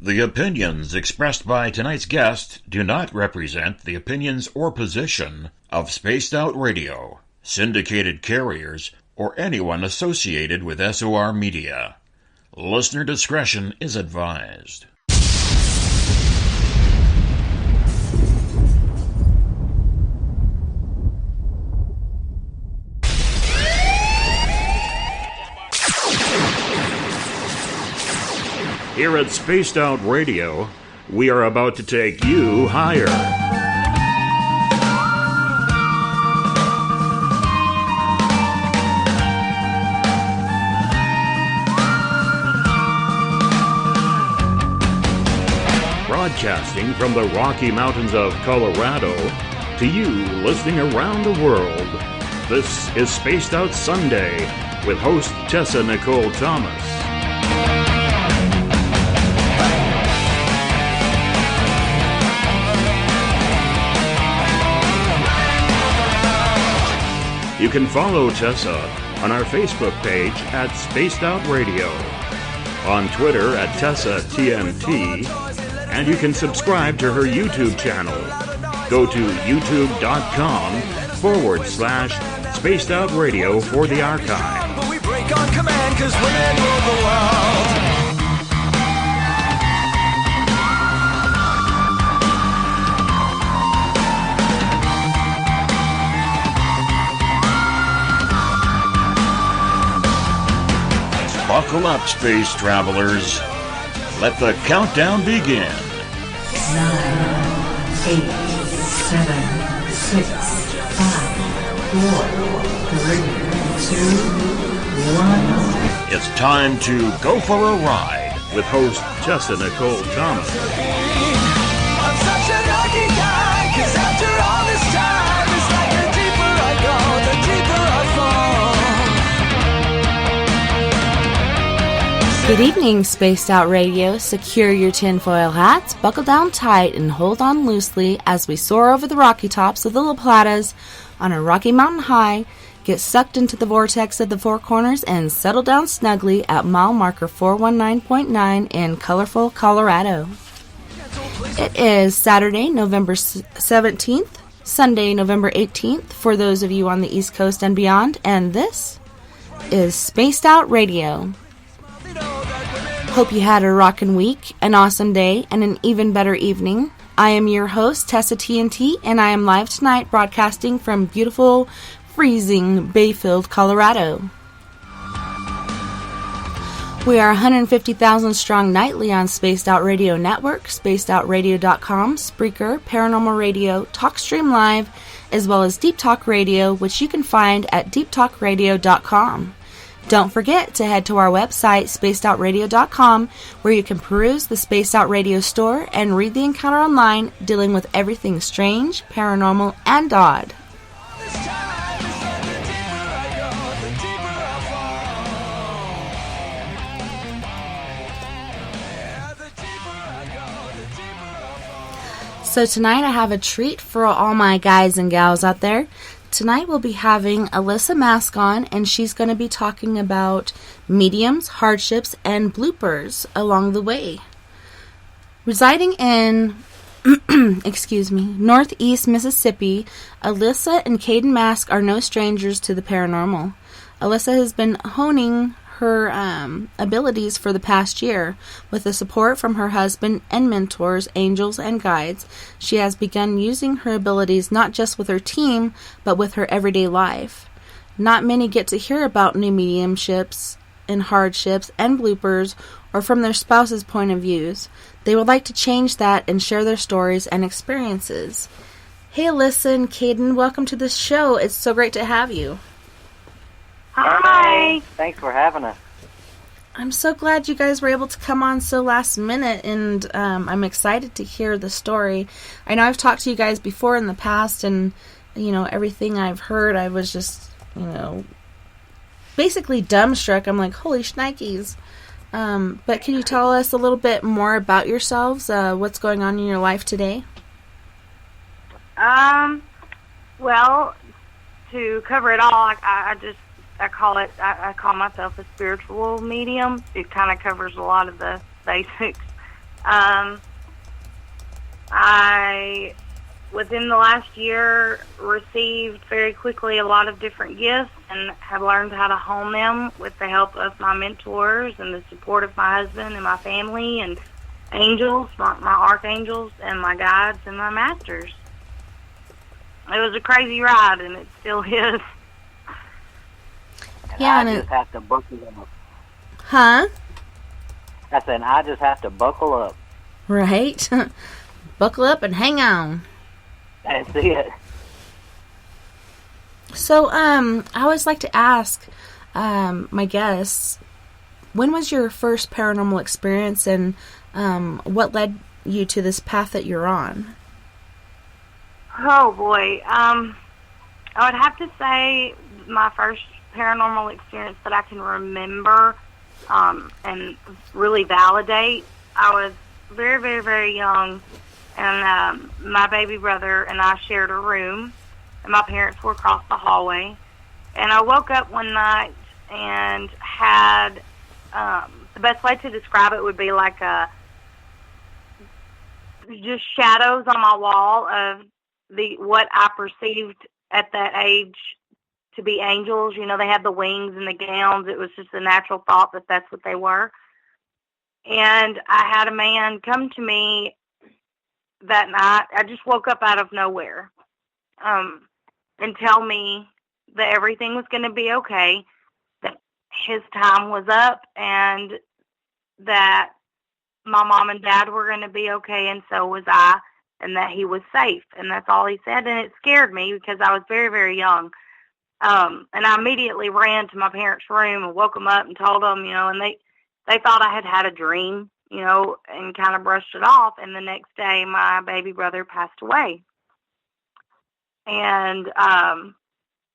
The opinions expressed by tonight's guest do not represent the opinions or position of Spaced Out Radio, syndicated carriers, or anyone associated with SOR Media. Listener discretion is advised. Here at Spaced Out Radio, we are about to take you higher. Broadcasting from the Rocky Mountains of Colorado to you listening around the world. This is Spaced Out Sunday with host Tessa Nicole Thomas. You can follow Tessa on our Facebook page at Spaced Out Radio, on Twitter at TessaTNT, and you can subscribe to her YouTube channel. Go to youtube.com/Spaced Out Radio for the archive. But we break on command 'cause women rule the world. Buckle up, space travelers. Let the countdown begin. 9, 8, 7, 6, 5, 4, 3, 2, 1. It's time to go for a ride with host Tessa Nicole Thomas. I'm such a lucky guy, 'cause after all this time, it's like the deeper I go, the deeper I fall. Good evening, Spaced Out Radio. Secure your tinfoil hats, buckle down tight, and hold on loosely as we soar over the rocky tops of the La Platas on a Rocky Mountain high, get sucked into the vortex of the Four Corners, and settle down snugly at mile marker 419.9 in colorful Colorado. It is Saturday, November 17th, Sunday, November 18th, for those of you on the East Coast and beyond, and this is Spaced Out Radio. Hope you had a rockin' week, an awesome day, and an even better evening. I am your host, Tessa TNT, and I am live tonight broadcasting from beautiful, freezing Bayfield, Colorado. We are 150,000 strong nightly on Spaced Out Radio Network, spacedoutradio.com, Spreaker, Paranormal Radio, TalkStream Live, as well as Deep Talk Radio, which you can find at deeptalkradio.com. Don't forget to head to our website, spacedoutradio.com, where you can peruse the Spaced Out Radio store and read the encounter online dealing with everything strange, paranormal, and odd. So tonight I have a treat for all my guys and gals out there. Tonight we'll be having Allisa Mask on, and she's going to be talking about mediums, hardships, and bloopers along the way. Residing in, Northeast Mississippi, Allisa and Caden Mask are no strangers to the paranormal. Allisa has been honing her abilities for the past year. With the support from her husband and mentors, angels and guides, she has begun using her abilities not just with her team, but with her everyday life. Not many get to hear about new mediumships and hardships and bloopers, or from their spouse's point of views. They would like to change that and share their stories and experiences. Hey Allisa and Caden, welcome to the show. It's so great to have you. Hi. Thanks for having us. I'm so glad you guys were able to come on so last minute, and I'm excited to hear the story. I know I've talked to you guys before in the past, and, everything I've heard, I was just, basically dumbstruck. I'm like, holy shnikes. But can you tell us a little bit more about yourselves? What's going on in your life today? Well, to cover it all, I call myself a spiritual medium. It kind of covers a lot of the basics. I, within the last year, received very quickly a lot of different gifts and have learned how to hone them with the help of my mentors and the support of my husband and my family and angels, my archangels, and my guides and my masters. It was a crazy ride, and it still is. Yeah, I just have to buckle up. Huh? I said, I just have to buckle up. Right? Buckle up and hang on. That's it. So, I always like to ask my guests, when was your first paranormal experience, and what led you to this path that you're on? Oh, boy. I would have to say my first paranormal experience that I can remember and really validate. I was very, very, very young, and my baby brother and I shared a room, and my parents were across the hallway. And I woke up one night and had, the best way to describe it would be like just shadows on my wall of what I perceived at that age to be angels. You know, they had the wings and the gowns. It was just a natural thought that that's what they were. And I had a man come to me that night. I just woke up out of nowhere and tell me that everything was going to be okay, that his time was up, and that my mom and dad were going to be okay, and so was I, and that he was safe. And that's all he said, and it scared me because I was very, very young. And I immediately ran to my parents' room and woke them up and told them, you know, and they thought I had a dream, you know, and kind of brushed it off. And the next day, my baby brother passed away. And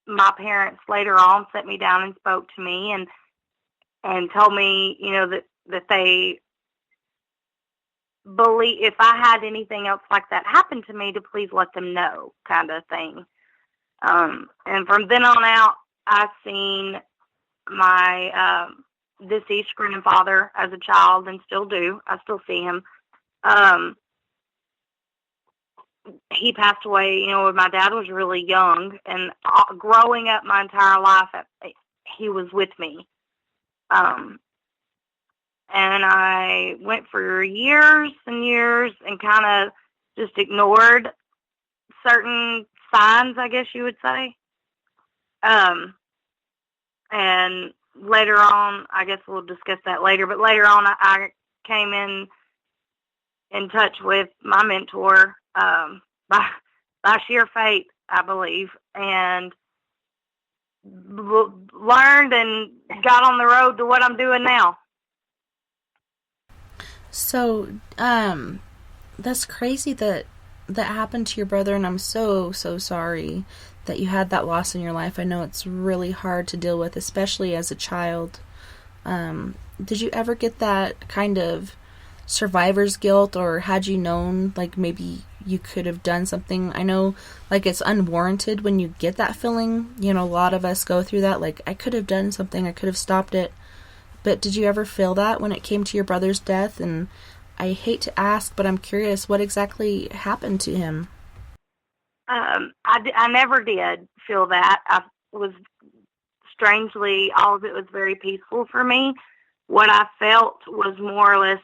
my parents later on sat me down and spoke to me and told me, you know, that they believe if I had anything else like that happen to me, to please let them know, kind of thing. And from then on out, I've seen my deceased grandfather as a child, and still do. I still see him. He passed away, you know, when my dad was really young, and growing up my entire life, he was with me. And I went for years and years and kind of just ignored certain signs, I guess you would say. And later on, I guess we'll discuss that later, but later on I came in touch with my mentor by sheer fate, I believe, and learned and got on the road to what I'm doing now. So, that's crazy that happened to your brother, and I'm so, so sorry that you had that loss in your life. I know it's really hard to deal with, especially as a child. Did you ever get that kind of survivor's guilt, or had you known, like, maybe you could have done something? I know, like, it's unwarranted when you get that feeling. You know, a lot of us go through that, like, I could have done something, I could have stopped it. But did you ever feel that when it came to your brother's death? And I hate to ask, but I'm curious, what exactly happened to him? I never did feel that. I was, strangely, all of it was very peaceful for me. What I felt was more or less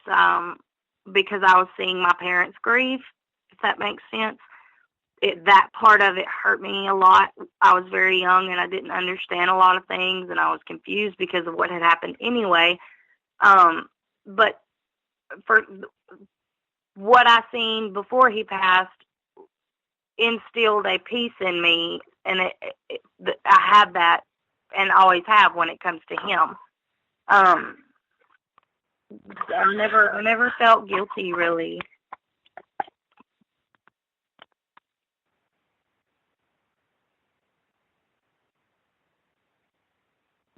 because I was seeing my parents grieve, if that makes sense. That part of it hurt me a lot. I was very young and I didn't understand a lot of things, and I was confused because of what had happened anyway. But for what I seen before he passed instilled a peace in me, and I have that and always have when it comes to him. I never felt guilty, really.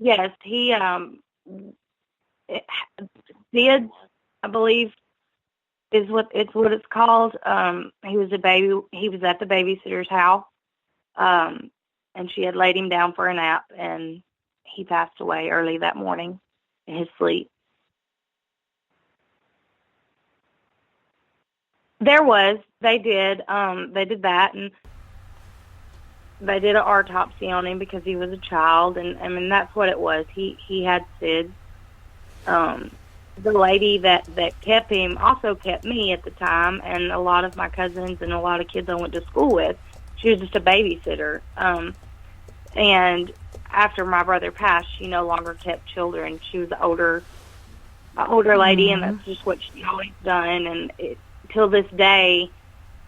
Yes, he did, I believe, is what it's called. He was a baby. He was at the babysitter's house, and she had laid him down for a nap, and he passed away early that morning in his sleep. There was. They did. They did that, and they did an autopsy on him because he was a child, and I mean that's what it was. He had SIDS. The lady that kept him also kept me at the time, and a lot of my cousins and a lot of kids I went to school with. She was just a babysitter. And after my brother passed, she no longer kept children. She was an older lady, and that's just what she always done. And till this day,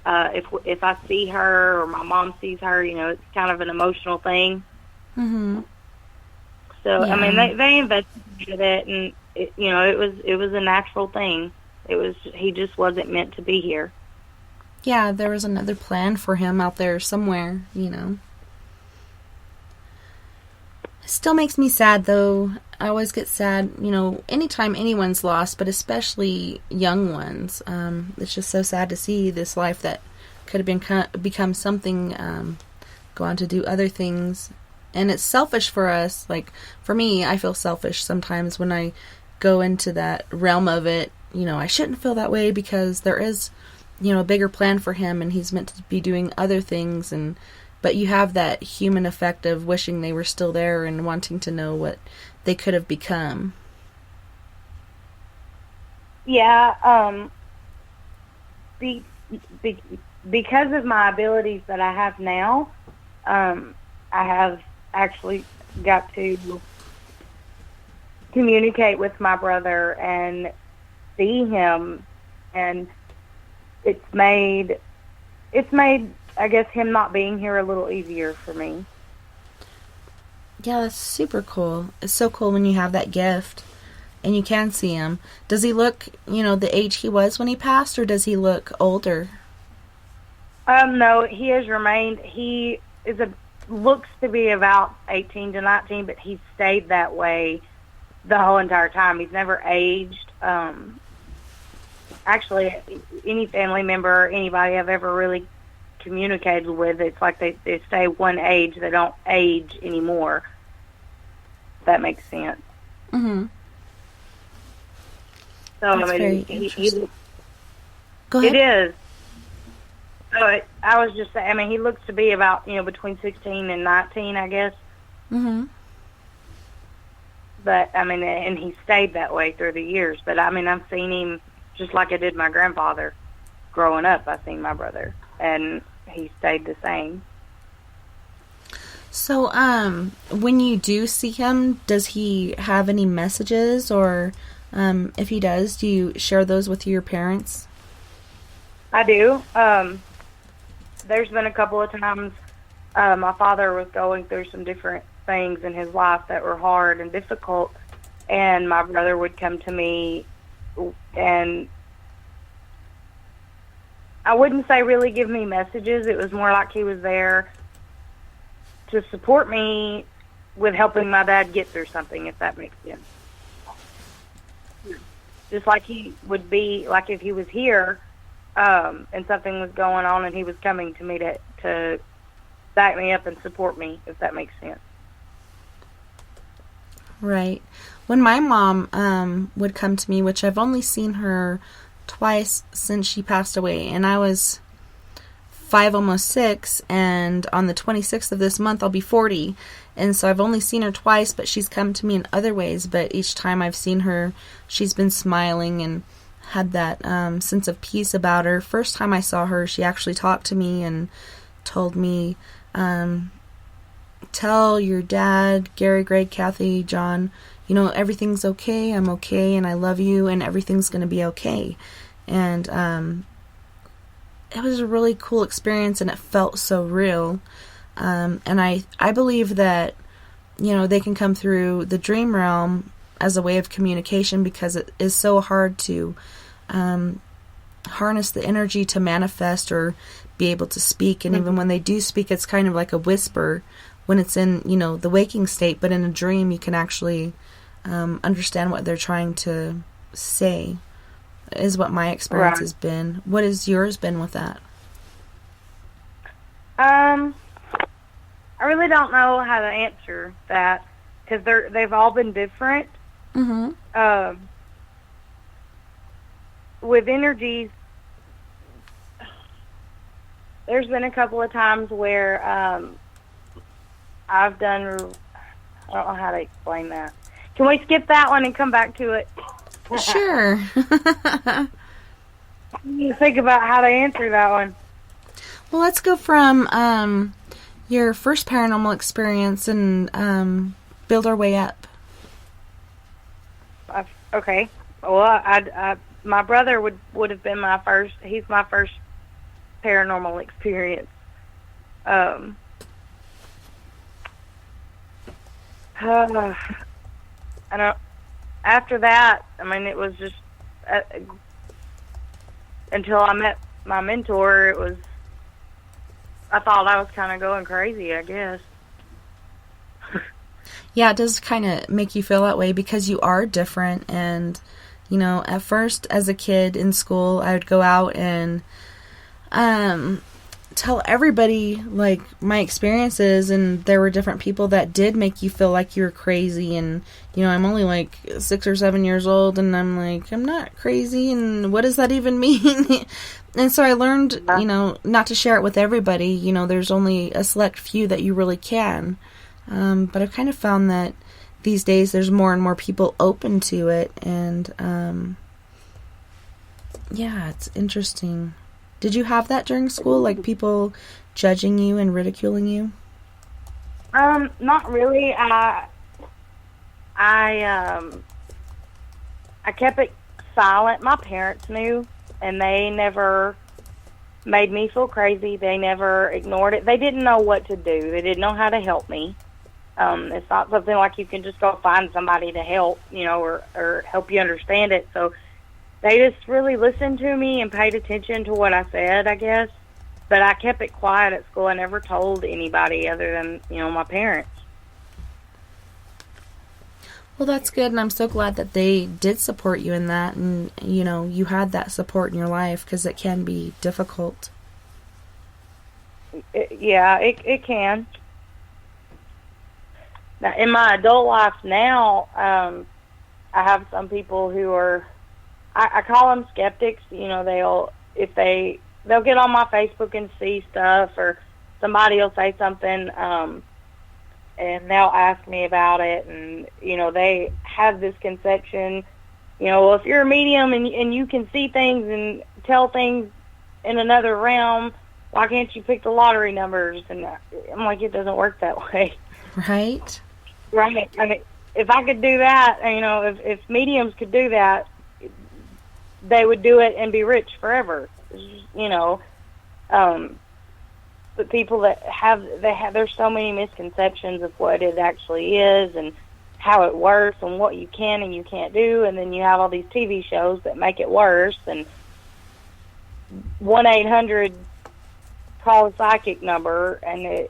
if I see her or my mom sees her, it's kind of an emotional thing. Mm-hmm. So Yeah. I mean, they investigated it, and it was a natural thing. He just wasn't meant to be here. Yeah, there was another plan for him out there somewhere, It still makes me sad, though. I always get sad, anytime anyone's lost, but especially young ones. It's just so sad to see this life that could have become something, go on to do other things. And it's selfish for us. Like, for me, I feel selfish sometimes when I go into that realm of it. I shouldn't feel that way because there is, a bigger plan for him, and he's meant to be doing other things. But you have that human effect of wishing they were still there and wanting to know what they could have become. Yeah, because of my abilities that I have now, I have actually got to communicate with my brother and see him, and it's made I guess him not being here a little easier for me. Yeah, that's super cool. It's so cool when you have that gift and you can see him. Does he look, the age he was when he passed, or does he look older? No, he has remained. He looks to be about 18 to 19, but he's stayed that way the whole entire time. He's never aged. Actually, any family member or anybody I've ever really communicated with, it's like they stay one age. They don't age anymore. If that makes sense. Mm-hmm. So, That's I very mean, interesting. Go ahead. It is. So I was just saying, I mean, he looks to be about, between 16 and 19, I guess. Mm-hmm. But, I mean, and he stayed that way through the years. But, I mean, I've seen him just like I did my grandfather. Growing up, I've seen my brother, and he stayed the same. So, when you do see him, does he have any messages, or if he does, do you share those with your parents? I do. There's been a couple of times my father was going through some different things in his life that were hard and difficult, and my brother would come to me, and I wouldn't say really give me messages. It was more like he was there to support me with helping my dad get through something, if that makes sense. Just like he would be, like if he was here and something was going on, and he was coming to me to back me up and support me, if that makes sense. Right. When my mom would come to me, which I've only seen her twice since she passed away, and I was 5, almost 6, and on the 26th of this month I'll be 40, and so I've only seen her twice, but she's come to me in other ways. But each time I've seen her, she's been smiling and had that sense of peace about her. First time I saw her, she actually talked to me and told me, tell your dad, Gary, Greg, Kathy, John, everything's okay, I'm okay, and I love you, and everything's going to be okay. And it was a really cool experience, and it felt so real. And I believe that, they can come through the dream realm as a way of communication, because it is so hard to harness the energy to manifest or be able to speak. And even when they do speak, it's kind of like a whisper when it's in, the waking state. But in a dream, you can actually understand what they're trying to say, is what my experience has been. What has yours been with that? I really don't know how to answer that, because they've all been different. Mm-hmm. With energies, there's been a couple of times where I've done. I don't know how to explain that. Can we skip that one and come back to it? Sure. You think about how to answer that one. Well, let's go from your first paranormal experience and build our way up. Okay. Well, my brother would have been my first. He's my first paranormal experience. I don't. After that, I mean, it was just until I met my mentor. It was. I thought I was kind of going crazy, I guess. Yeah, it does kind of make you feel that way because you are different. And, you know, at first, as a kid in school, I would go out and tell everybody, like, my experiences. And there were different people that did make you feel like you were crazy. And, you know, I'm only, like, 6 or 7 years old. And I'm like, I'm not crazy. And what does that even mean? And so I learned, you know, not to share it with everybody. You know, there's only a select few that you really can. But I've kind of found that these days there's more and more people open to it. And, yeah, it's interesting. Did you have that during school? Like people judging you and ridiculing you? Not really. I kept it silent. My parents knew. And they never made me feel crazy. They never ignored it. They didn't know what to do. They didn't know how to help me. It's not something like you can just go find somebody to help, you know, or help you understand it. So they just really listened to me and paid attention to what I said, I guess. But I kept it quiet at school. I never told anybody other than, you know, my parents. Well, that's good, and I'm so glad that they did support you in that, and, you know, you had that support in your life, because it can be difficult. It can. Now, in my adult life now, I have some people who are, I call them skeptics. You know, they'll get on my Facebook and see stuff, or somebody will say something, and they'll ask me about it, and, you know, they have this conception, you know, well, if you're a medium and you can see things and tell things in another realm, why can't you pick the lottery numbers? And I'm like, it doesn't work that way. Right? Right. I mean, if I could do that, you know, if mediums could do that, they would do it and be rich forever, you know. But people that there's so many misconceptions of what it actually is and how it works and what you can and you can't do, and then you have all these TV shows that make it worse, and 1-800 call a psychic number, and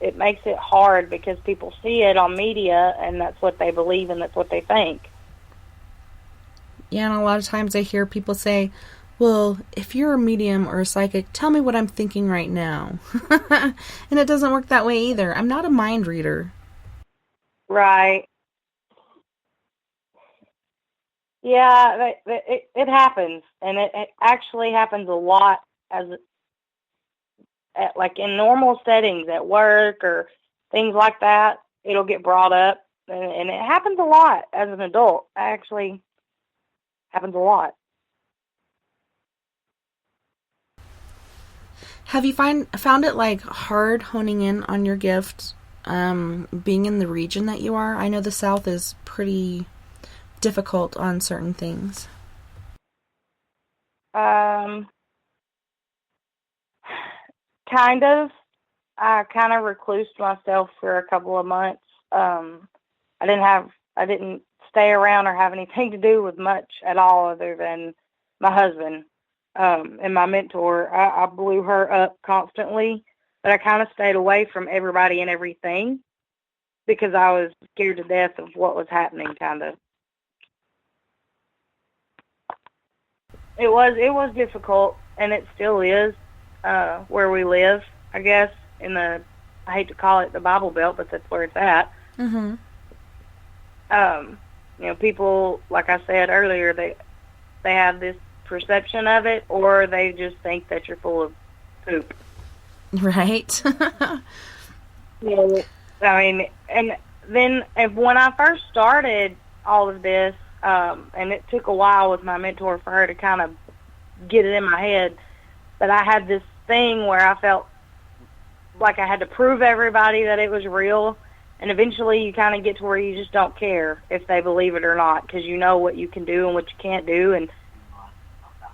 it makes it hard because people see it on media and that's what they believe and that's what they think. Yeah, and a lot of times I hear people say, well, if you're a medium or a psychic, tell me what I'm thinking right now. And it doesn't work that way either. I'm not a mind reader. Right. Yeah, it happens. And it actually happens a lot like in normal settings at work or things like that. It'll get brought up. And it happens a lot as an adult. Actually happens a lot. Have you found it like hard honing in on your gift, being in the region that you are? I know the South is pretty difficult on certain things. Kind of. I kind of reclused myself for a couple of months. I didn't stay around or have anything to do with much at all other than my husband. And my mentor, I blew her up constantly, but I kind of stayed away from everybody and everything because I was scared to death of what was happening, kind of. It was difficult, and it still is, where we live, I guess, I hate to call it the Bible Belt, but that's where it's at. Mm-hmm. You know, people, like I said earlier, they have this perception of it, or they just think that you're full of poop. Right? Yeah, I mean, and then when I first started all of this, and it took a while with my mentor for her to kind of get it in my head, but I had this thing where I felt like I had to prove everybody that it was real, and eventually you kind of get to where you just don't care if they believe it or not, because you know what you can do and what you can't do, and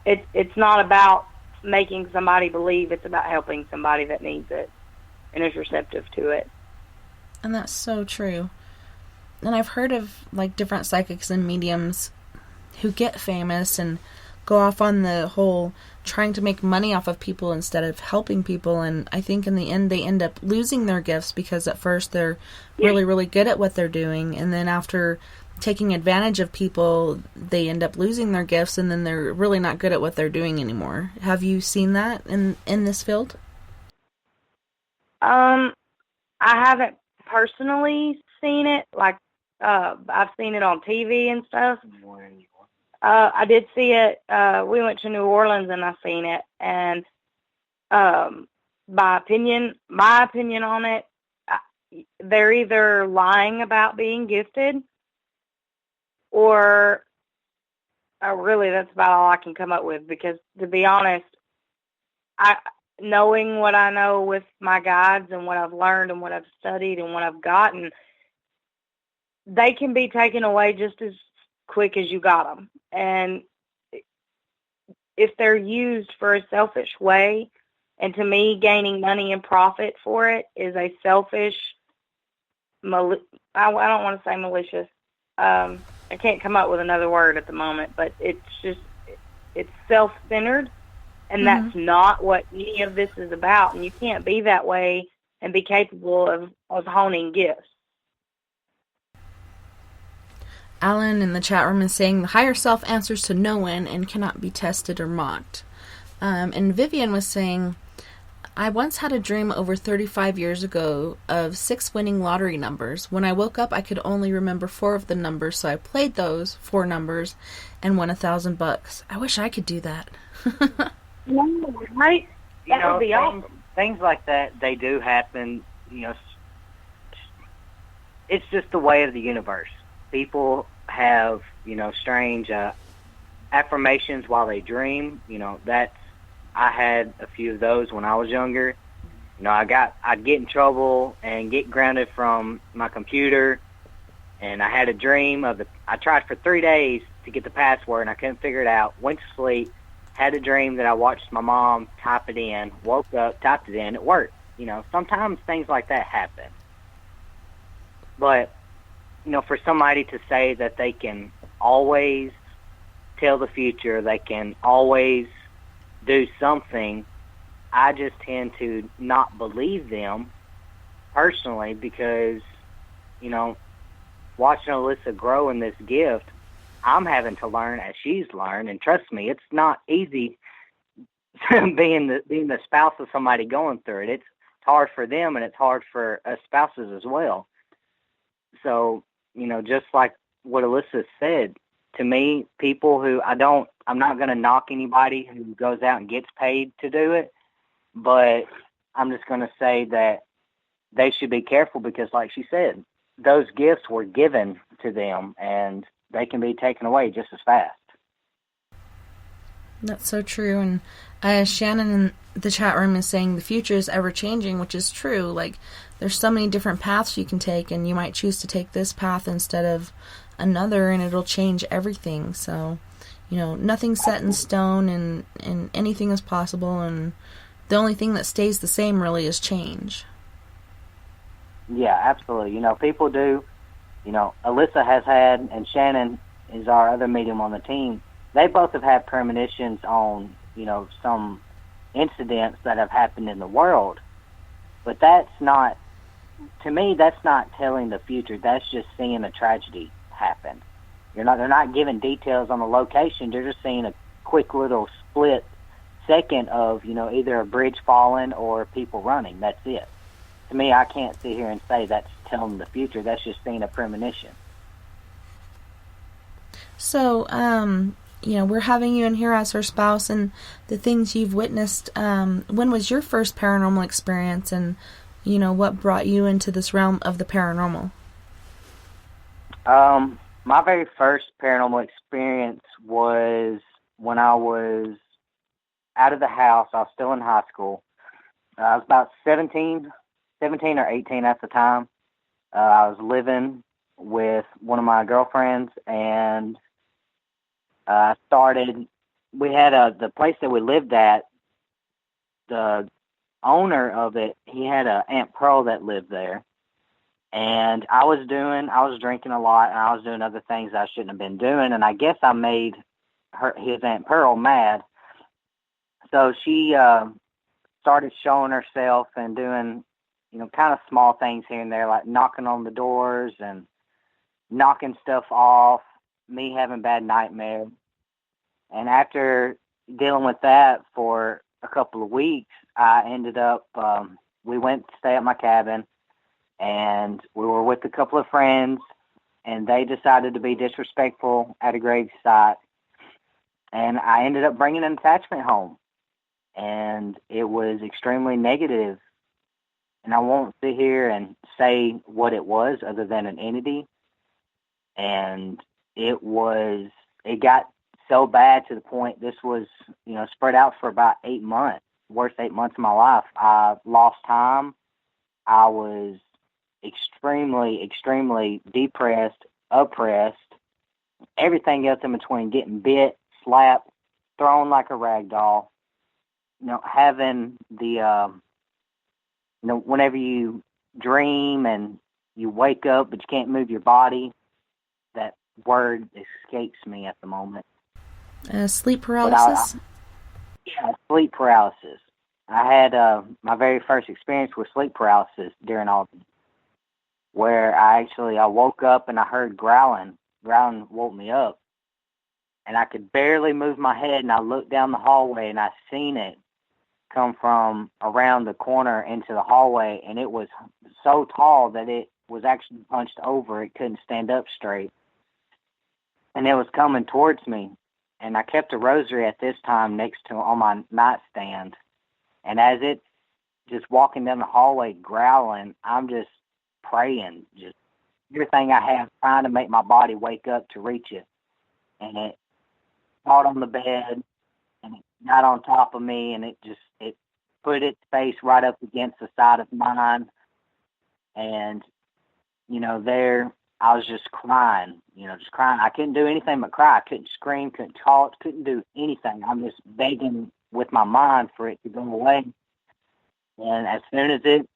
it's not about making somebody believe, it's about helping somebody that needs it and is receptive to it. And that's so true. And I've heard of, like, different psychics and mediums who get famous and go off on the whole trying to make money off of people instead of helping people, and I think in the end they end up losing their gifts because at first they're really, really good at what they're doing, and then after taking advantage of people, they end up losing their gifts, and then they're really not good at what they're doing anymore. Have you seen that in this field? I haven't personally seen it. Like, I've seen it on TV and stuff. I did see it. We went to New Orleans and I seen it. And my opinion on it, they're either lying about being gifted, or really that's about all I can come up with. Because to be honest, knowing what I know with my guides and what I've learned and what I've studied and what I've gotten, they can be taken away just as quick as you got them. And if they're used for a selfish way, and to me, gaining money and profit for it is a selfish, I don't want to say malicious. I can't come up with another word at the moment, but it's self-centered, and that's not what any of this is about. And you can't be that way and be capable of honing gifts. Alan in the chat room is saying the higher self answers to no one and cannot be tested or mocked. And Vivian was saying, I once had a dream over 35 years ago of 6 winning lottery numbers. When I woke up, I could only remember 4 of the numbers, so I played those 4 numbers and won $1,000. I wish I could do that. Right? That would be awesome. Things like that, they do happen. It's just the way of the universe. People have, strange affirmations while they dream. I had a few of those when I was younger. I'd get in trouble and get grounded from my computer, and I had a dream I tried for 3 days to get the password, and I couldn't figure it out. Went to sleep, had a dream that I watched my mom type it in, woke up, typed it in, it worked. Sometimes things like that happen. But for somebody to say that they can always tell the future, they can always do something, I just tend to not believe them personally, because, watching Allisa grow in this gift, I'm having to learn as she's learned, and trust me, it's not easy being the spouse of somebody going through it. It's hard for them, and it's hard for us spouses as well. So, just like what Allisa said, to me, people who I'm not going to knock anybody who goes out and gets paid to do it, but I'm just going to say that they should be careful, because like she said, those gifts were given to them and they can be taken away just as fast. That's so true. And Shannon in the chat room is saying the future is ever changing, which is true. Like, there's so many different paths you can take, and you might choose to take this path instead of another, and it'll change everything. So, nothing's set in stone, and anything is possible, and the only thing that stays the same really is change. Yeah, absolutely. People do, Allisa has had, and Shannon is our other medium on the team, they both have had premonitions on, some incidents that have happened in the world. But that's not, to me, that's not telling the future. That's just seeing a tragedy happen. They're not giving details on the location. They're just seeing a quick little split second of, either a bridge falling or people running. That's it. To me, I can't sit here and say that's telling the future. That's just seeing a premonition. So, we're having you in here as her spouse and the things you've witnessed. When was your first paranormal experience, and, what brought you into this realm of the paranormal? My very first paranormal experience was when I was out of the house. I was still in high school. I was about 17 or 18 at the time. I was living with one of my girlfriends, and we had the place that we lived at, the owner of it, he had an Aunt Pearl that lived there. And I was drinking a lot, and I was doing other things I shouldn't have been doing, and I guess I made his Aunt Pearl mad. So she started showing herself and doing, kind of small things here and there, like knocking on the doors and knocking stuff off, me having bad nightmares. And after dealing with that for a couple of weeks, I ended up, we went to stay at my cabin, and we were with a couple of friends, and they decided to be disrespectful at a grave site. And I ended up bringing an attachment home, and it was extremely negative. And I won't sit here and say what it was other than an entity. And it got so bad to the point this was, spread out for about 8 months, worst 8 months of my life. I lost time. I was extremely, extremely depressed, oppressed, everything else in between, getting bit, slapped, thrown like a rag doll, having the, whenever you dream and you wake up but you can't move your body, that word escapes me at the moment. Sleep paralysis? Yeah, sleep paralysis. I had my very first experience with sleep paralysis during all this, where I woke up and I heard growling. Growling woke me up. And I could barely move my head, and I looked down the hallway, and I seen it come from around the corner into the hallway, and it was so tall that it was actually punched over. It couldn't stand up straight. And it was coming towards me. And I kept a rosary at this time on my nightstand. And as it just walking down the hallway growling, I'm just praying, just everything I have, trying to make my body wake up to reach it. And it caught on the bed, and it got on top of me, and it put its face right up against the side of mine. And, there I was just crying, just crying. I couldn't do anything but cry. I couldn't scream, couldn't talk, couldn't do anything. I'm just begging with my mind for it to go away. And as soon as it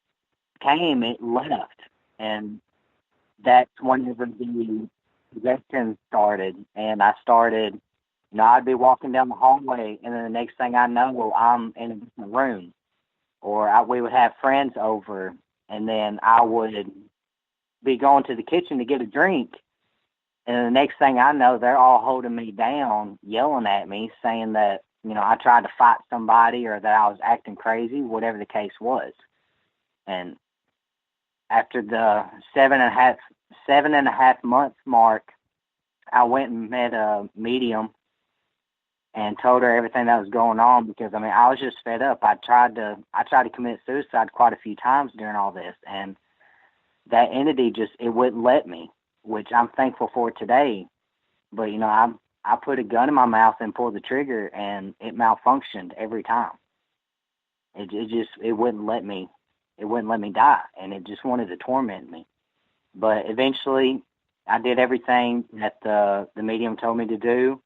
came, it left. And that's whenever the possession started. And I started, I'd be walking down the hallway, and then the next thing I know, I'm in a different room. Or we would have friends over, and then I would be going to the kitchen to get a drink. And the next thing I know, they're all holding me down, yelling at me, saying that, I tried to fight somebody or that I was acting crazy, whatever the case was. And after the 7.5 month mark, I went and met a medium and told her everything that was going on, because I was just fed up. I tried to commit suicide quite a few times during all this, and that entity it wouldn't let me, which I'm thankful for today. But I put a gun in my mouth and pulled the trigger, and it malfunctioned every time. It wouldn't let me. It wouldn't let me die, and it just wanted to torment me. But eventually, I did everything that the medium told me to do,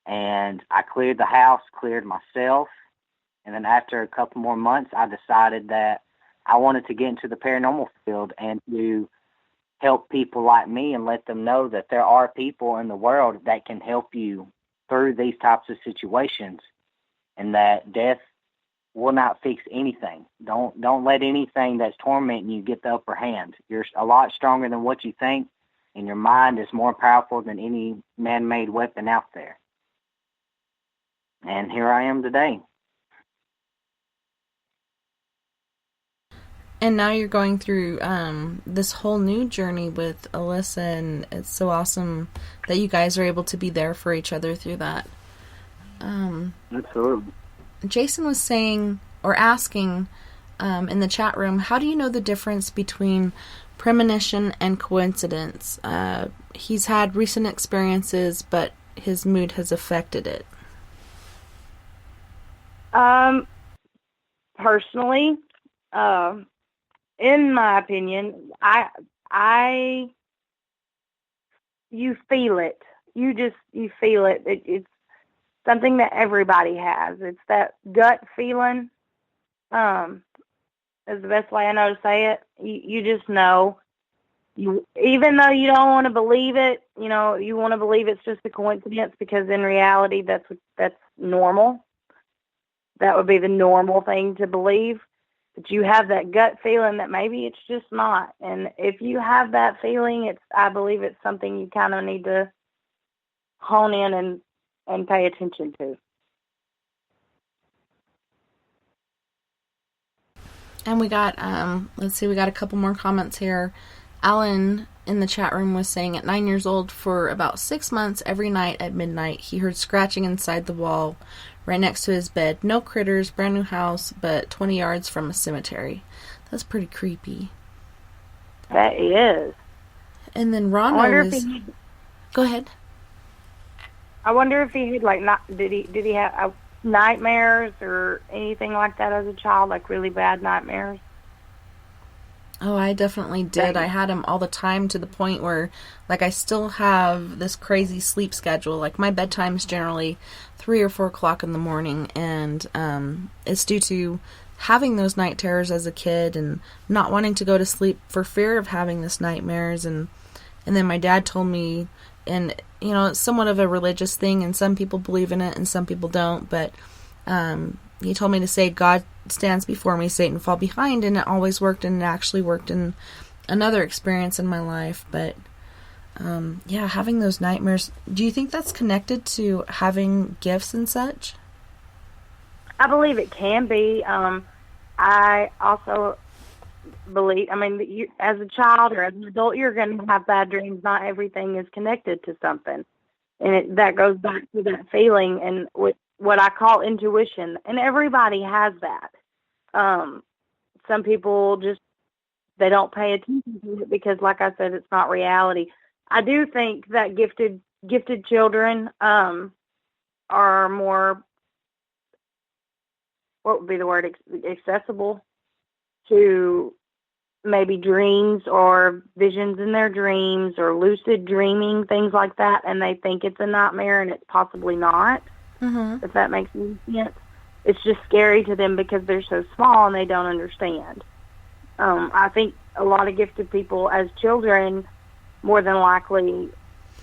and I cleared the house, cleared myself, and then after a couple more months, I decided that I wanted to get into the paranormal field and to help people like me and let them know that there are people in the world that can help you through these types of situations, and that death will not fix anything. Don't let anything that's tormenting you get the upper hand. You're a lot stronger than what you think, and your mind is more powerful than any man-made weapon out there. And here I am today. And now you're going through this whole new journey with Allisa, and it's so awesome that you guys are able to be there for each other through that. Absolutely. Jason was saying, or asking in the chat room, how do you know the difference between premonition and coincidence? He's had recent experiences, but his mood has affected it. Personally, in my opinion, you feel it. You feel it. It's something that everybody has. It's that gut feeling. Is the best way I know to say it. You just know. Even though you don't want to believe it, you want to believe it's just a coincidence, because in reality, that's normal. That would be the normal thing to believe. But you have that gut feeling that maybe it's just not. And if you have that feeling, I believe it's something you kind of need to hone in and pay attention to. And we got, we got a couple more comments here. Alan in the chat room was saying at 9 years old, for about 6 months, every night at midnight, he heard scratching inside the wall right next to his bed. No critters, brand new house, but 20 yards from a cemetery. That's pretty creepy. That is. And then Ron was... Go ahead. I wonder if he had, did he have nightmares or anything like that as a child, like really bad nightmares? Oh, I definitely did. I had them all the time, to the point where, I still have this crazy sleep schedule. My bedtime's generally 3 or 4 o'clock in the morning, and it's due to having those night terrors as a kid and not wanting to go to sleep for fear of having these nightmares. And then my dad told me, and, it's somewhat of a religious thing, and some people believe in it and some people don't, but he told me to say, God stands before me, Satan fall behind, and it always worked, and it actually worked in another experience in my life. But having those nightmares, do you think that's connected to having gifts and such? I believe it can be. I also believe, as a child or as an adult, you're going to have bad dreams. Not everything is connected to something. And that goes back to that feeling and what I call intuition. And everybody has that. Some people they don't pay attention to it because, like I said, it's not reality. I do think that gifted children are more, what would be the word, accessible to maybe dreams or visions in their dreams or lucid dreaming, things like that, and they think it's a nightmare and it's possibly not, if that makes any sense. It's just scary to them because they're so small and they don't understand. I think a lot of gifted people as children more than likely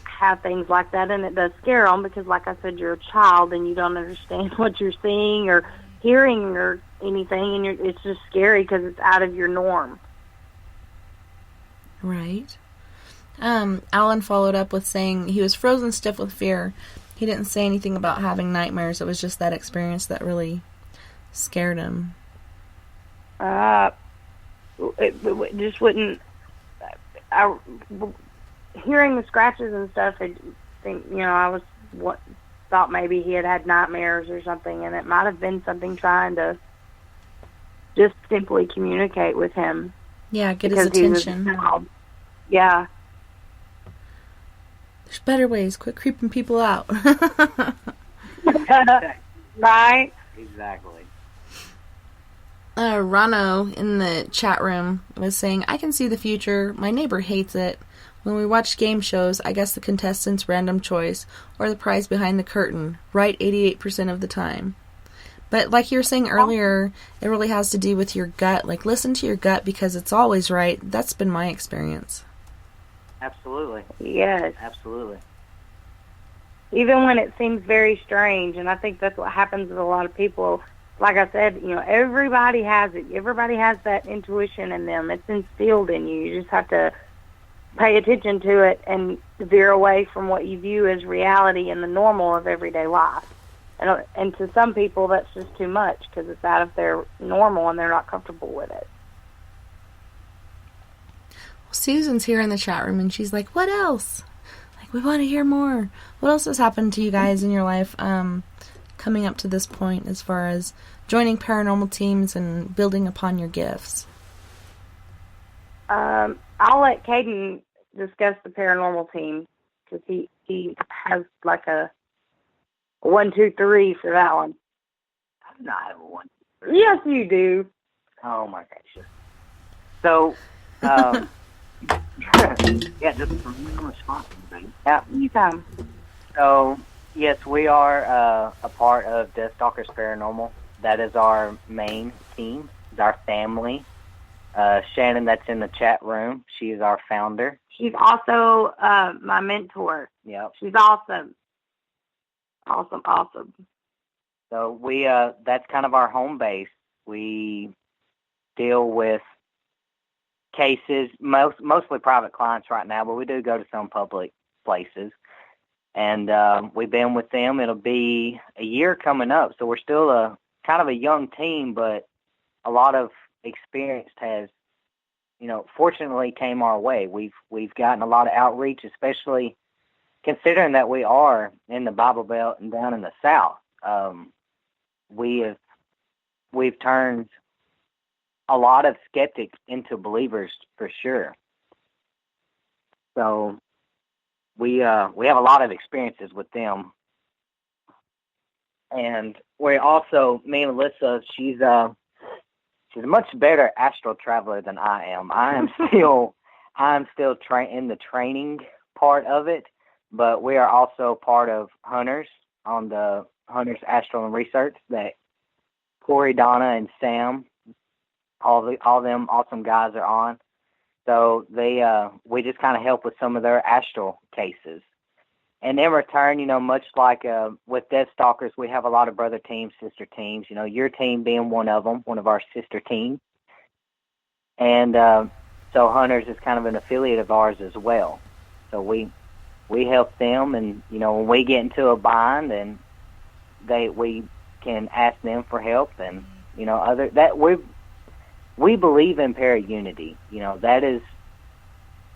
have things like that, and it does scare them because, like I said, you're a child and you don't understand what you're seeing or hearing or anything, and it's just scary because it's out of your norm. Right. Alan followed up with saying he was frozen stiff with fear. He didn't say anything about having nightmares. It was just that experience that really scared him. It just wouldn't. Hearing the scratches and stuff, I think, I thought maybe he had nightmares or something, and it might have been something trying to just simply communicate with him. Yeah, get his attention. Yeah. There's better ways. Quit creeping people out. Right? Exactly. Rano in the chat room was saying, I can see the future. My neighbor hates it. When we watch game shows, I guess the contestants' random choice or the prize behind the curtain, right 88% of the time. But like you were saying earlier, it really has to do with your gut. Listen to your gut because it's always right. That's been my experience. Absolutely. Yes. Absolutely. Even when it seems very strange, and I think that's what happens with a lot of people. Like I said, everybody has it. Everybody has that intuition in them. It's instilled in you. You just have to pay attention to it and veer away from what you view as reality and the normal of everyday life. And to some people, that's just too much because it's out of their normal and they're not comfortable with it. Susan's here in the chat room, and she's like, what else? Like, we want to hear more. What else has happened to you guys in your life coming up to this point as far as joining paranormal teams and building upon your gifts? I'll let Caden discuss the paranormal team, because he has like a 1, 2, 3 for that one. I do not have a one. Yes, you do. Oh my gosh. So, yeah, just I'm responsible. Yeah, you can. So, yes, we are a part of Deathstalkers Paranormal. That is our main team. It's our family. Shannon, that's in the chat room. She is our founder. She's also my mentor. Yep. She's awesome. Awesome. So we that's kind of our home base. We deal with cases, mostly private clients right now, but we do go to some public places. And we've been with them. It'll be a year coming up, so we're still a kind of a young team, but a lot of experience has, fortunately came our way. We've gotten a lot of outreach, especially considering that we are in the Bible Belt and down in the South. We've turned a lot of skeptics into believers for sure. So we have a lot of experiences with them. And we also, me and Allisa, she's a much better astral traveler than I am. I'm still in the training part of it, but we are also part of Hunters on the Hunters Astral and Research that Corey, Donna, and Sam, all them awesome guys are on. So we just kind of help with some of their astral cases. And in return, much like with Deathstalkers, we have a lot of brother teams, sister teams, your team being one of them, one of our sister teams. And so Hunters is kind of an affiliate of ours as well. So we help them, and, when we get into a bind, and we can ask them for help, and, we believe in para-unity.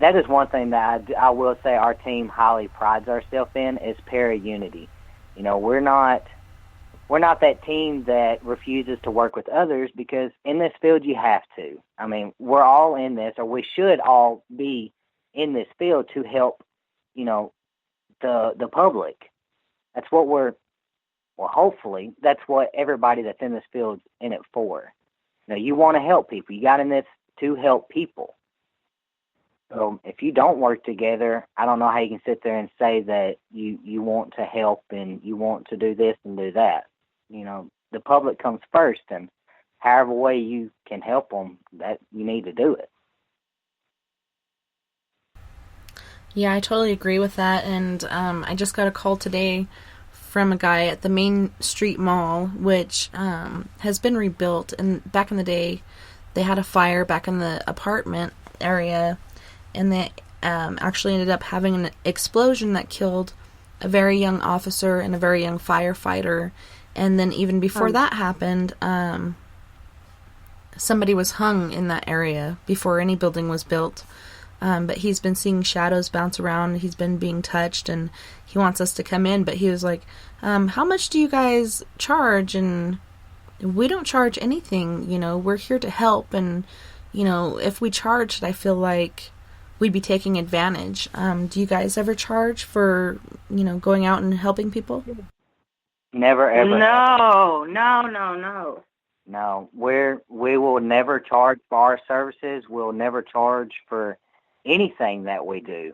That is one thing that I will say our team highly prides ourselves in, is para-unity. We're not that team that refuses to work with others, because in this field you have to. I mean, we're all in this, or we should all be in this field to help, the public. That's what hopefully, that's what everybody that's in this field's in it for. You want to help people. You got in this to help people. So if you don't work together, I don't know how you can sit there and say that you want to help and you want to do this and do that. The public comes first, and however way you can help them, that you need to do it. Yeah, I totally agree with that. And I just got a call today from a guy at the Main Street Mall, which has been rebuilt. And back in the day, they had a fire back in the apartment area, and they actually ended up having an explosion that killed a very young officer and a very young firefighter. And then even before that happened, somebody was hung in that area before any building was built. But he's been seeing shadows bounce around. He's been being touched, and he wants us to come in. But he was like, how much do you guys charge? And we don't charge anything. We're here to help. And, if we charged, I feel like we'd be taking advantage. Do you guys ever charge for, going out and helping people? Never, ever. No. No, we will never charge for our services. We'll never charge for anything that we do.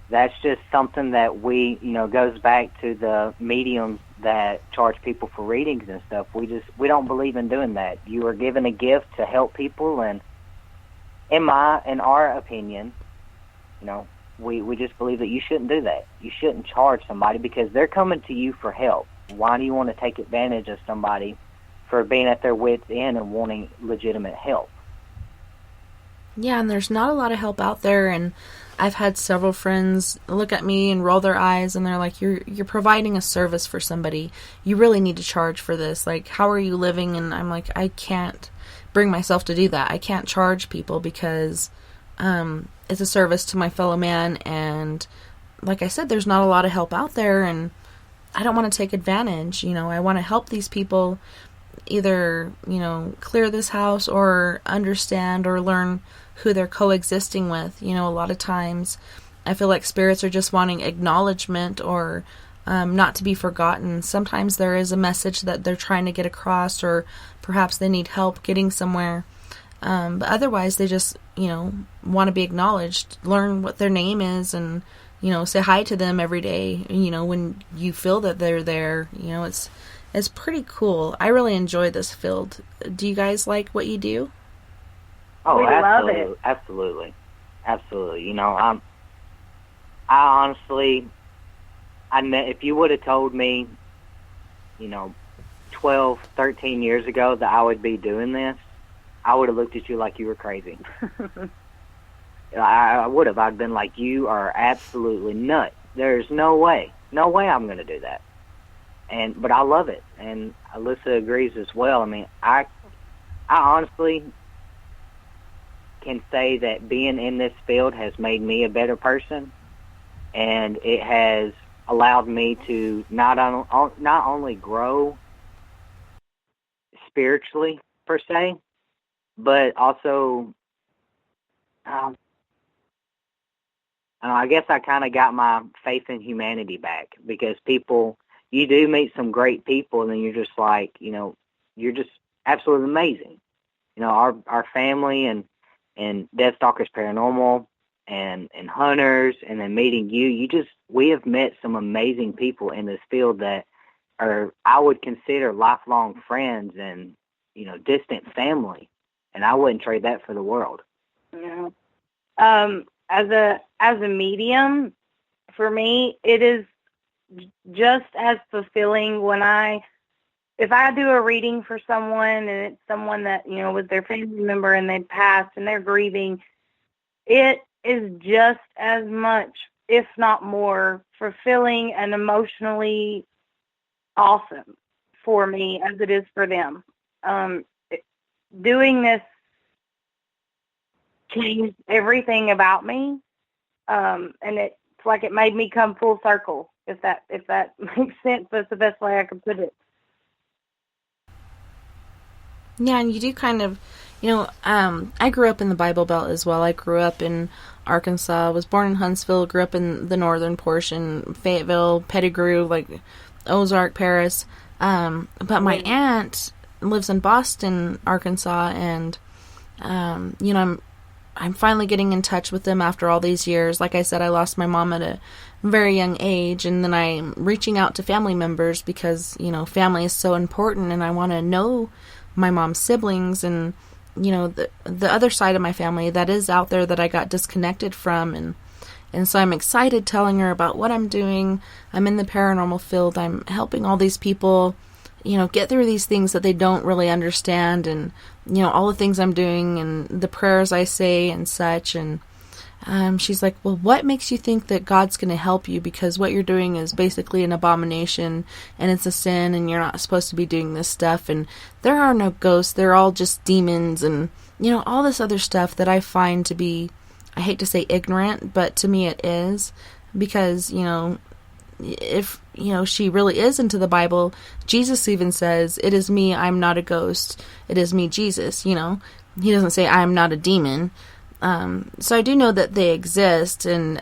That's just something that we, goes back to the mediums that charge people for readings and stuff. We don't believe in doing that. You are given a gift to help people, and in our opinion, we just believe that you shouldn't do that. You shouldn't charge somebody, because they're coming to you for help. Why do you want to take advantage of somebody for being at their wits' end and wanting legitimate help? Yeah, and there's not a lot of help out there, and I've had several friends look at me and roll their eyes, and they're like, you're providing a service for somebody. You really need to charge for this. Like, how are you living? And I'm like, I can't bring myself to do that. I can't charge people, because it's a service to my fellow man, and like I said, there's not a lot of help out there, and I don't want to take advantage. I want to help these people either, clear this house or understand or learn who they're coexisting with. A lot of times I feel like spirits are just wanting acknowledgement or not to be forgotten. Sometimes there is a message that they're trying to get across, or perhaps they need help getting somewhere. But otherwise, they just, want to be acknowledged, learn what their name is, and, say hi to them every day, when you feel that they're there. It's pretty cool. I really enjoy this field. Do you guys like what you do? Oh, We love absolutely, it. absolutely. I honestly, if you would have told me, 12, 13 years ago that I would be doing this, I would have looked at you like you were crazy. I would have. I'd been like, you are absolutely nuts. There's no way I'm going to do that. But I love it, and Allisa agrees as well. I mean, I honestly can say that being in this field has made me a better person, and it has allowed me to not only grow spiritually per se, but also, I guess I kind of got my faith in humanity back, because you do meet some great people, and then you're just like, you're just absolutely amazing. Our family and Deathstalkers Paranormal and Hunters, and then meeting we have met some amazing people in this field that are, I would consider, lifelong friends and, distant family. And I wouldn't trade that for the world. Yeah. As a medium, for me, it is just as fulfilling if I do a reading for someone, and it's someone that, was their family member and they passed and they're grieving, it is just as much, if not more, fulfilling and emotionally awesome for me as it is for them. Doing this changed everything about me, and it's like it made me come full circle. If that makes sense, that's the best way I could put it. Yeah, and you do kind of, I grew up in the Bible Belt as well. I grew up in Arkansas, was born in Huntsville, grew up in the northern portion, Fayetteville, Pettigrew, like Ozark, Paris. But my aunt lives in Boston, Arkansas, and, I'm finally getting in touch with them after all these years. Like I said, I lost my mom at a very young age, and then I'm reaching out to family members because, family is so important, and I want to know my mom's siblings and, the other side of my family that is out there that I got disconnected from. And so I'm excited telling her about what I'm doing. I'm in the paranormal field. I'm helping all these people, get through these things that they don't really understand, and, all the things I'm doing and the prayers I say and such. And she's like, well, what makes you think that God's going to help you? Because what you're doing is basically an abomination, and it's a sin, and you're not supposed to be doing this stuff. And there are no ghosts. They're all just demons and, all this other stuff that I find to be, I hate to say ignorant, but to me it is. Because, if, she really is into the Bible, Jesus even says, it is me, I'm not a ghost. It is me, Jesus, He doesn't say I'm not a demon. So I do know that they exist, and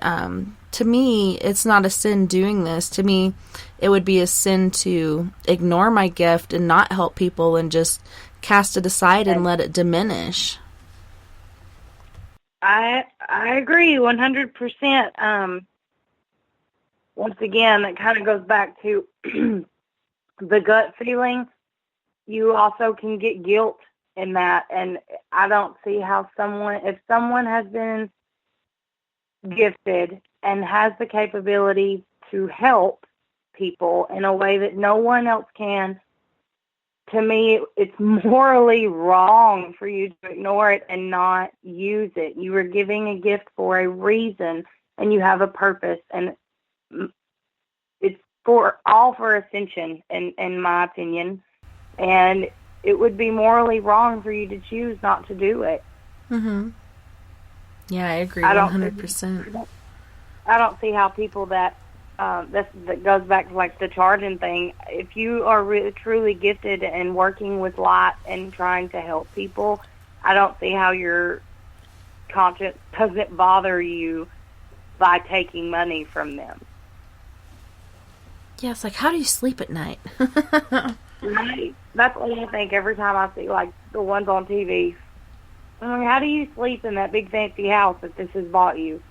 to me, it's not a sin doing this. To me, it would be a sin to ignore my gift and not help people and just cast it aside and let it diminish. I agree 100%. Once again, that kind of goes back to the gut feeling. You also can get guilt in that, and I don't see how if someone has been gifted and has the capability to help people in a way that no one else can, to me, it's morally wrong for you to ignore it and not use it. You are giving a gift for a reason, and you have a purpose, and it's for ascension, in my opinion, and it would be morally wrong for you to choose not to do it. Mm-hmm. Yeah, I agree I don't- 100%. I don't see how people that goes back to like the charging thing. If you are really, truly gifted and working with light and trying to help people, I don't see how your conscience doesn't bother you by taking money from them. Yeah, it's like, how do you sleep at night? Right? That's what I think every time I see like the ones on TV. I'm like, how do you sleep in that big fancy house that this has bought you?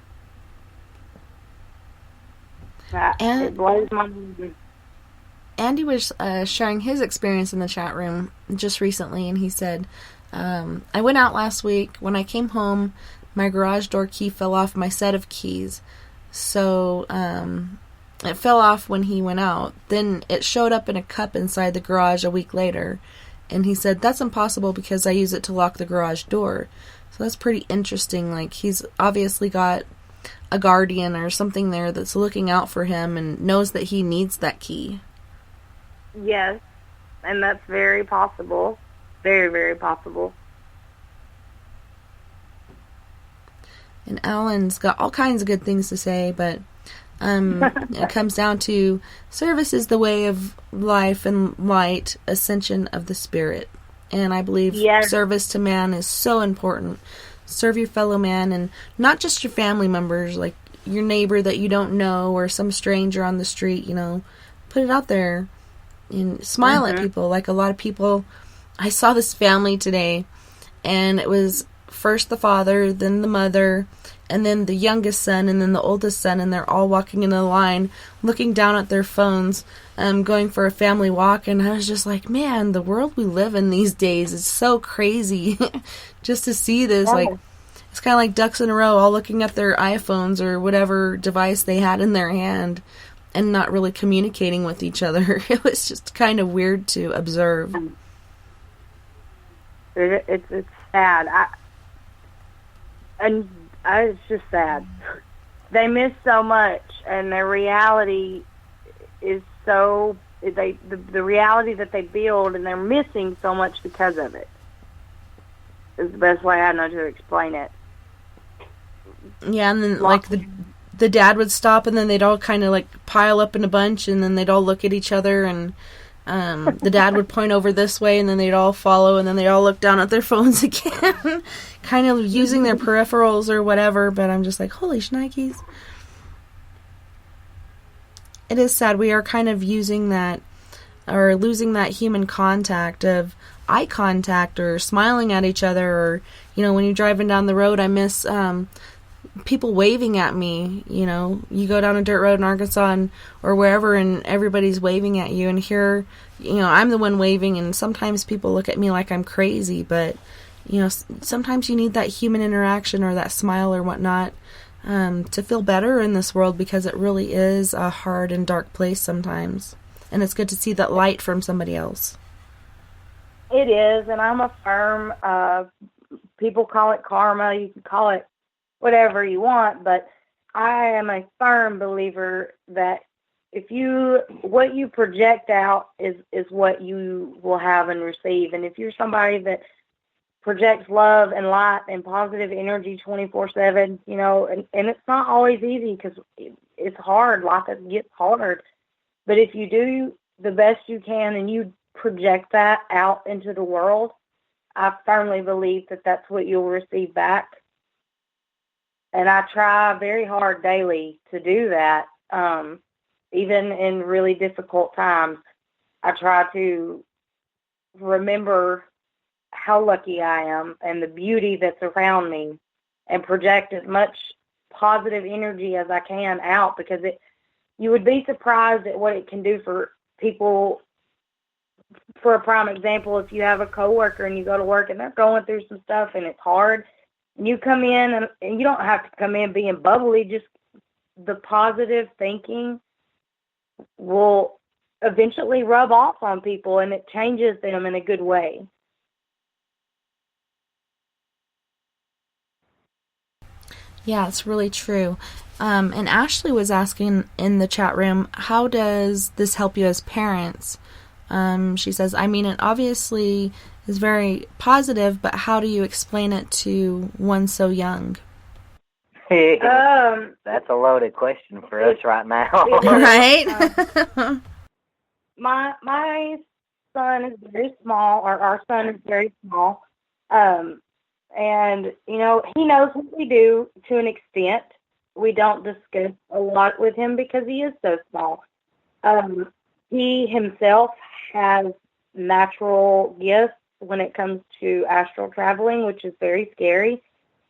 And- It blows my mind. Andy was sharing his experience in the chat room just recently, and he said, I went out last week. When I came home, my garage door key fell off my set of keys. So it fell off when he went out. Then it showed up in a cup inside the garage a week later. And he said, that's impossible because I use it to lock the garage door. So that's pretty interesting. Like, he's obviously got a guardian or something there that's looking out for him and knows that he needs that key. Yes, and that's very possible. Very, very possible. And Alan's got all kinds of good things to say, but it comes down to service is the way of life and light, ascension of the spirit. And I believe Yes. service to man is so important. Serve your fellow man, and not just your family members, like your neighbor that you don't know or some stranger on the street, you know. Put it out there and smile at people. Like a lot of people, I saw this family today, and it was first the father, then the mother, and then the youngest son, and then the oldest son, and they're all walking in a line, looking down at their phones, going for a family walk, and I was just like, man, the world we live in these days is so crazy. Just to see this, like, it's kind of like ducks in a row, all looking at their iPhones or whatever device they had in their hand, and not really communicating with each other. It was just kind of weird to observe. It's sad. It's just sad. They miss so much, and their reality is so the reality that they build, and they're missing so much because of it. Is the best way I know to explain it. Yeah, and then like the dad would stop, and then they'd all kind of like pile up in a bunch, and then they'd all look at each other, and the dad would point over this way, and then they'd all follow, and then they'd all look down at their phones again, kind of using their peripherals or whatever. But I'm just like, holy shnikes. It is sad. We are kind of using that, or losing that human contact of eye contact or smiling at each other, or, you know, when you're driving down the road, I miss people waving at me. You know, you go down a dirt road in Arkansas or wherever, and everybody's waving at you, and here, you know, I'm the one waving, and sometimes people look at me like I'm crazy, but, you know, sometimes you need that human interaction or that smile or whatnot to feel better in this world, because it really is a hard and dark place sometimes, and it's good to see that light from somebody else. It is, and I'm a firm, people call it karma, you can call it whatever you want, but I am a firm believer that what you project out is what you will have and receive. And if you're somebody that projects love and light and positive energy 24/7, you know, and it's not always easy because it's hard, life gets hard, but if you do the best you can and you project that out into the world, I firmly believe that that's what you'll receive back. And I try very hard daily to do that. Even in really difficult times, I try to remember how lucky I am and the beauty that's around me, and project as much positive energy as I can out, because you would be surprised at what it can do for people. For a prime example, if you have a coworker and you go to work and they're going through some stuff and it's hard, and you come in and you don't have to come in being bubbly, just the positive thinking will eventually rub off on people, and it changes them in a good way. Yeah, it's really true. And Ashley was asking in the chat room, how does this help you as parents? She says, I mean, it obviously is very positive, but how do you explain it to one so young? That's a loaded question for us right now. Right? My son is very small, or our son is very small, and he knows what we do to an extent. We don't discuss a lot with him because he is so small. He himself has natural gifts when it comes to astral traveling, which is very scary.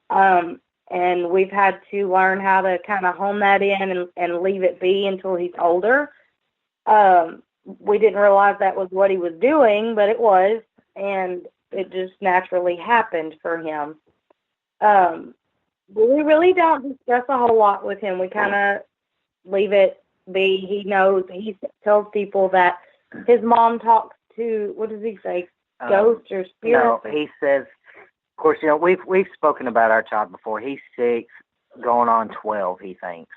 And we've had to learn how to kind of hone that in and leave it be until he's older. We didn't realize that was what he was doing, but it was, and it just naturally happened for him. We really don't discuss a whole lot with him. We kind of leave it be. He knows. He tells people that his mom talks to, what does he say, ghosts or spirits? No, he says, of course, we've spoken about our child before. He's 6, going on 12, he thinks.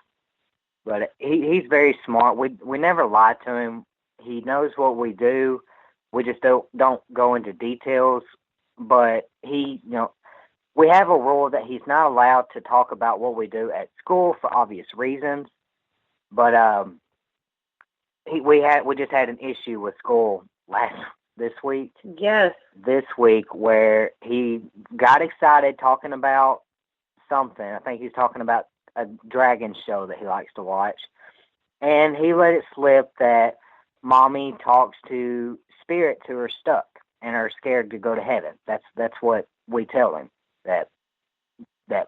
But he's very smart. We never lie to him. He knows what we do. We just don't go into details. But we have a rule that he's not allowed to talk about what we do at school for obvious reasons. But we just had an issue with school this week. Yes. This week where he got excited talking about something. I think he's talking about a dragon show that he likes to watch. And he let it slip that Mommy talks to spirits who are stuck and are scared to go to heaven. That's what we tell him that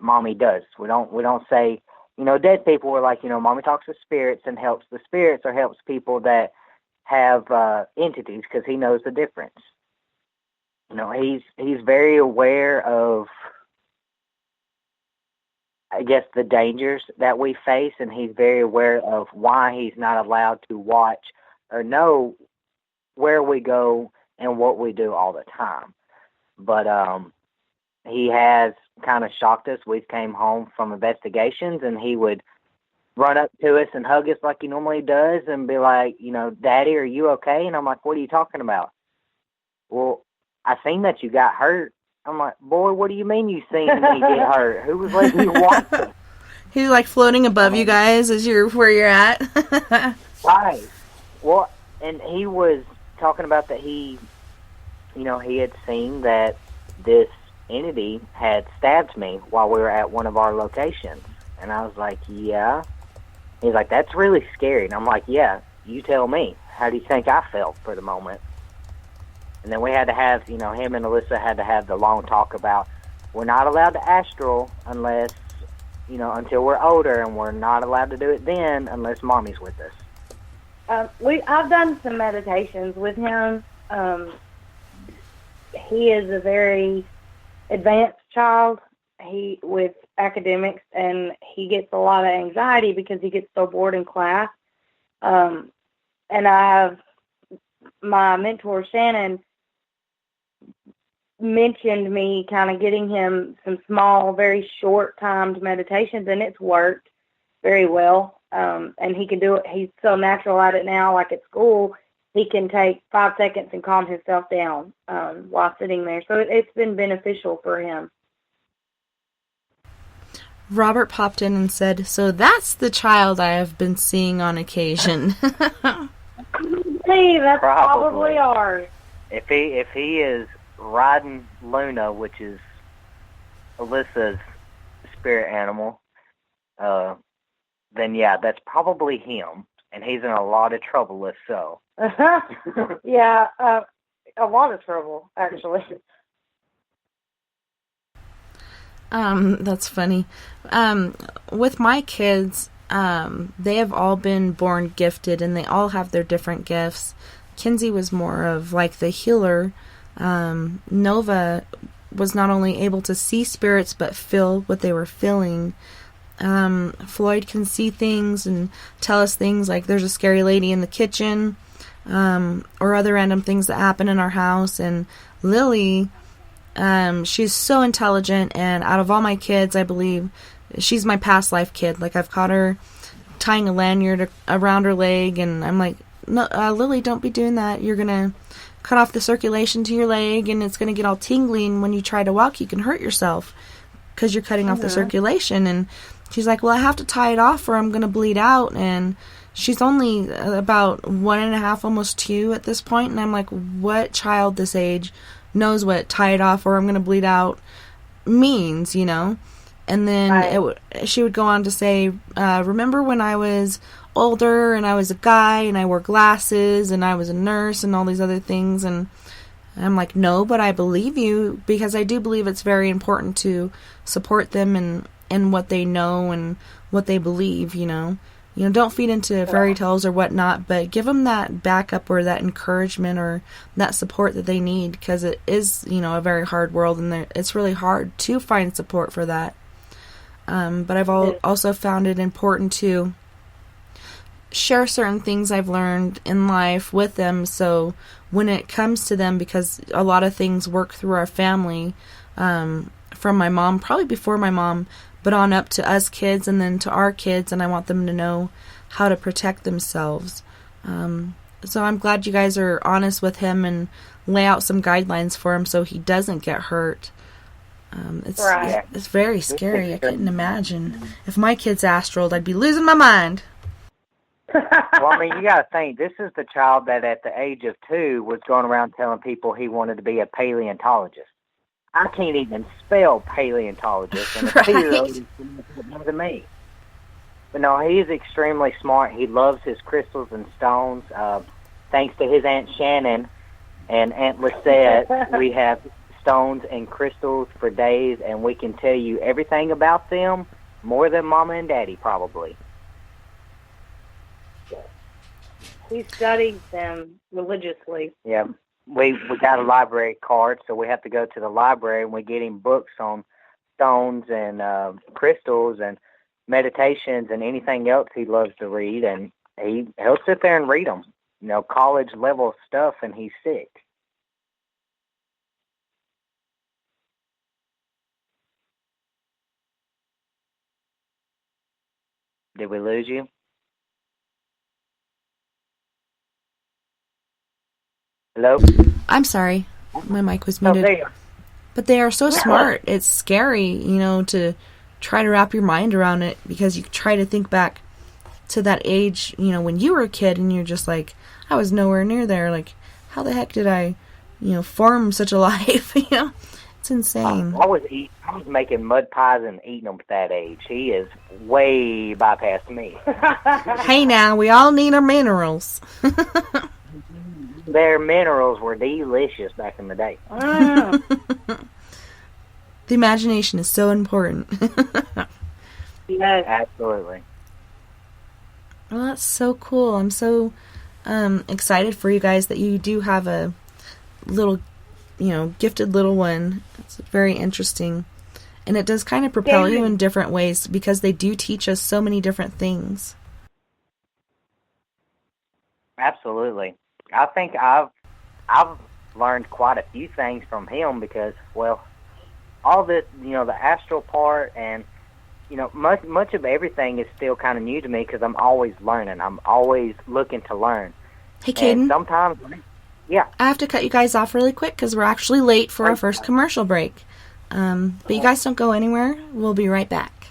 Mommy does. We don't say, dead people. We're like, Mommy talks to spirits and helps the spirits or helps people that have entities, because he knows the difference. He's very aware of, I guess, the dangers that we face, and he's very aware of why he's not allowed to watch or know where we go and what we do all the time. But he has kind of shocked us. We came home from investigations, and he would run up to us and hug us like he normally does and be like, Daddy, are you okay? And I'm like, what are you talking about? Well, I seen that you got hurt. I'm like, boy, what do you mean you seen me get hurt? Who was letting you watch it? He's like floating above you guys as where you're at. Right. Well, and he was talking about that he had seen that this entity had stabbed me while we were at one of our locations. And I was like, yeah. He's like, that's really scary. And I'm like, yeah, you tell me. How do you think I felt for the moment? And then we had to have, him and Allisa had to have the long talk about we're not allowed to astral unless, until we're older, and we're not allowed to do it then unless Mommy's with us. I've done some meditations with him. He is a very advanced child. With academics, and he gets a lot of anxiety because he gets so bored in class. And I have my mentor, Shannon, mentioned me kind of getting him some small, very short-timed meditations, and it's worked very well. And he can do it. He's so natural at it now, like at school, he can take 5 seconds and calm himself down while sitting there. So it's been beneficial for him. Robert popped in and said, so that's the child I have been seeing on occasion. Hey, that's probably ours. If he is riding Luna, which is Alyssa's spirit animal, then yeah, that's probably him. And he's in a lot of trouble if so. Yeah, a lot of trouble, actually. That's funny. With my kids, they have all been born gifted, and they all have their different gifts. Kinsey was more of like the healer. Nova was not only able to see spirits, but feel what they were feeling. Floyd can see things and tell us things like there's a scary lady in the kitchen, or other random things that happen in our house. And Lily, she's so intelligent, and out of all my kids, I believe she's my past life kid. Like, I've caught her tying a lanyard around her leg, and I'm like, no, Lily, don't be doing that. You're gonna cut off the circulation to your leg, and it's gonna get all tingly, and when you try to walk, you can hurt yourself because you're cutting off the circulation. And she's like, well, I have to tie it off or I'm going to bleed out. And she's only about 1.5, almost 2 at this point. And I'm like, what child this age knows what tie it off or I'm going to bleed out means, you know? And then she would go on to say, remember when I was older and I was a guy and I wore glasses and I was a nurse and all these other things? And I'm like, no, but I believe you, because I do believe it's very important to support them in what they know and what they believe, you know. You know, don't feed into fairy tales or whatnot, but give them that backup or that encouragement or that support that they need, because it is, you know, a very hard world, and it's really hard to find support for that. But I've also found it important to share certain things I've learned in life with them, so when it comes to them, because a lot of things work through our family, from my mom, probably before my mom, but on up to us kids and then to our kids, and I want them to know how to protect themselves. So I'm glad you guys are honest with him and lay out some guidelines for him so he doesn't get hurt. It's very scary. I couldn't imagine. If my kid's astraled, I'd be losing my mind. Well, I mean, you got to think, this is the child that at the age of 2 was going around telling people he wanted to be a paleontologist. I can't even spell paleontologist, and a 2-year-old is more than me. But no, he is extremely smart. He loves his crystals and stones. Thanks to his Aunt Shannon and Aunt Lisette, we have stones and crystals for days, and we can tell you everything about them, more than Mama and Daddy probably. He studies them religiously. Yeah. We got a library card, so we have to go to the library, and we get him books on stones and crystals and meditations and anything else he loves to read, and he'll sit there and read them, you know, college-level stuff, and he's sick. Did we lose you? Hello? I'm sorry. My mic was muted. There. But they are so smart. It's scary, you know, to try to wrap your mind around it, because you try to think back to that age, you know, when you were a kid and you're just like, I was nowhere near there. Like, how the heck did I, you know, form such a life? You know, it's insane. I was making mud pies and eating them at that age. He is way bypassed me. Hey now, we all need our minerals. Their minerals were delicious back in the day. The imagination is so important. Yes, absolutely. Well, that's so cool. I'm so excited for you guys that you do have a little, you know, gifted little one. It's very interesting. And it does kind of propel you in different ways, because they do teach us so many different things. Absolutely. I think I've learned quite a few things from him, because, well, all this, you know, the astral part and, you know, much of everything is still kind of new to me, because I'm always learning. I'm always looking to learn. Hey, Caden. And sometimes, yeah. I have to cut you guys off really quick because we're actually late for our first commercial break. But you guys don't go anywhere. We'll be right back.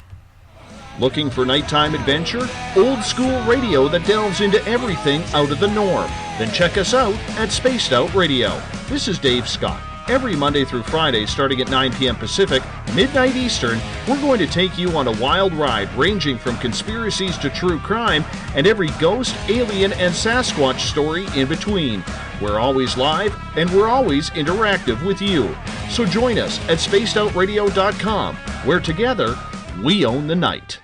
Looking for nighttime adventure? Old school radio that delves into everything out of the norm? Then check us out at Spaced Out Radio. This is Dave Scott. Every Monday through Friday, starting at 9 p.m. Pacific, midnight Eastern, we're going to take you on a wild ride ranging from conspiracies to true crime and every ghost, alien, and Sasquatch story in between. We're always live, and we're always interactive with you. So join us at spacedoutradio.com, where together, we own the night.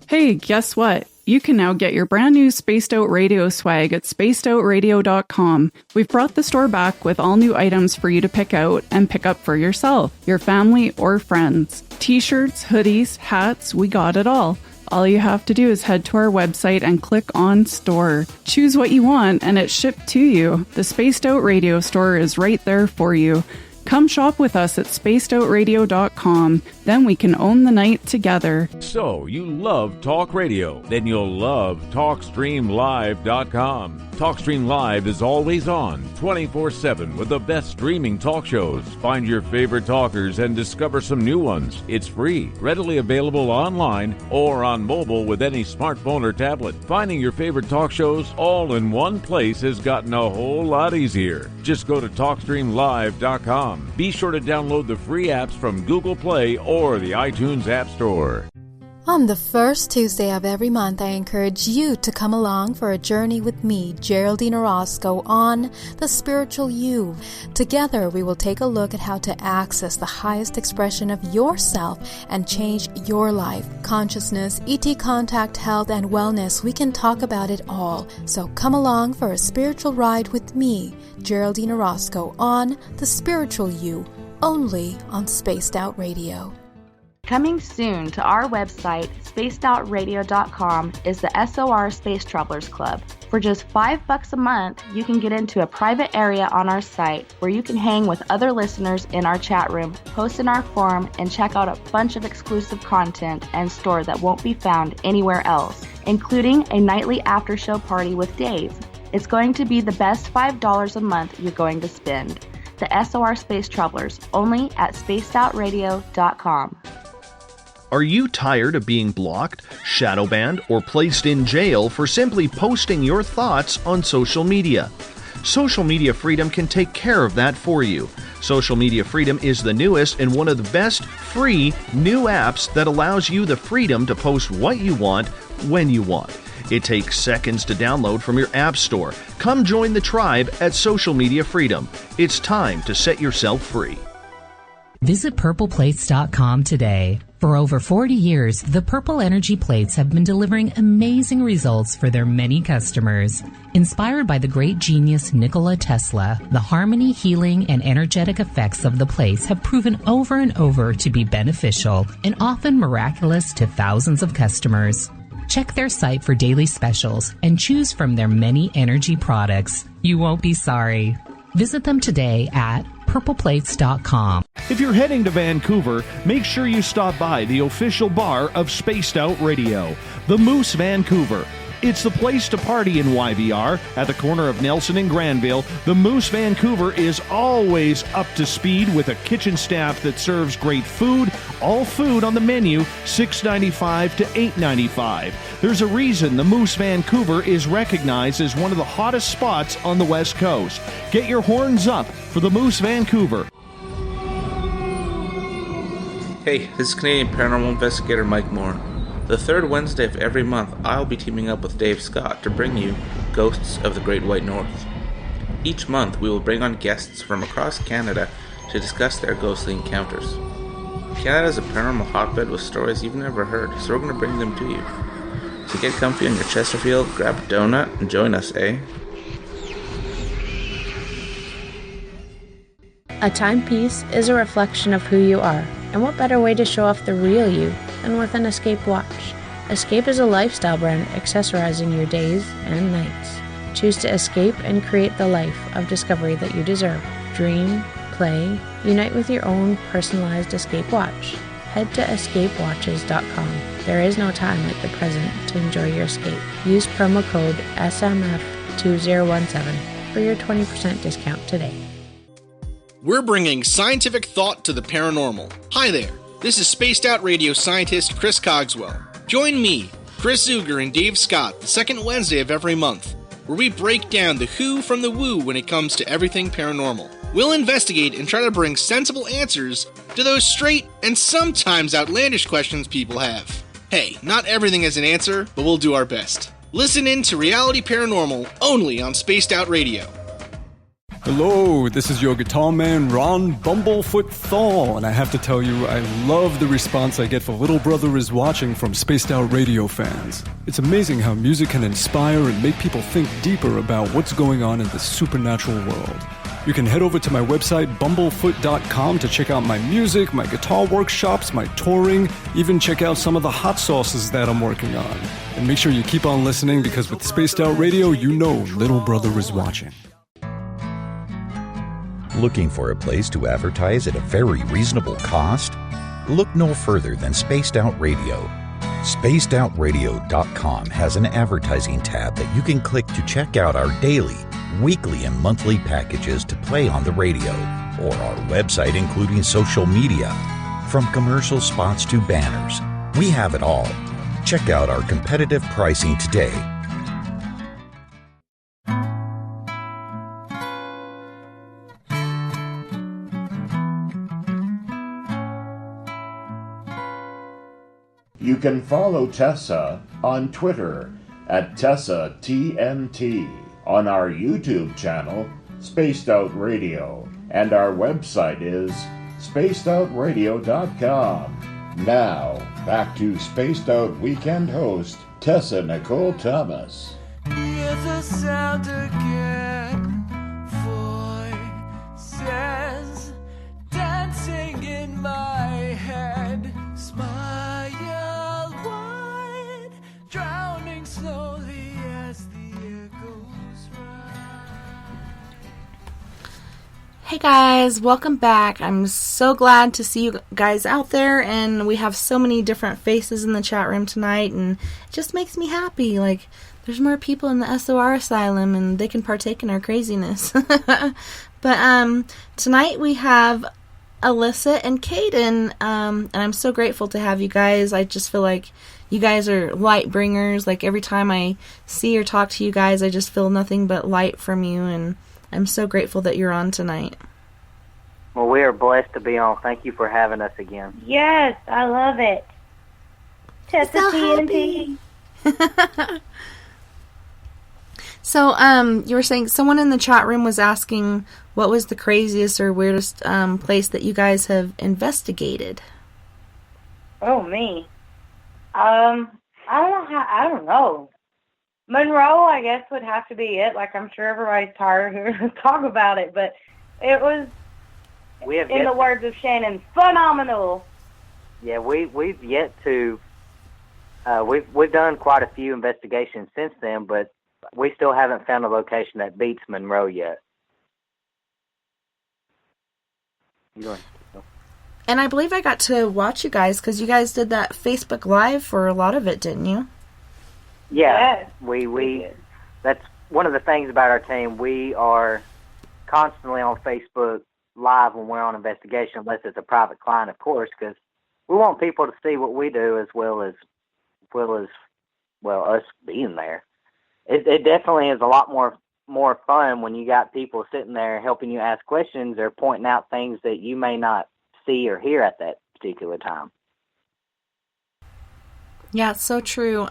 Hey, guess what? You can now get your brand new Spaced Out Radio swag at spacedoutradio.com. We've brought the store back with all new items for you to pick out and pick up for yourself, your family, or friends. T-shirts, hoodies, hats, we got it all. All you have to do is head to our website and click on Store. Choose what you want and it's shipped to you. The Spaced Out Radio store is right there for you. Come shop with us at spacedoutradio.com. Then we can own the night together. So, you love talk radio? Then you'll love TalkStreamLive.com. TalkStream Live is always on, 24/7, with the best streaming talk shows. Find your favorite talkers and discover some new ones. It's free, readily available online or on mobile with any smartphone or tablet. Finding your favorite talk shows all in one place has gotten a whole lot easier. Just go to TalkStreamLive.com. Be sure to download the free apps from Google Play or the iTunes App Store. On the first Tuesday of every month, I encourage you to come along for a journey with me, Geraldine Orozco, on The Spiritual You. Together, we will take a look at how to access the highest expression of yourself and change your life. Consciousness, ET contact, health, and wellness, we can talk about it all. So come along for a spiritual ride with me, Geraldine Orozco, on The Spiritual You, only on Spaced Out Radio. Coming soon to our website, spacedoutradio.com, is the SOR Space Travelers Club. For just $5 a month, you can get into a private area on our site where you can hang with other listeners in our chat room, post in our forum, and check out a bunch of exclusive content and store that won't be found anywhere else, including a nightly after-show party with Dave. It's going to be the best $5 a month you're going to spend. The SOR Space Travelers, only at spacedoutradio.com. Are you tired of being blocked, shadow banned, or placed in jail for simply posting your thoughts on social media? Social Media Freedom can take care of that for you. Social Media Freedom is the newest and one of the best free new apps that allows you the freedom to post what you want, when you want. It takes seconds to download from your app store. Come join the tribe at Social Media Freedom. It's time to set yourself free. Visit purpleplates.com today. For over 40 years, the Purple Energy Plates have been delivering amazing results for their many customers. Inspired by the great genius Nikola Tesla, the harmony, healing, and energetic effects of the plates have proven over and over to be beneficial and often miraculous to thousands of customers. Check their site for daily specials and choose from their many energy products. You won't be sorry. Visit them today at purpleplates.com. If you're heading to Vancouver, make sure you stop by the official bar of Spaced Out Radio, the Moose Vancouver. It's the place to party in YVR. At the corner of Nelson and Granville, the Moose Vancouver is always up to speed with a kitchen staff that serves great food. All food on the menu, $6.95 to $8.95. There's a reason the Moose Vancouver is recognized as one of the hottest spots on the West Coast. Get your horns up for the Moose Vancouver. Hey, this is Canadian Paranormal Investigator Mike Moore. The third Wednesday of every month, I'll be teaming up with Dave Scott to bring you Ghosts of the Great White North. Each month, we will bring on guests from across Canada to discuss their ghostly encounters. Canada is a paranormal hotbed with stories you've never heard, so we're going to bring them to you. So get comfy on your Chesterfield, grab a donut, and join us, eh? A timepiece is a reflection of who you are, and what better way to show off the real you than with an Escape watch. Escape is a lifestyle brand accessorizing your days and nights. Choose to escape and create the life of discovery that you deserve. Dream, play, unite with your own personalized Escape watch. Head to escapewatches.com. There is no time like the present to enjoy your escape. Use promo code SMF2017 for your 20% discount today. We're bringing scientific thought to the paranormal. Hi there, this is Spaced Out Radio scientist Chris Cogswell. Join me, Chris Zuger, and Dave Scott the second Wednesday of every month, where we break down the who from the woo when it comes to everything paranormal. We'll investigate and try to bring sensible answers to those straight and sometimes outlandish questions people have. Hey, not everything has an answer, but we'll do our best. Listen in to Reality Paranormal only on Spaced Out Radio. Hello, this is your guitar man Ron Bumblefoot Thal, and I have to tell you, I love the response I get for Little Brother is Watching from Spaced Out Radio fans. It's amazing how music can inspire and make people think deeper about what's going on in the supernatural world. You can head over to my website, bumblefoot.com, to check out my music, my guitar workshops, my touring, even check out some of the hot sauces that I'm working on. And make sure you keep on listening, because with Spaced Out Radio, you know Little Brother is watching. Looking for a place to advertise at a very reasonable cost? Look no further than Spaced Out Radio. SpacedOutRadio.com has an advertising tab that you can click to check out our daily, weekly, and monthly packages to play on the radio, or our website including social media. From commercial spots to banners, we have it all. Check out our competitive pricing today. You can follow Tessa on Twitter at TessaTNT, on our YouTube channel, Spaced Out Radio, and our website is spacedoutradio.com. Now, back to Spaced Out Weekend host, Tessa Nicole Thomas. Hear the sound again, voices dancing in my head, smile wide, drowning slowly as the air goes round. Hey guys, welcome back. I'm so glad to see you guys out there, and we have so many different faces in the chat room tonight, and it just makes me happy. Like, there's more people in the SOR asylum, and they can partake in our craziness. But tonight we have Allisa and Caden, and I'm so grateful to have you guys. I just feel like you guys are light bringers. Like, every time I see or talk to you guys, I just feel nothing but light from you, and I'm so grateful that you're on tonight. Well, we are blessed to be on. Thank you for having us again. Yes, I love it. Tessa TNT. So, you were saying someone in the chat room was asking what was the craziest or weirdest place that you guys have investigated? Oh, me. I don't know. Monroe, I guess, would have to be it. Like, I'm sure everybody's tired of hearing us talk about it, but it was, in the words of Shannon, phenomenal. Yeah, we've yet to. We've done quite a few investigations since then, but we still haven't found a location that beats Monroe yet. And I believe I got to watch you guys because you guys did that Facebook Live for a lot of it, didn't you? Yeah, Yes, we that's one of the things about our team. We are constantly on Facebook Live when we're on investigation, unless it's a private client, of course, because we want people to see what we do as well as us being there. It definitely is a lot more fun when you got people sitting there helping you ask questions or pointing out things that you may not see or hear at that particular time. Yeah, it's so true.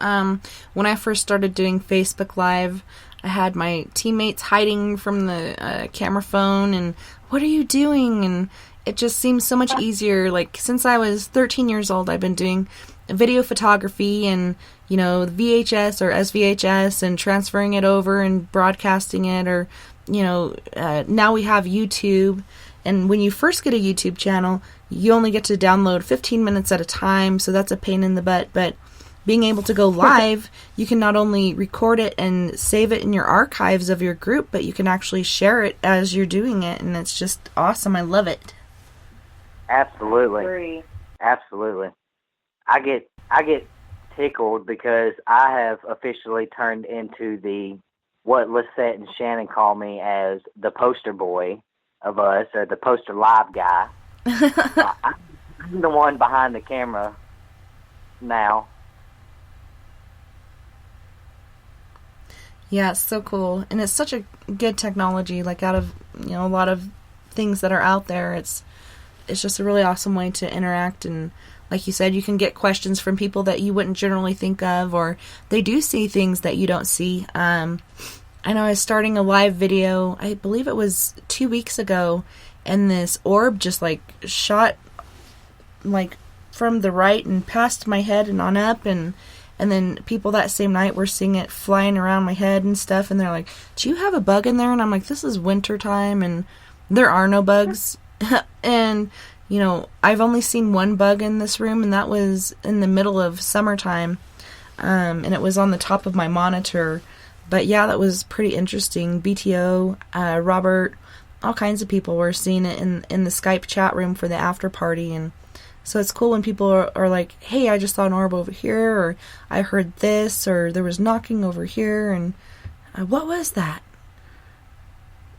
When I first started doing Facebook Live, I had my teammates hiding from the camera phone, and what are you doing? And it just seems so much easier. Like, since I was 13 years old, I've been doing video photography and, VHS or SVHS and transferring it over and broadcasting it, or, now we have YouTube. And when you first get a YouTube channel, you only get to download 15 minutes at a time, so that's a pain in the butt. But being able to go live, you can not only record it and save it in your archives of your group, but you can actually share it as you're doing it, and it's just awesome. I love it. Absolutely. Absolutely. I get tickled because I have officially turned into what Lisette and Shannon call me as the poster boy of us, or the poster live guy. I'm the one behind the camera now. Yeah, it's so cool. And it's such a good technology. Like, out of, a lot of things that are out there, it's just a really awesome way to interact. And like you said, you can get questions from people that you wouldn't generally think of, or they do see things that you don't see. I know I was starting a live video, I believe it was 2 weeks ago, and this orb just, shot, from the right and past my head and on up, and then people that same night were seeing it flying around my head and stuff, and they're like, do you have a bug in there? And I'm like, this is winter time, and there are no bugs. And, I've only seen one bug in this room, and that was in the middle of summertime, and it was on the top of my monitor. But yeah, that was pretty interesting. BTO, Robert, all kinds of people were seeing it in the Skype chat room for the after party. And so it's cool when people are like, hey, I just saw an orb over here, or I heard this, or there was knocking over here, and what was that?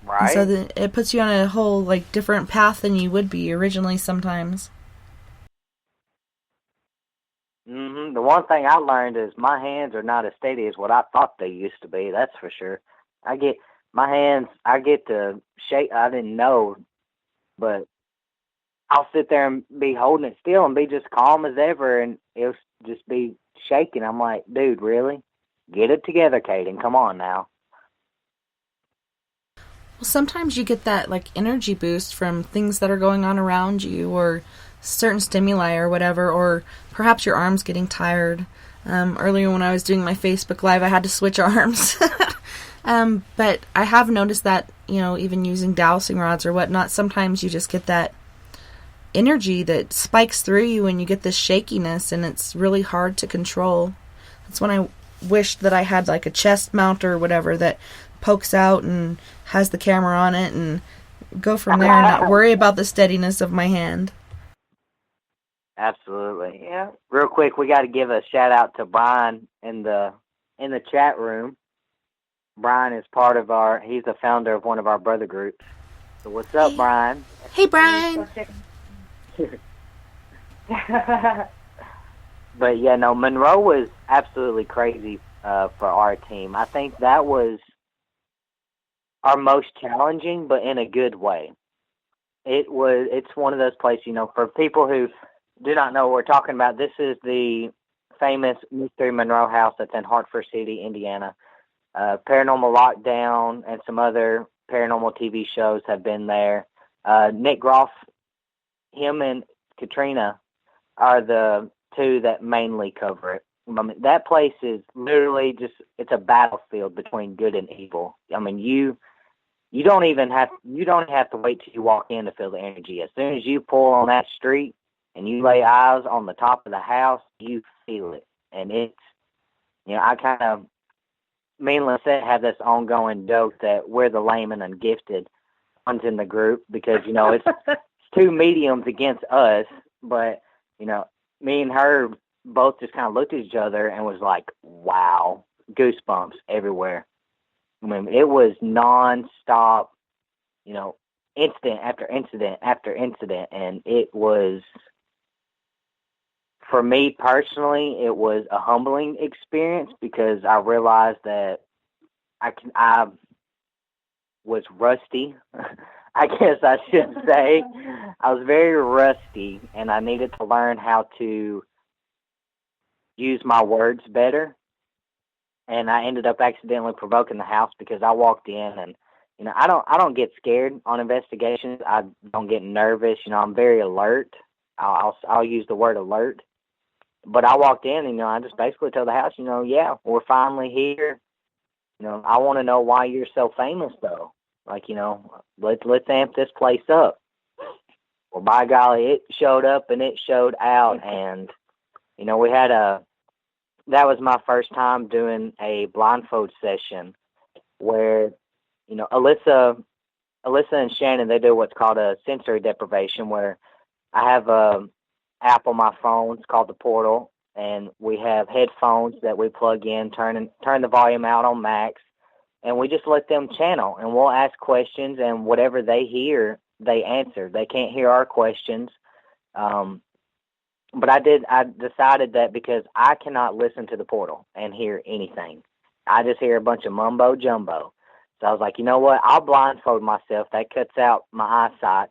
Right. And so it puts you on a whole, like, different path than you would be originally sometimes. The one thing I learned is my hands are not as steady as what I thought they used to be, that's for sure. I get to shake, I didn't know, but I'll sit there and be holding it still and be just calm as ever, and it'll just be shaking. I'm like, dude, really? Get it together, Caden. Come on now. Well, sometimes you get that, like, energy boost from things that are going on around you, or certain stimuli or whatever, or perhaps your arm's getting tired. Earlier when I was doing my Facebook Live, I had to switch arms. But I have noticed that, even using dowsing rods or whatnot, sometimes you just get that energy that spikes through you and you get this shakiness, and it's really hard to control. That's when I wished that I had, like, a chest mount or whatever that pokes out and has the camera on it, and go from there and not worry about the steadiness of my hand. Absolutely. Yeah. Real quick, we got to give a shout out to Brian in the chat room. Brian is he's the founder of one of our brother groups. So what's up, Brian? Hey, Brian. But yeah, no, Monroe was absolutely crazy for our team. I think that was our most challenging, but in a good way. It's one of those places, for people who do not know what we're talking about, this is the famous Mystery Monroe House that's in Hartford City, Indiana. Paranormal Lockdown and some other paranormal TV shows have been there. Nick Groff, him and Katrina are the two that mainly cover it. I mean, that place is literally it's a battlefield between good and evil. I mean, you don't have to wait till you walk in to feel the energy. As soon as you pull on that street and you lay eyes on the top of the house, you feel it. And it's, I kind of, me and Lisette have this ongoing joke that we're the lame and ungifted ones in the group because, it's two mediums against us. But, me and her both just kind of looked at each other and was like, wow, goosebumps everywhere. I mean, it was nonstop, incident after incident after incident. And it was, for me personally, it was a humbling experience because I realized that I was rusty. I guess I should say. I was very rusty, and I needed to learn how to use my words better. And I ended up accidentally provoking the house because I walked in, and I don't get scared on investigations. I don't get nervous. I'm very alert. I'll use the word alert. But I walked in, and I just basically told the house, yeah, we're finally here. I want to know why you're so famous, though. Like, let's amp this place up. Well, by golly, it showed up and it showed out, and we had that was my first time doing a blindfold session where, Allisa and Shannon, they do what's called a sensory deprivation, where I have a app on my phone. It's called the Portal, and we have headphones that we plug in, turn the volume out on max, and we just let them channel, and we'll ask questions, and whatever they hear, they answer. They can't hear our questions. But I decided that because I cannot listen to the Portal and hear anything. I just hear a bunch of mumbo jumbo. So I was like, you know what? I'll blindfold myself. That cuts out my eyesight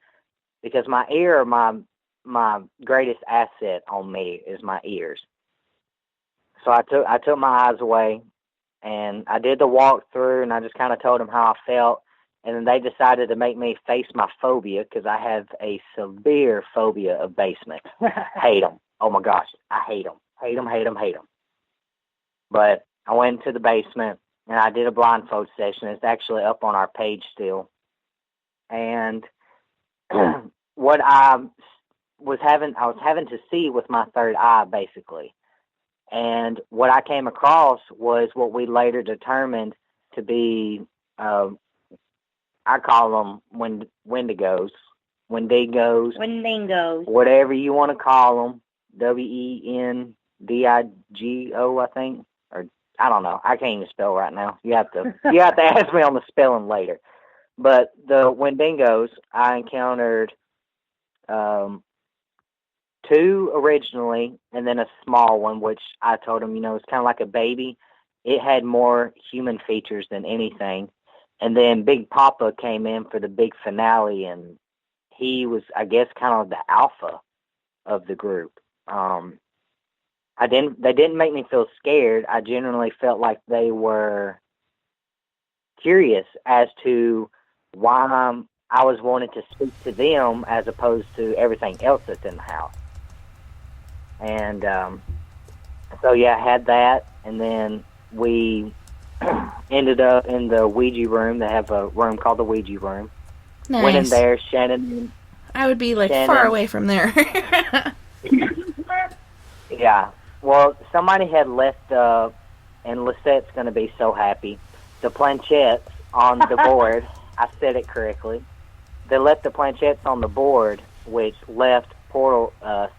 because my ear, my greatest asset on me is my ears. So I took my eyes away, and I did the walkthrough, and I just kind of told them how I felt. And then they decided to make me face my phobia because I have a severe phobia of basements. Hate them. Oh, my gosh. I hate them. Hate them, hate them, hate them. But I went into the basement, and I did a blindfold session. It's actually up on our page still. And what I was having to see with my third eye, basically. And what I came across was what we later determined to be I call them Wendigos, whatever you want to call them, Wendigo, I think, or I don't know. I can't even spell right now. You have to ask me on the spelling later. But the Wendigos, I encountered 2 originally, and then a small one, which I told him, it's kind of like a baby. It had more human features than anything. And then Big Papa came in for the big finale, and he was, I guess, kind of the alpha of the group. They didn't make me feel scared. I generally felt like they were curious as to why I was wanting to speak to them as opposed to everything else that's in the house. And so, I had that, and then we ended up in the Ouija room. They have a room called the Ouija room. Nice. Went in there, Shannon. I would be far away from there. Yeah. Well, somebody had left, and Lisette's going to be so happy, the planchettes on the board. I said it correctly. They left the planchettes on the board, which left portal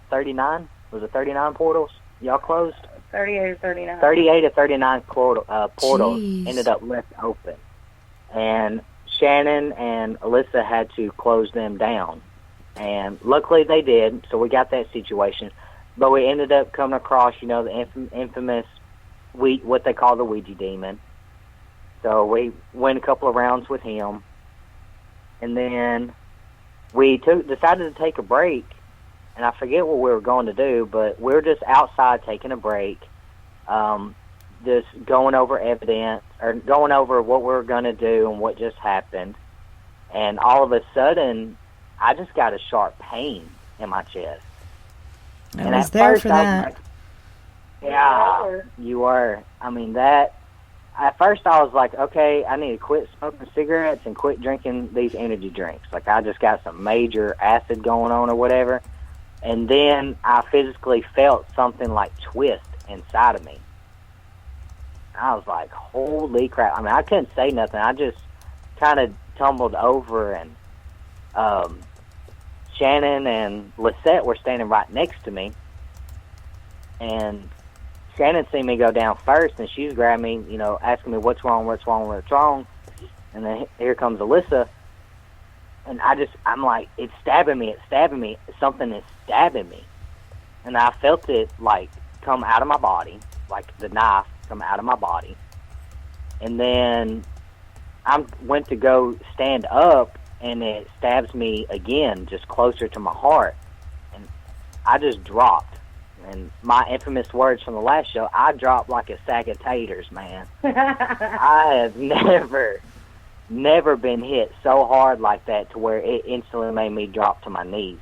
39. Was it 39 portals? Y'all closed? 38 or 39. 38 or 39 portals Jeez. ended up left open. And Shannon and Allisa had to close them down. And luckily they did, so we got that situation. But we ended up coming across, the infamous, what they call the Ouija demon. So we went a couple of rounds with him. And then we decided to take a break. And I forget what we were going to do, but we were just outside taking a break, just going over evidence, or going over what we were going to do and what just happened. And all of a sudden, I just got a sharp pain in my chest. I was there for that. Yeah, you were. I mean, at first I was like, okay, I need to quit smoking cigarettes and quit drinking these energy drinks. Like, I just got some major acid going on or whatever. And then I physically felt something like twist inside of me. I was like, holy crap. I mean, I couldn't say nothing. I just kind of tumbled over, and Shannon and Lisette were standing right next to me. And Shannon seen me go down first, and she's grabbing me, asking me, what's wrong? And then here comes Allisa. And I'm like, it's stabbing me. Something is stabbing me. And I felt it, come out of my body, like the knife come out of my body. And then I went to go stand up, and it stabs me again, just closer to my heart. And I just dropped. And my infamous words from the last show, I dropped like a sack of taters, man. I have never been hit so hard like that to where it instantly made me drop to my knees.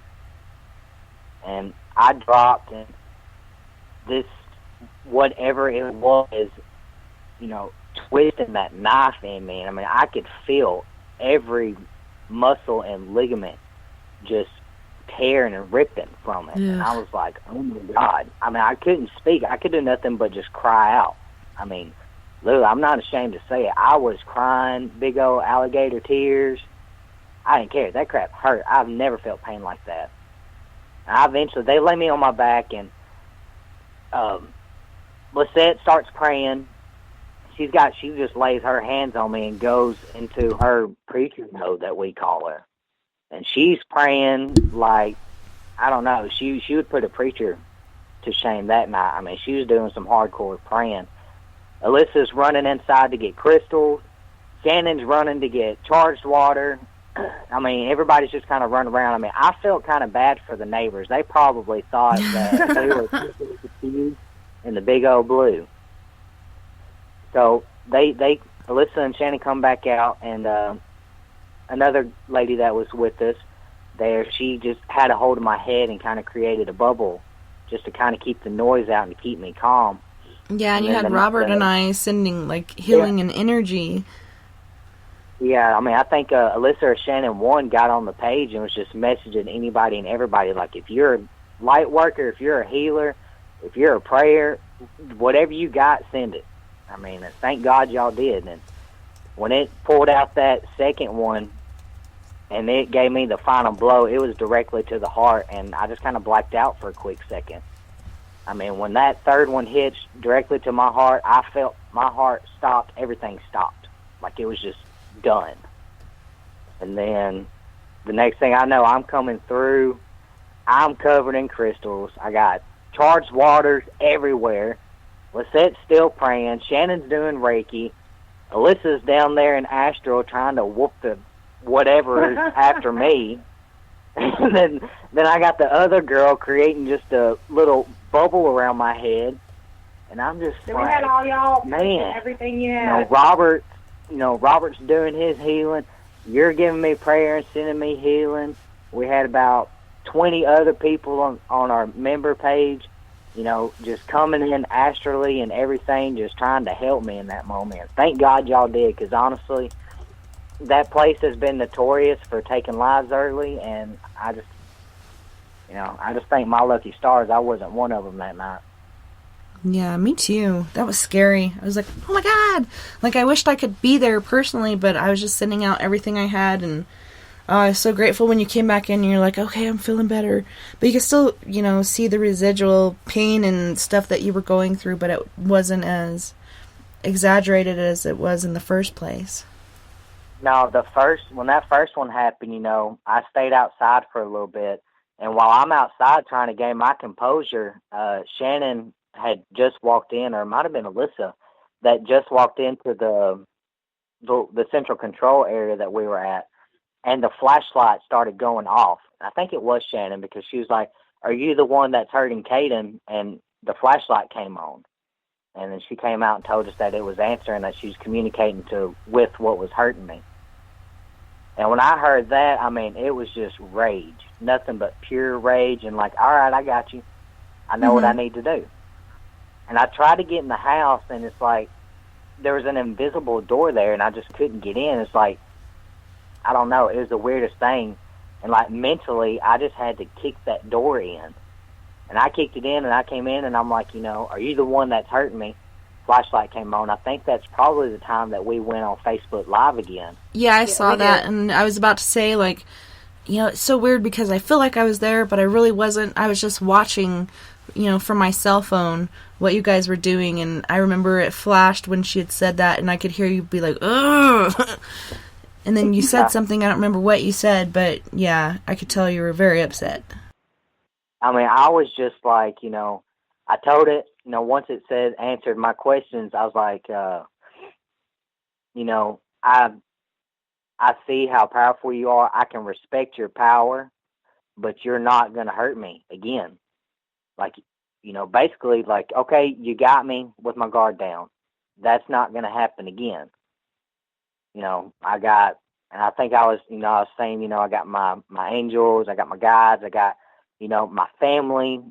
And I dropped, and this, whatever it was, twisting that knife in me. And I mean, I could feel every muscle and ligament just tearing and ripping from it. Yeah. And I was like, oh my God. I mean, I couldn't speak. I could do nothing but just cry out. I mean, Lou, I'm not ashamed to say it. I was crying, big old alligator tears. I didn't care. That crap hurt. I've never felt pain like that. And they lay me on my back, and Lisette starts praying. She just lays her hands on me and goes into her preacher mode that we call her. And she's praying like, I don't know, she would put a preacher to shame that night. I mean, she was doing some hardcore praying. Alyssa's running inside to get crystals. Shannon's running to get charged water. I mean, everybody's just kind of running around. I mean, I felt kind of bad for the neighbors. They probably thought that they were confused in the big old blue. So Allisa and Shannon come back out, and another lady that was with us there, she just had a hold of my head and kind of created a bubble just to kind of keep the noise out and to keep me calm. Yeah, and you had Robert and I sending, healing and energy. Yeah, I mean, I think Allisa or Shannon, one, got on the page and was just messaging anybody and everybody, like, if you're a light worker, if you're a healer, if you're a prayer, whatever you got, send it. I mean, thank God y'all did. And when it pulled out that second one and it gave me the final blow, it was directly to the heart, and I just kind of blacked out for a quick second. I mean, when that third one hit directly to my heart, I felt my heart stopped. Everything stopped. Like it was just done. And then the next thing I know, I'm coming through. I'm covered in crystals. I got charged waters everywhere. Lisette's still praying. Shannon's doing Reiki. Alyssa's down there in Astral trying to whoop the whatever is after me. And then I got the other girl creating just a little bubble around my head. And I'm just Then like, we had all y'all man, everything you had. Robert's doing his healing. You're giving me prayer and sending me healing. We had about 20 other people on our member page, just coming in astrally and everything, just trying to help me in that moment. Thank God y'all did, because honestly, that place has been notorious for taking lives early, and I just thank my lucky stars I wasn't one of them that night. Yeah, me too. That was scary. I was like, oh my God. Like, I wished I could be there personally, but I was just sending out everything I had, and I was so grateful when you came back in and you're like, okay, I'm feeling better. But you could still, see the residual pain and stuff that you were going through, but it wasn't as exaggerated as it was in the first place. No, when that first one happened, I stayed outside for a little bit, and while I'm outside trying to gain my composure, Shannon had just walked in, or it might have been Allisa, that just walked into the central control area that we were at, and the flashlight started going off. I think it was Shannon, because she was like, are you the one that's hurting Caden? And the flashlight came on. And then she came out and told us that it was answering, that she was communicating with what was hurting me. And when I heard that, I mean, it was just rage. Nothing but pure rage, and like, all right, I got you. I know what I need to do. And I tried to get in the house, and it's like there was an invisible door there, and I just couldn't get in. It's like, I don't know. It was the weirdest thing. And like mentally, I just had to kick that door in. And I kicked it in, and I came in, and I'm like, are you the one that's hurting me? Flashlight came on. I think that's probably the time that we went on Facebook Live again. Yeah, I saw that, and I was about to say, like, it's so weird because I feel like I was there, but I really wasn't. I was just watching, from my cell phone what you guys were doing, and I remember it flashed when she had said that, and I could hear you be like, ugh! And then you said something, I don't remember what you said, but yeah, I could tell you were very upset. I mean, I was just like, I told it, once it said answered my questions, I was like, I see how powerful you are. I can respect your power, but you're not going to hurt me again. Like, basically like, okay, you got me with my guard down. That's not going to happen again. I got, and I think I was saying, I got my angels, I got my guides, I got, my family,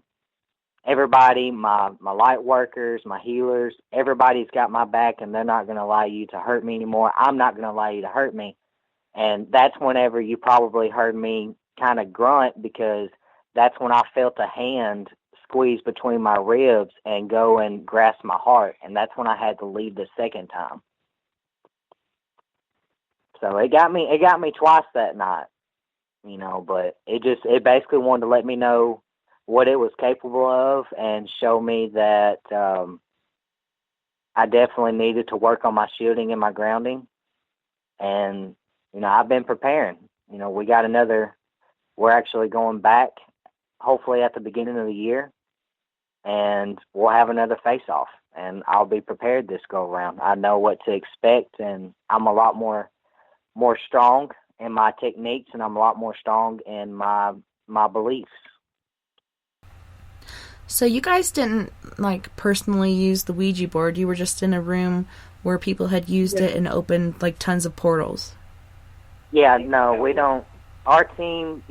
everybody, my light workers, my healers, everybody's got my back, and they're not going to allow you to hurt me anymore. I'm not going to allow you to hurt me. And that's whenever you probably heard me kind of grunt, because that's when I felt a hand squeeze between my ribs and go and grasp my heart. And that's when I had to leave the second time. So it got me twice that night, but it basically wanted to let me know what it was capable of and show me that I definitely needed to work on my shielding and my grounding. And, I've been preparing. We're actually going back, hopefully at the beginning of the year, and we'll have another face-off. And I'll be prepared this go-around. I know what to expect, and I'm a lot more strong in my techniques, and I'm a lot more strong in my beliefs. So you guys didn't, personally use the Ouija board. You were just in a room where people had used it and opened, tons of portals. Yeah, no, we don't. Our team,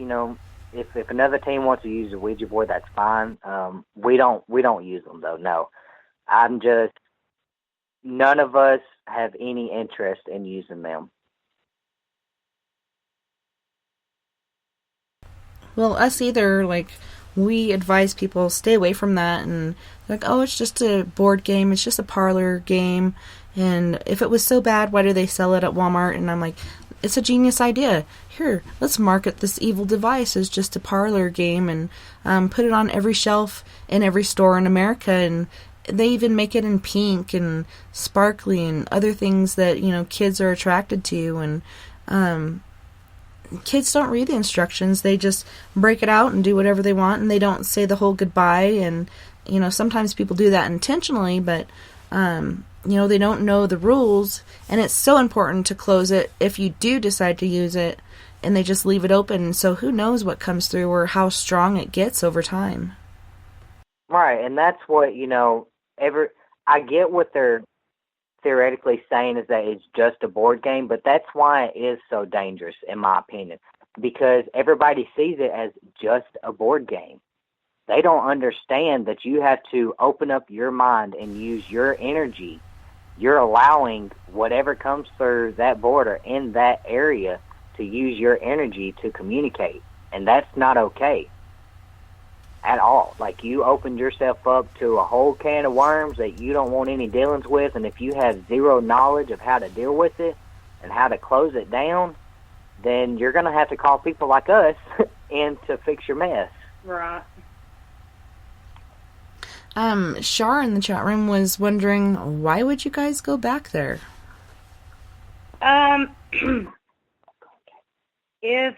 if another team wants to use the Ouija board, that's fine. We don't use them, though, no. None of us have any interest in using them. Well, us either, we advise people stay away from that, and like, oh, it's just a board game, it's just a parlor game, and if it was so bad, why do they sell it at Walmart? And I'm like, it's a genius idea. Here, let's market this evil device as just a parlor game, and put it on every shelf in every store in America, and they even make it in pink and sparkly and other things that, kids are attracted to. And kids don't read the instructions. They just break it out and do whatever they want, and they don't say the whole goodbye. And, sometimes people do that intentionally, but, they don't know the rules. And it's so important to close it if you do decide to use it, and they just leave it open. So who knows what comes through or how strong it gets over time. Right, and that's what, I get what they're theoretically saying is that it's just a board game, but that's why it is so dangerous, in my opinion, because everybody sees it as just a board game. They don't understand that you have to open up your mind and use your energy. You're allowing whatever comes through that board or in that area to use your energy to communicate, and that's not okay at all. Like, you opened yourself up to a whole can of worms that you don't want any dealings with, and if you have zero knowledge of how to deal with it and how to close it down, then you're going to have to call people like us in to fix your mess. Right. Shar in the chat room was wondering, why would you guys go back there? If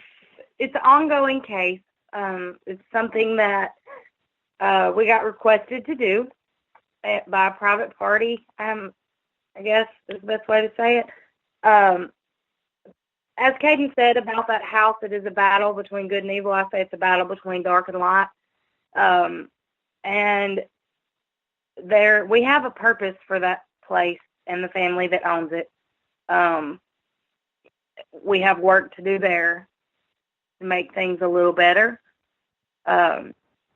it's an ongoing case, it's something that we got requested to do by a private party, I guess is the best way to say it. As Caden said about that house, it is a battle between good and evil. I say it's a battle between dark and light. And we have a purpose for that place and the family that owns it. We have work to do there to make things a little better. And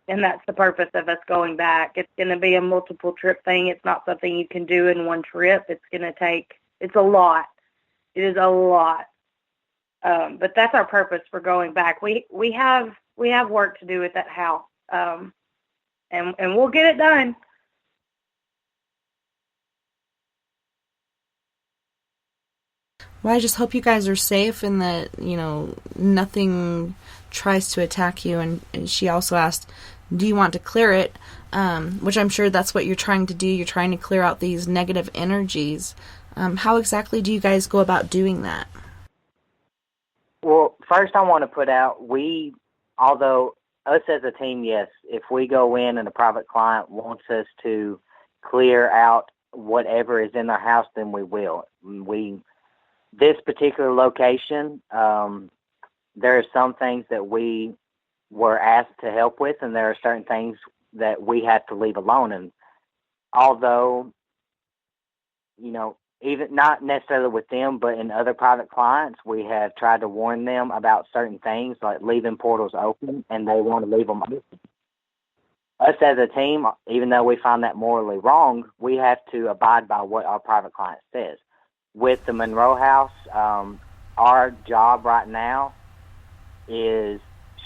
that's the purpose of us going back. It's going to be a multiple trip thing. It's not something you can do in one trip. It's a lot. It is a lot. But that's our purpose for going back. We have work to do at that house. And we'll get it done. Well, I just hope you guys are safe and that, nothing tries to attack you. And she also asked, do you want to clear it? Which I'm sure that's what you're trying to do. You're trying to clear out these negative energies. How exactly do you guys go about doing that? Well, first I want to put out, although us as a team, yes, if we go in and a private client wants us to clear out whatever is in their house, then we will. This particular location, there are some things that we were asked to help with, and there are certain things that we have to leave alone. And although, even not necessarily with them, but in other private clients, we have tried to warn them about certain things, like leaving portals open, and they want to leave them open. Us as a team, even though we find that morally wrong, we have to abide by what our private client says. With the Monroe House, our job right now is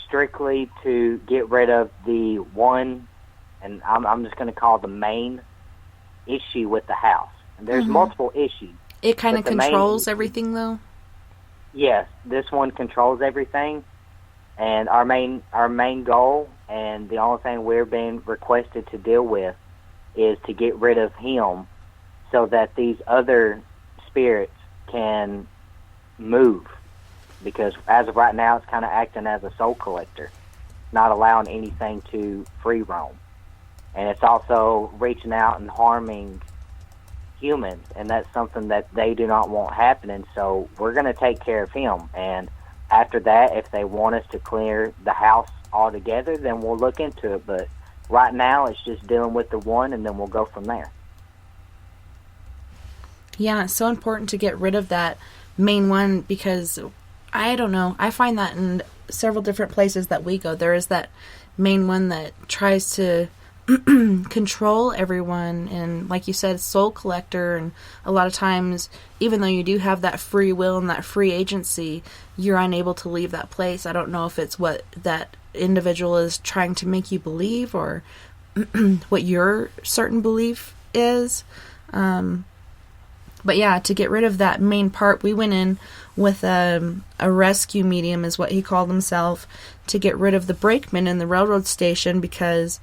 strictly to get rid of the one, and I'm just going to call the main issue with the house. And there's multiple issues. It kind of controls everything, though? Yes, this one controls everything. And our main goal, and the only thing we're being requested to deal with, is to get rid of him so that these other spirits can move, because as of right now it's kind of acting as a soul collector, not allowing anything to free roam, and it's also reaching out and harming humans, and that's something that they do not want happening. So we're going to take care of him, and after that, if they want us to clear the house altogether, then we'll look into it. But right now it's just dealing with the one, and then we'll go from there. Yeah, it's so important to get rid of that main one, because I don't know, I find that in several different places that we go, there is that main one that tries to control everyone, and like you said, soul collector, and a lot of times, even though you do have that free will and that free agency, you're unable to leave that place. I don't know if it's what that individual is trying to make you believe, or what your certain belief is. But yeah, to get rid of that main part, we went in with a rescue medium, is what he called himself, to get rid of the brakeman in the railroad station, because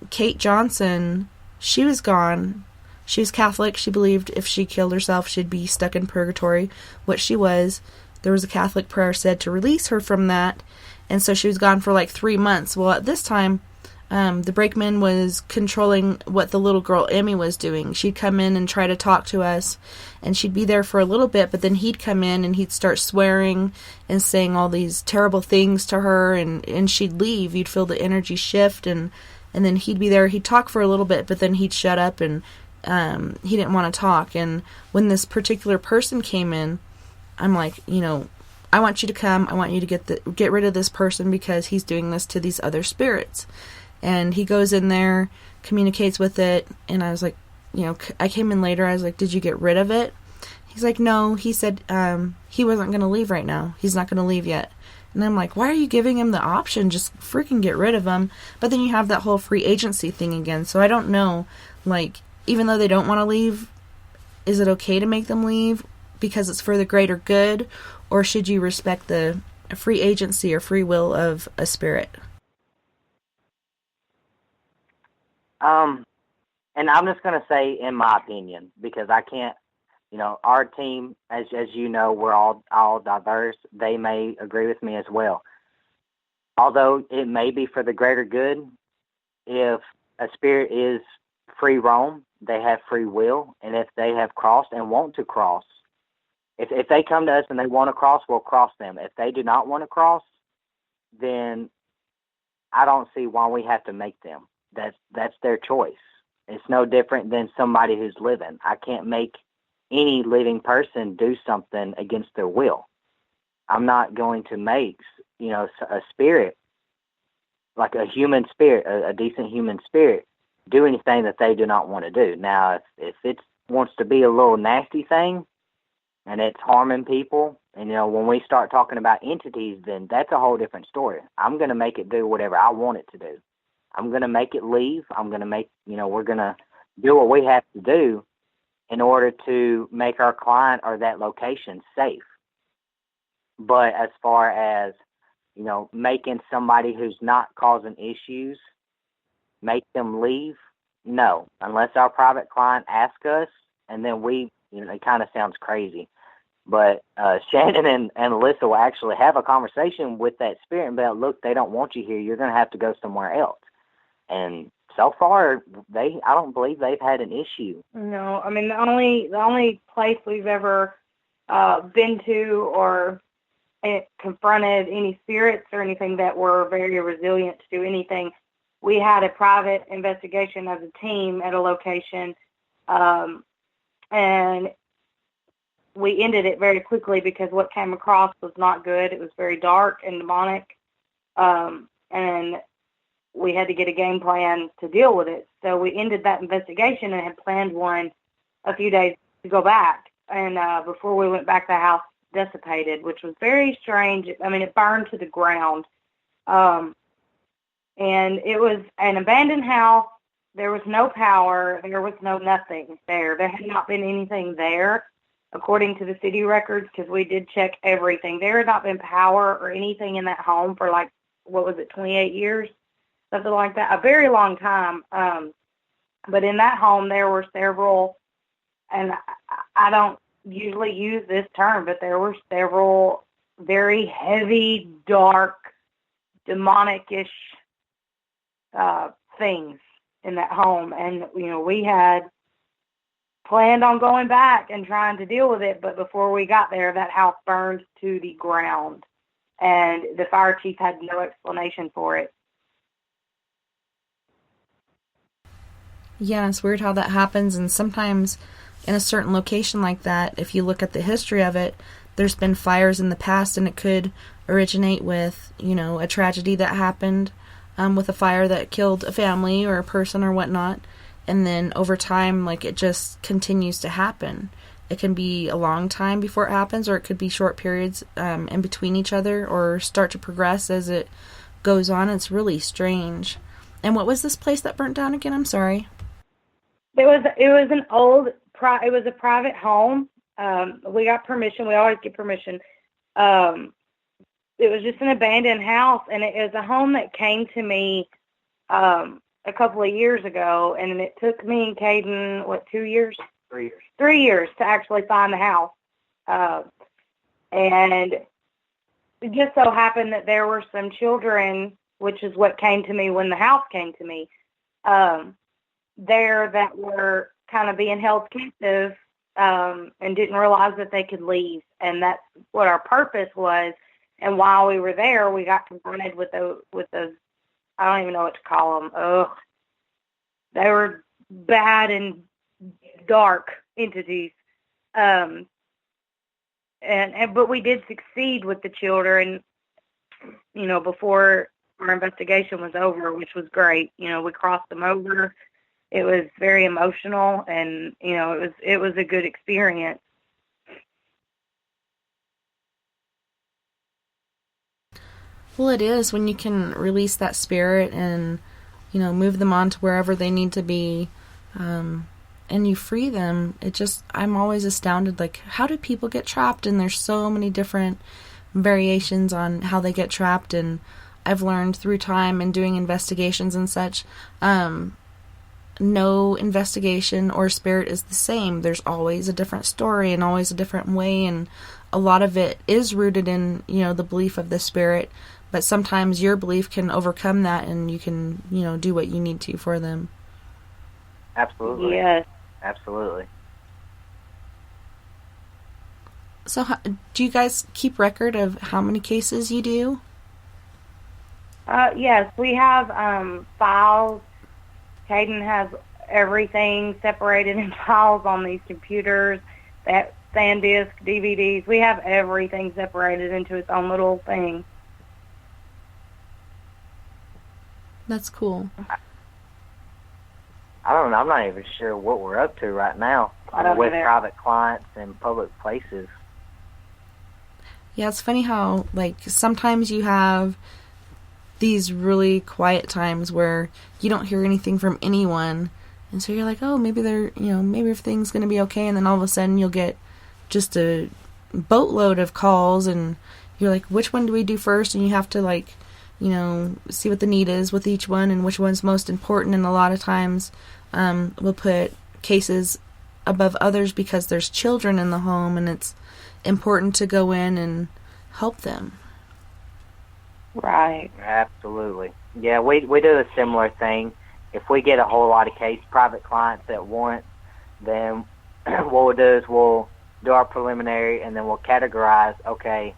Kate Johnson, she was gone. She was Catholic. She believed if she killed herself, she'd be stuck in purgatory, which she was. There was a Catholic prayer said to release her from that, and so she was gone for like 3 months. Well, at this time, the brakeman was controlling what the little girl Emmy was doing. She'd come in and try to talk to us, and she'd be there for a little bit, but then he'd come in and he'd start swearing and saying all these terrible things to her, and she'd leave. You'd feel the energy shift, and then he'd be there. He'd talk for a little bit, but then he'd shut up, and he didn't want to talk. And when this particular person came in, I'm like, I want you to come. I want you to get rid of this person, because he's doing this to these other spirits. And he goes in there, communicates with it, and I was like, I came in later, I was like, did you get rid of it? He's like, no. He said he wasn't going to leave right now. He's not going to leave yet. And I'm like, why are you giving him the option? Just freaking get rid of him. But then you have that whole free agency thing again. So I don't know, like, even though they don't want to leave, is it okay to make them leave because it's for the greater good? Or should you respect the free agency or free will of a spirit? And I'm just going to say, in my opinion, because I can't, our team, as you know, we're all diverse. They may agree with me as well. Although it may be for the greater good, if a spirit is free roam, they have free will, and if they have crossed and want to cross, if they come to us and they want to cross, we'll cross them. If they do not want to cross, then I don't see why we have to make them. That's their choice. It's no different than somebody who's living. I can't make any living person do something against their will. I'm not going to make, a spirit, like a human spirit, a decent human spirit, do anything that they do not want to do. Now, if it wants to be a little nasty thing and it's harming people, and, when we start talking about entities, then that's a whole different story. I'm going to make it do whatever I want it to do. I'm going to make it leave. I'm going to make, we're going to do what we have to do in order to make our client or that location safe. But as far as, making somebody who's not causing issues, make them leave, no. Unless our private client asks us, and then it kind of sounds crazy. But Shannon and Allisa will actually have a conversation with that spirit and be like, look, they don't want you here. You're going to have to go somewhere else. And so far, I don't believe they've had an issue. No, I mean, the only place we've ever been to or confronted any spirits or anything that were very resilient to do anything, we had a private investigation as a team at a location, and we ended it very quickly because what came across was not good. It was very dark and demonic, and we had to get a game plan to deal with it. So we ended that investigation and had planned one a few days to go back. And before we went back, the house dissipated, which was very strange. I mean, it burned to the ground. And it was an abandoned house. There was no power. There was no nothing there. There had not been anything there, according to the city records, because we did check everything. There had not been power or anything in that home for 28 years? Something like that, a very long time. But in that home, there were several, and I don't usually use this term, but there were several very heavy, dark, demonic-ish things in that home. And, we had planned on going back and trying to deal with it, but before we got there, that house burned to the ground. And the fire chief had no explanation for it. Yeah, it's weird how that happens, and sometimes in a certain location like that, if you look at the history of it, there's been fires in the past, and it could originate with, a tragedy that happened. with a fire that killed a family or a person or whatnot. And then over time, like, it just continues to happen. It can be a long time before it happens, or it could be short periods in between each other, or start to progress as it goes on. It's really strange. And what was this place that burnt down again? I'm sorry. It was an old, it was a private home. We got permission. We always get permission. It was just an abandoned house, and it was a home that came to me a couple of years ago, and it took me and Caden, 2 years? 3 years. 3 years to actually find the house. And it just so happened that there were some children, which is what came to me when the house came to me, there that were kind of being held captive and didn't realize that they could leave. And that's what our purpose was. And while we were there, we got confronted with those, I don't even know what to call them. Ugh. They were bad and dark entities. But we did succeed with the children, before our investigation was over, which was great. We crossed them over. It was very emotional, and, it was a good experience. Well, it is when you can release that spirit and, move them on to wherever they need to be, and you free them. I'm always astounded, like, how do people get trapped? And there's so many different variations on how they get trapped, and I've learned through time and doing investigations and such, no investigation or spirit is the same. There's always a different story and always a different way, and a lot of it is rooted in, the belief of the spirit, but sometimes your belief can overcome that, and you can, do what you need to for them. Absolutely. Yes. Absolutely. So do you guys keep record of how many cases you do? Yes, we have files. Caden has everything separated in files on these computers, that SanDisk, DVDs. We have everything separated into its own little thing. That's cool. I don't know. I'm not even sure what we're up to right now with private clients and public places. Yeah, it's funny how, like, sometimes you have these really quiet times where you don't hear anything from anyone, and so you're like, oh, maybe maybe everything's going to be okay, and then all of a sudden you'll get just a boatload of calls, and you're like, which one do we do first? And you have to, like, see what the need is with each one and which one's most important, and a lot of times we'll put cases above others because there's children in the home, and it's important to go in and help them. Right. Absolutely. Yeah, we do a similar thing. If we get a whole lot of private clients at once, then what we'll do is we'll do our preliminary, and then we'll categorize, okay,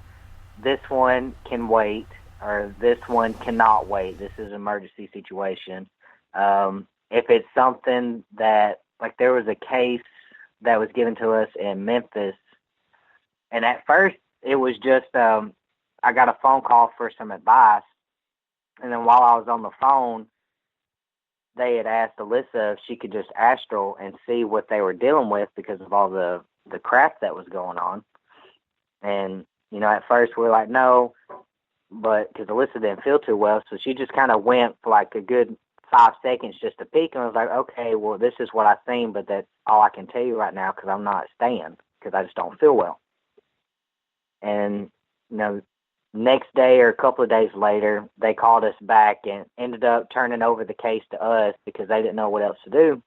this one can wait, or this one cannot wait. This is an emergency situation. If it's something that, like, there was a case that was given to us in Memphis, and at first it was just, I got a phone call for some advice, and then while I was on the phone, they had asked Allisa if she could just astral and see what they were dealing with because of all the crap that was going on. And, at first we were like, no, but because Allisa didn't feel too well, so she just kind of went for like a good 5 seconds just to peek, and I was like, okay, well, this is what I've seen, but that's all I can tell you right now because I'm not staying because I just don't feel well. And, next day or a couple of days later, they called us back and ended up turning over the case to us because they didn't know what else to do.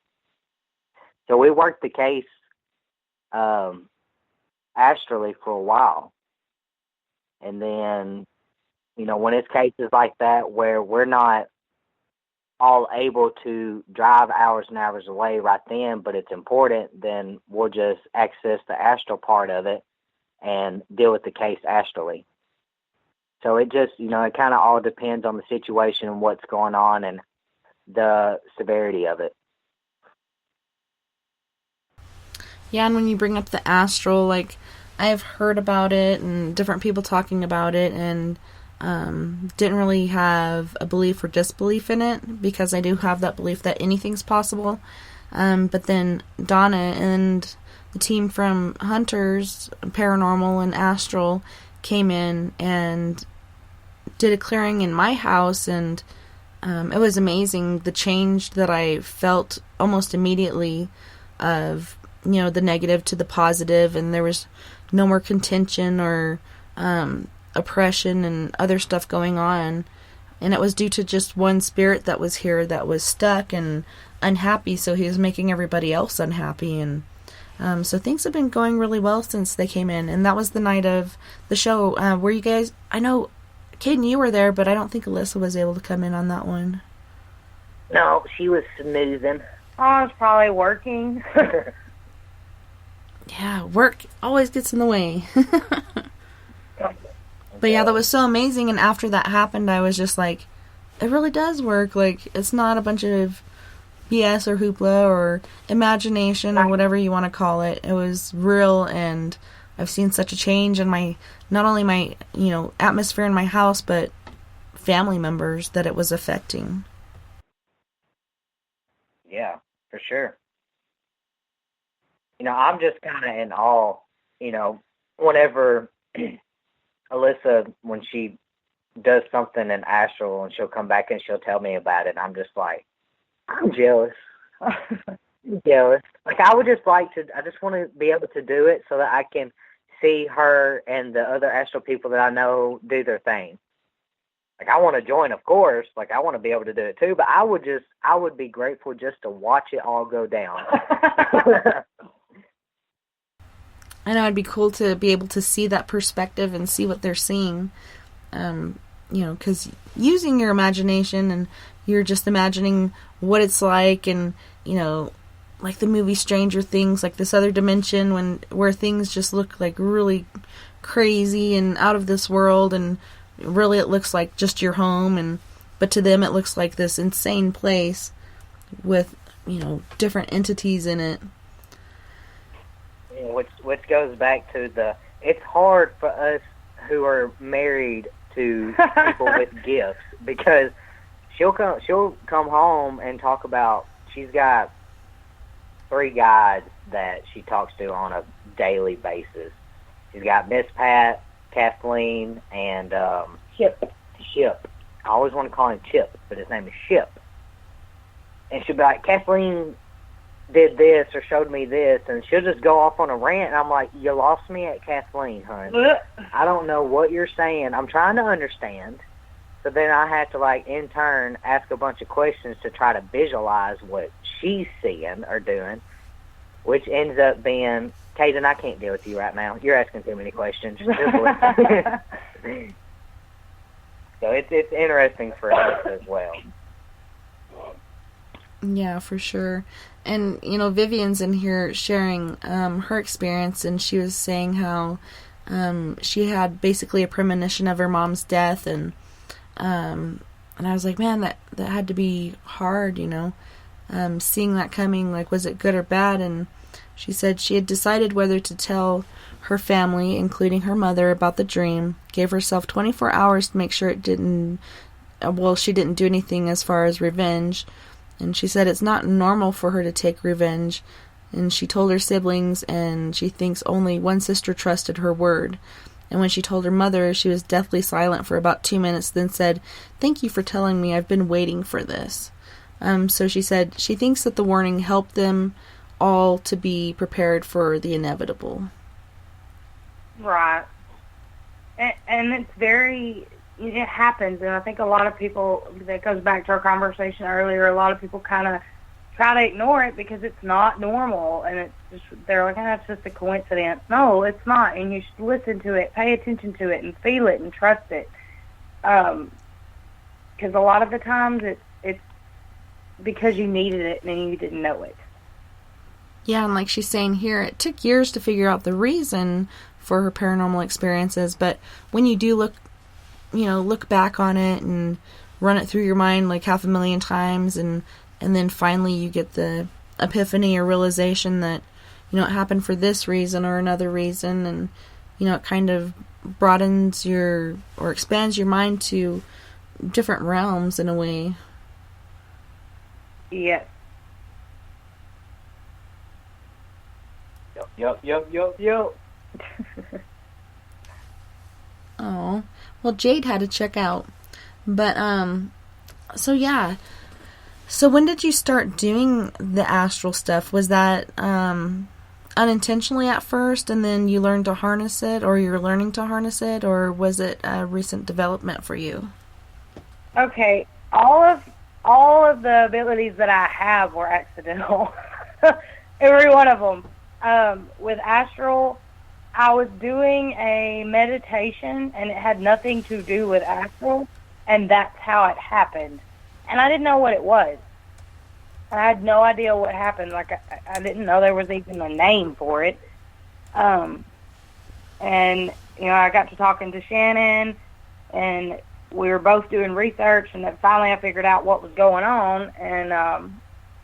So we worked the case astrally for a while. And then, when it's cases like that where we're not all able to drive hours and hours away right then, but it's important, then we'll just access the astral part of it and deal with the case astrally. So it just, it kind of all depends on the situation and what's going on and the severity of it. Yeah, and when you bring up the astral, like, I have heard about it and different people talking about it, and Didn't really have a belief or disbelief in it, because I do have that belief that anything's possible. But then Donna and the team from Hunters, Paranormal, and Astral came in and did a clearing in my house, and it was amazing, the change that I felt almost immediately of, the negative to the positive, and there was no more contention or oppression and other stuff going on. And it was due to just one spirit that was here that was stuck and unhappy, so he was making everybody else unhappy. And so things have been going really well since they came in. And that was the night of the show. Were you guys... I know, Caden, you were there, but I don't think Allisa was able to come in on that one. No, she was snoozing. I was probably working. Yeah, work always gets in the way. But yeah, that was so amazing, and after that happened, I was just like, it really does work. Like, it's not a bunch of BS or hoopla or imagination or whatever you want to call it. It was real, and I've seen such a change in not only my, atmosphere in my house, but family members that it was affecting. Yeah, for sure. I'm just kind of in awe, whenever Allisa, when she does something in Astral and she'll come back and she'll tell me about it, I'm just like, I'm jealous. I'm jealous. Like, I would just like to, I just want to be able to do it so that I can see her and the other Astral people that I know do their thing. Like, I want to join, of course. Like, I want to be able to do it too, but I would be grateful just to watch it all go down. I know it'd be cool to be able to see that perspective and see what they're seeing. Because using your imagination, and you're just imagining what it's like, and, like the movie Stranger Things, like this other dimension where things just look like really crazy and out of this world, and really it looks like just your home, but to them it looks like this insane place with, different entities in it. Which goes back to it's hard for us who are married to people with gifts, because she'll come home and talk about, she's got 3 guides that she talks to on a daily basis. She's got Miss Pat, Kathleen, and Chip. I always want to call him Chip, but his name is Ship. And she'll be like, Kathleen did this or showed me this, and she'll just go off on a rant, and I'm like, you lost me at Kathleen, hon. I don't know what you're saying. I'm trying to understand. So then I have to, in turn, ask a bunch of questions to try to visualize what she's seeing or doing, which ends up being, Caden, I can't deal with you right now. You're asking too many questions. Just listen. So it's interesting for us as well. Yeah, for sure. And, Vivian's in here sharing her experience, and she was saying how she had basically a premonition of her mom's death, and I was like, man, that had to be hard, seeing that coming, like, was it good or bad? And she said she had decided whether to tell her family, including her mother, about the dream, gave herself 24 hours to make sure she didn't do anything as far as revenge. And she said it's not normal for her to take revenge. And she told her siblings, and she thinks only one sister trusted her word. And when she told her mother, she was deathly silent for about 2 minutes, then said, "Thank you for telling me. I've been waiting for this." So she said she thinks that the warning helped them all to be prepared for the inevitable. Right. And it's very... It happens, and I think a lot of people, that goes back to our conversation earlier, a lot of people kind of try to ignore it because it's not normal, and it's just, they're like, it's just a coincidence. No, it's not, and you should listen to it, pay attention to it, and feel it, and trust it. Because a lot of the times it's because you needed it and you didn't know it. Yeah, and like she's saying here, it took years to figure out the reason for her paranormal experiences, but when you do look back on it and run it through your mind like 500,000 times, and then finally you get the epiphany or realization that, it happened for this reason or another reason, and it kind of broadens or expands your mind to different realms in a way. Yes. Yup. Oh, well, Jade had to check out. But, so yeah. So when did you start doing the astral stuff? Was that, unintentionally at first, and then you learned to harness it, or you're learning to harness it, or was it a recent development for you? Okay, all of the abilities that I have were accidental. Every one of them. With astral, I was doing a meditation, and it had nothing to do with astral, and that's how it happened. And I didn't know what it was. I had no idea what happened. Like, I didn't know there was even a name for it. And, I got to talking to Shannon, and we were both doing research, and then finally I figured out what was going on, and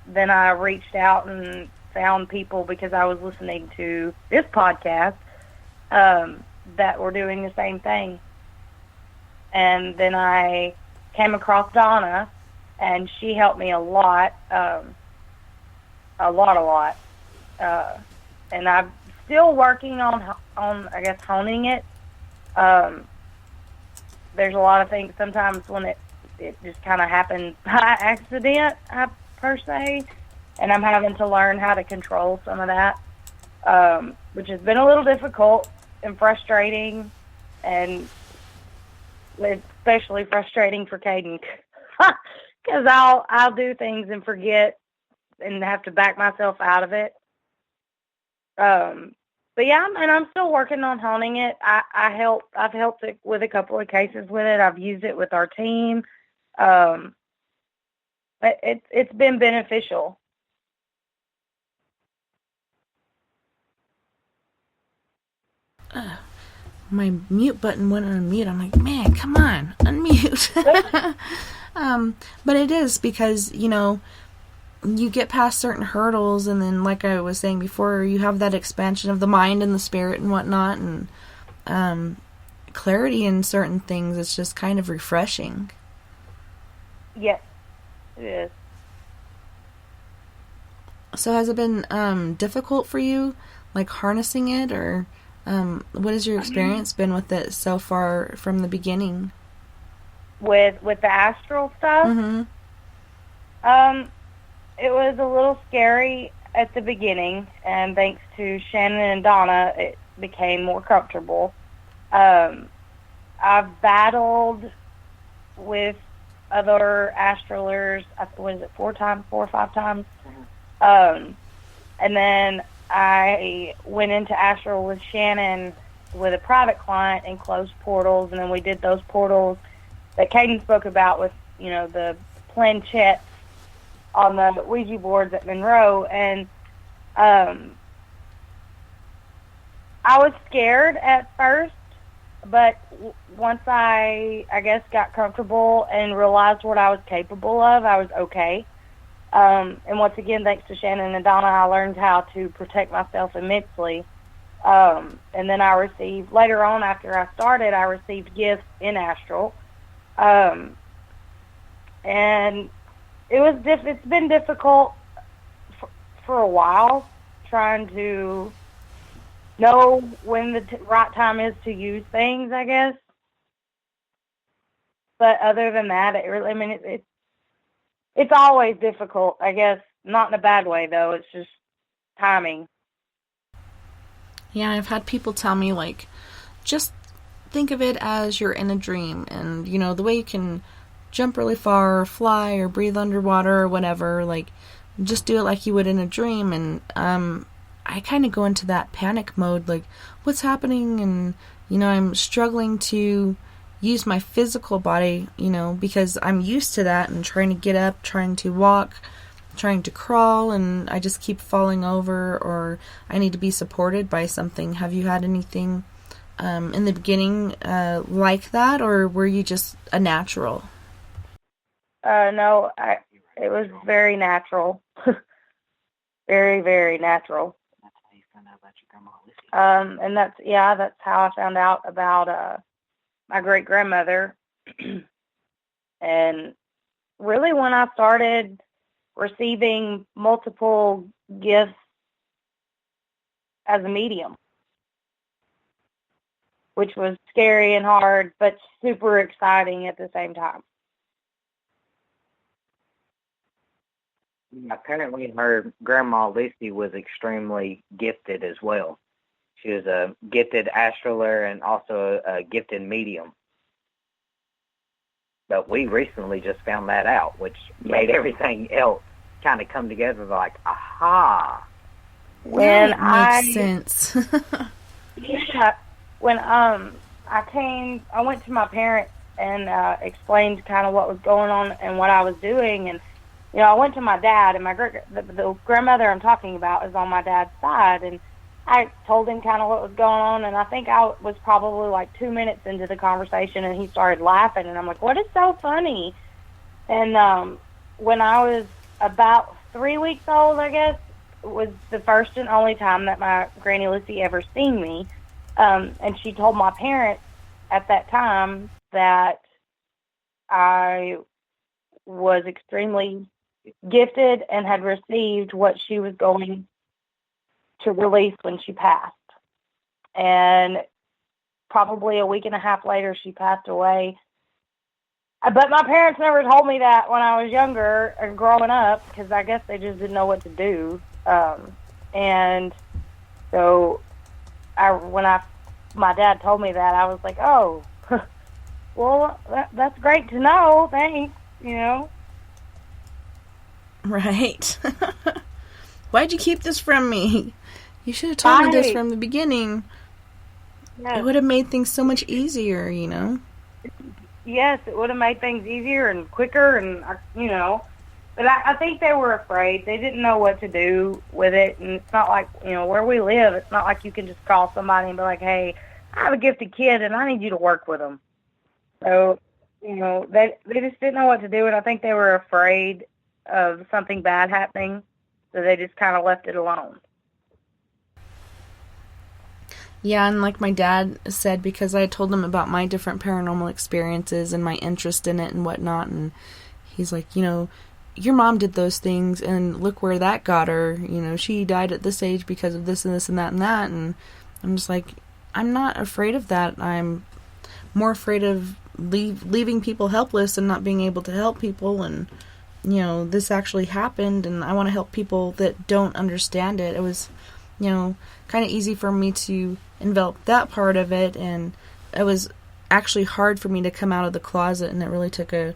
then I reached out and found people because I was listening to this podcast that were doing the same thing. And then I came across Donna, and she helped me a lot. And I'm still working on I guess, honing it. There's a lot of things sometimes when it just kind of happens by accident, per se, and I'm having to learn how to control some of that, which has been a little difficult and frustrating, and especially frustrating for Caden, because I'll do things and forget and have to back myself out of it. But yeah, I'm still working on honing it. I've helped it with a couple of cases with it. I've used it with our team. It's been beneficial. My mute button went on mute. I'm like, man, come on, unmute. But it is because, you get past certain hurdles, and then, like I was saying before, you have that expansion of the mind and the spirit and whatnot, and clarity in certain things. It's just kind of refreshing. Yes, it is. So has it been difficult for you, like harnessing it, or what has your experience been with it so far from the beginning? With the astral stuff? Mm-hmm. It was a little scary at the beginning, and thanks to Shannon and Donna, it became more comfortable. I've battled with other astralers, what is it, 4 or 5 times? And then I went into astral with Shannon with a private client and closed portals, and then we did those portals that Caden spoke about with, the planchettes on the Ouija boards at Monroe, and I was scared at first, but once I guess, got comfortable and realized what I was capable of, I was okay. And once again, thanks to Shannon and Donna, I learned how to protect myself immensely. And then later on, after I started, I received gifts in astral. And it's been difficult for a while, trying to know when the right time is to use things, I guess. But other than that, it's always difficult, I guess. Not in a bad way, though. It's just timing. Yeah, I've had people tell me, like, just think of it as you're in a dream, and, the way you can jump really far, or fly, or breathe underwater, or whatever, like, just do it like you would in a dream. And I kind of go into that panic mode, like, what's happening? And, I'm struggling to use my physical body, because I'm used to that, and trying to get up, trying to walk, trying to crawl, and I just keep falling over, or I need to be supported by something. Have you had anything in the beginning like that, or were you just a natural? No, it was very natural. Very, very natural. And that's how I found out about my great grandmother. And really, when I started receiving multiple gifts as a medium, which was scary and hard, but super exciting at the same time. Apparently, her grandma Lucy was extremely gifted as well. She was a gifted astraler and also a gifted medium. But we recently just found that out, which made everything else kind of come together like, aha. When makes sense. Yeah, when I went to my parents and explained kind of what was going on and what I was doing, and I went to my dad, and the grandmother I'm talking about is on my dad's side, and I told him kind of what was going on, and I think I was probably like 2 minutes into the conversation, and he started laughing, and I'm like, what is so funny? And when I was about 3 weeks old, I guess, was the first and only time that my Granny Lucy ever seen me. And she told my parents at that time that I was extremely gifted and had received what she was going to release when she passed. And probably a week and a half later, she passed away. But my parents never told me that when I was younger and growing up, because I guess they just didn't know what to do. And so when my dad told me that, I was like, oh, well, that's great to know. Thanks, Right. Why'd you keep this from me? You should have told me this from the beginning. Yes. It would have made things so much easier, Yes, it would have made things easier and quicker, and But I think they were afraid. They didn't know what to do with it, and it's not like where we live. It's not like you can just call somebody and be like, "Hey, I have a gifted kid, and I need you to work with them." So they just didn't know what to do, and I think they were afraid of something bad happening, so they just kind of left it alone. Yeah, and like my dad said, because I had told him about my different paranormal experiences and my interest in it and whatnot, and he's like, your mom did those things, and look where that got her. She died at this age because of this and this and that and that, and I'm just like, I'm not afraid of that. I'm more afraid of leaving people helpless and not being able to help people, and this actually happened, and I want to help people that don't understand it. It was kind of easy for me to envelop that part of it, and it was actually hard for me to come out of the closet, and it really took a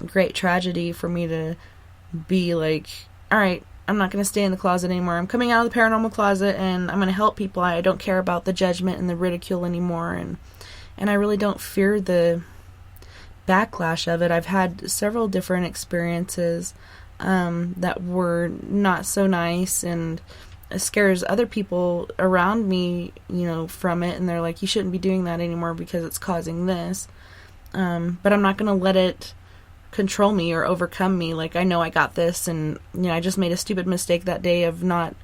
great tragedy for me to be like, all right, I'm not going to stay in the closet anymore. I'm coming out of the paranormal closet, and I'm going to help people. I don't care about the judgment and the ridicule anymore, and I really don't fear the backlash of it. I've had several different experiences that were not so nice, and it scares other people around me, from it, and they're like, you shouldn't be doing that anymore because it's causing this. But I'm not going to let it control me or overcome me. Like, I know I got this, and I just made a stupid mistake that day of not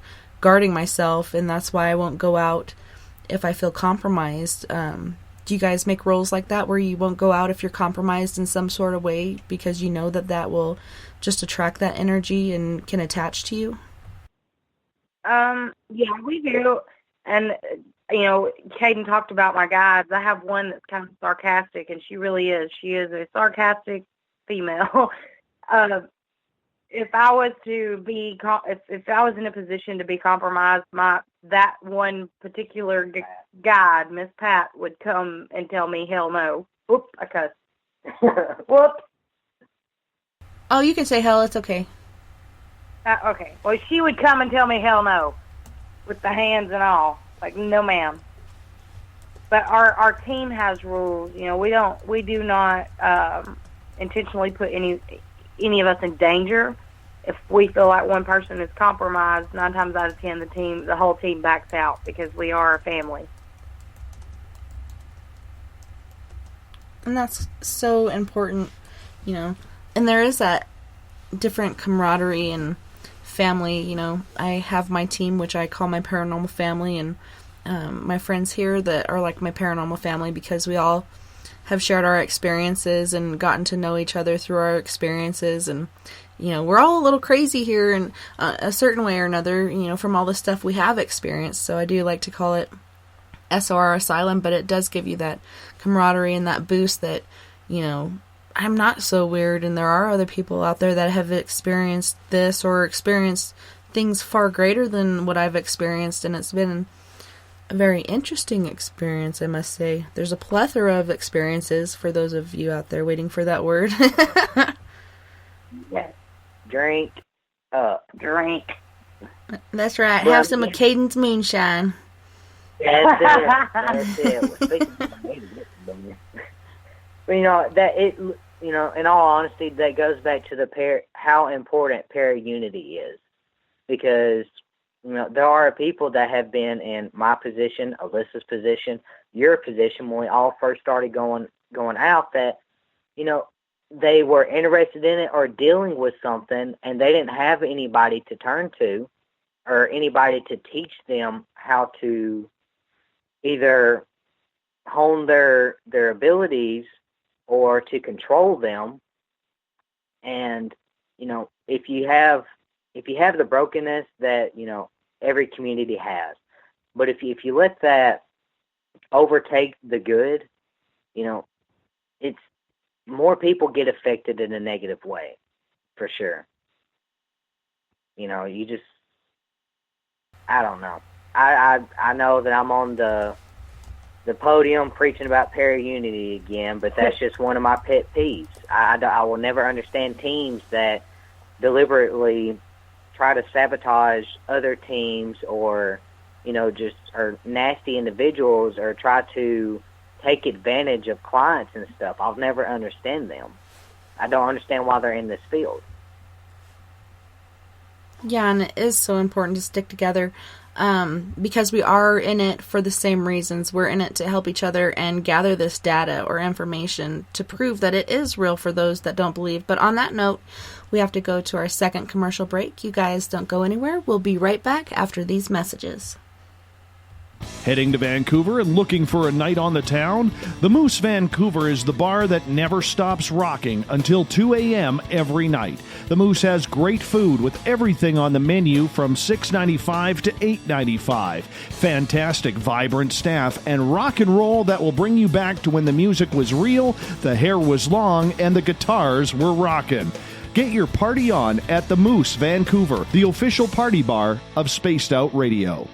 guarding myself, and that's why I won't go out if I feel compromised. Do you guys make rules like that where you won't go out if you're compromised in some sort of way because you know that will just attract that energy and can attach to you? Yeah, we do. And Caden talked about my guides. I have one that's kind of sarcastic, and she really is. She is a sarcastic female. If I was to be, if I was in a position to be compromised, that one particular guide, Miss Pat, would come and tell me, hell no. Whoop, I cussed. Whoop. Oh, you can say hell, it's okay. Okay. Well, she would come and tell me hell no, with the hands and all. Like, no ma'am. But our team has rules. We do not intentionally put any of us in danger. If we feel like one person is compromised, 9 times out of 10, the whole team backs out because we are a family. And that's so important, And there is that different camaraderie and family, I have my team, which I call my paranormal family, and my friends here that are like my paranormal family, because we all have shared our experiences and gotten to know each other through our experiences. And, you know, we're all a little crazy here in a certain way or another, you know, from all the stuff we have experienced. So I do like to call it SOR Asylum, but it does give you that camaraderie and that boost that, you know, I'm not so weird, and there are other people out there that have experienced this or experienced things far greater than what I've experienced, and it's been a very interesting experience, I must say. There's a plethora of experiences for those of you out there waiting for that word. Yes. Drink up. Drink. That's right. Have some of Caden's moonshine. That's it. That's it. But, you know, you know, in all honesty, that goes back to how important para-unity is. Because, you know, there are people that have been in my position, Alyssa's position, your position, when we all first started going out, that, you know, they were interested in it or dealing with something, and they didn't have anybody to turn to or anybody to teach them how to either hone their abilities or to control them. And, you know, if you have the brokenness that, you know, every community has, but if you let that overtake the good, you know, it's more people get affected in a negative way, for sure. You know, you just, I don't know. I know that I'm on the podium preaching about para-unity again, but that's just one of my pet peeves. I will never understand teams that deliberately try to sabotage other teams, or, you know, just are nasty individuals, or try to take advantage of clients and stuff. I'll never understand them. I don't understand why they're in this field. Yeah, and it is so important to stick together, because we are in it for the same reasons. We're in it to help each other and gather this data or information to prove that it is real for those that don't believe. But on that note, we have to go to our second commercial break. You guys don't go anywhere. We'll be right back after these messages. Heading to Vancouver and looking for a night on the town? The Moose Vancouver is the bar that never stops rocking until 2 a.m. every night. The Moose has great food with everything on the menu from $6.95 to $8.95. Fantastic, vibrant staff and rock and roll that will bring you back to when the music was real, the hair was long, and the guitars were rockin'. Get your party on at the Moose Vancouver, the official party bar of Spaced Out Radio.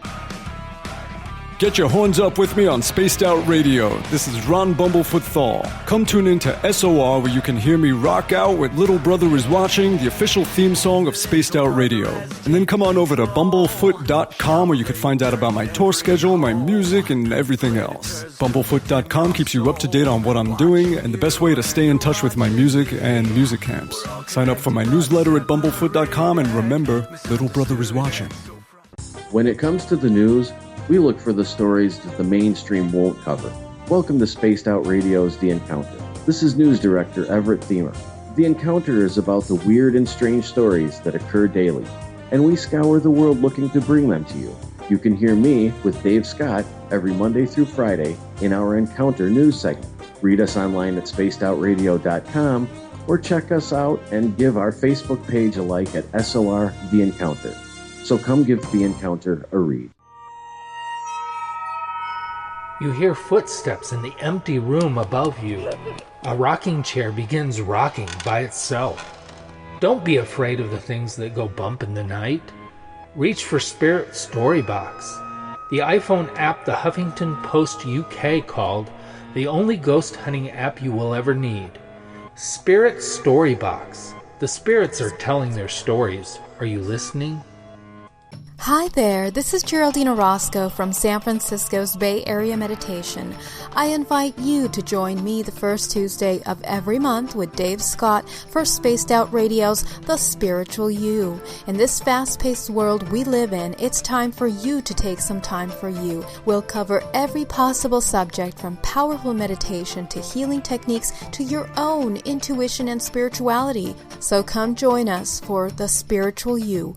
Get your horns up with me on Spaced Out Radio. This is Ron Bumblefoot Thal. Come tune in to SOR, where you can hear me rock out with Little Brother Is Watching, the official theme song of Spaced Out Radio. And then come on over to bumblefoot.com, where you can find out about my tour schedule, my music, and everything else. Bumblefoot.com keeps you up to date on what I'm doing and the best way to stay in touch with my music and music camps. Sign up for my newsletter at bumblefoot.com, and remember, Little Brother Is Watching. When it comes to the news, we look for the stories that the mainstream won't cover. Welcome to Spaced Out Radio's The Encounter. This is News Director Everett Thiemer. The Encounter is about the weird and strange stories that occur daily, and we scour the world looking to bring them to you. You can hear me with Dave Scott every Monday through Friday in our Encounter news segment. Read us online at spacedoutradio.com, or check us out and give our Facebook page a like at SOR The Encounter. So come give The Encounter a read. You hear footsteps in the empty room above you. A rocking chair begins rocking by itself. Don't be afraid of the things that go bump in the night. Reach for Spirit Storybox, the iPhone app the Huffington Post UK called the only ghost hunting app you will ever need. Spirit Storybox. The spirits are telling their stories. Are you listening? Hi there, this is Geraldine Orozco from San Francisco's Bay Area Meditation. I invite you to join me the first Tuesday of every month with Dave Scott for Spaced Out Radio's The Spiritual You. In this fast-paced world we live in, it's time for you to take some time for you. We'll cover every possible subject, from powerful meditation to healing techniques to your own intuition and spirituality. So come join us for The Spiritual You.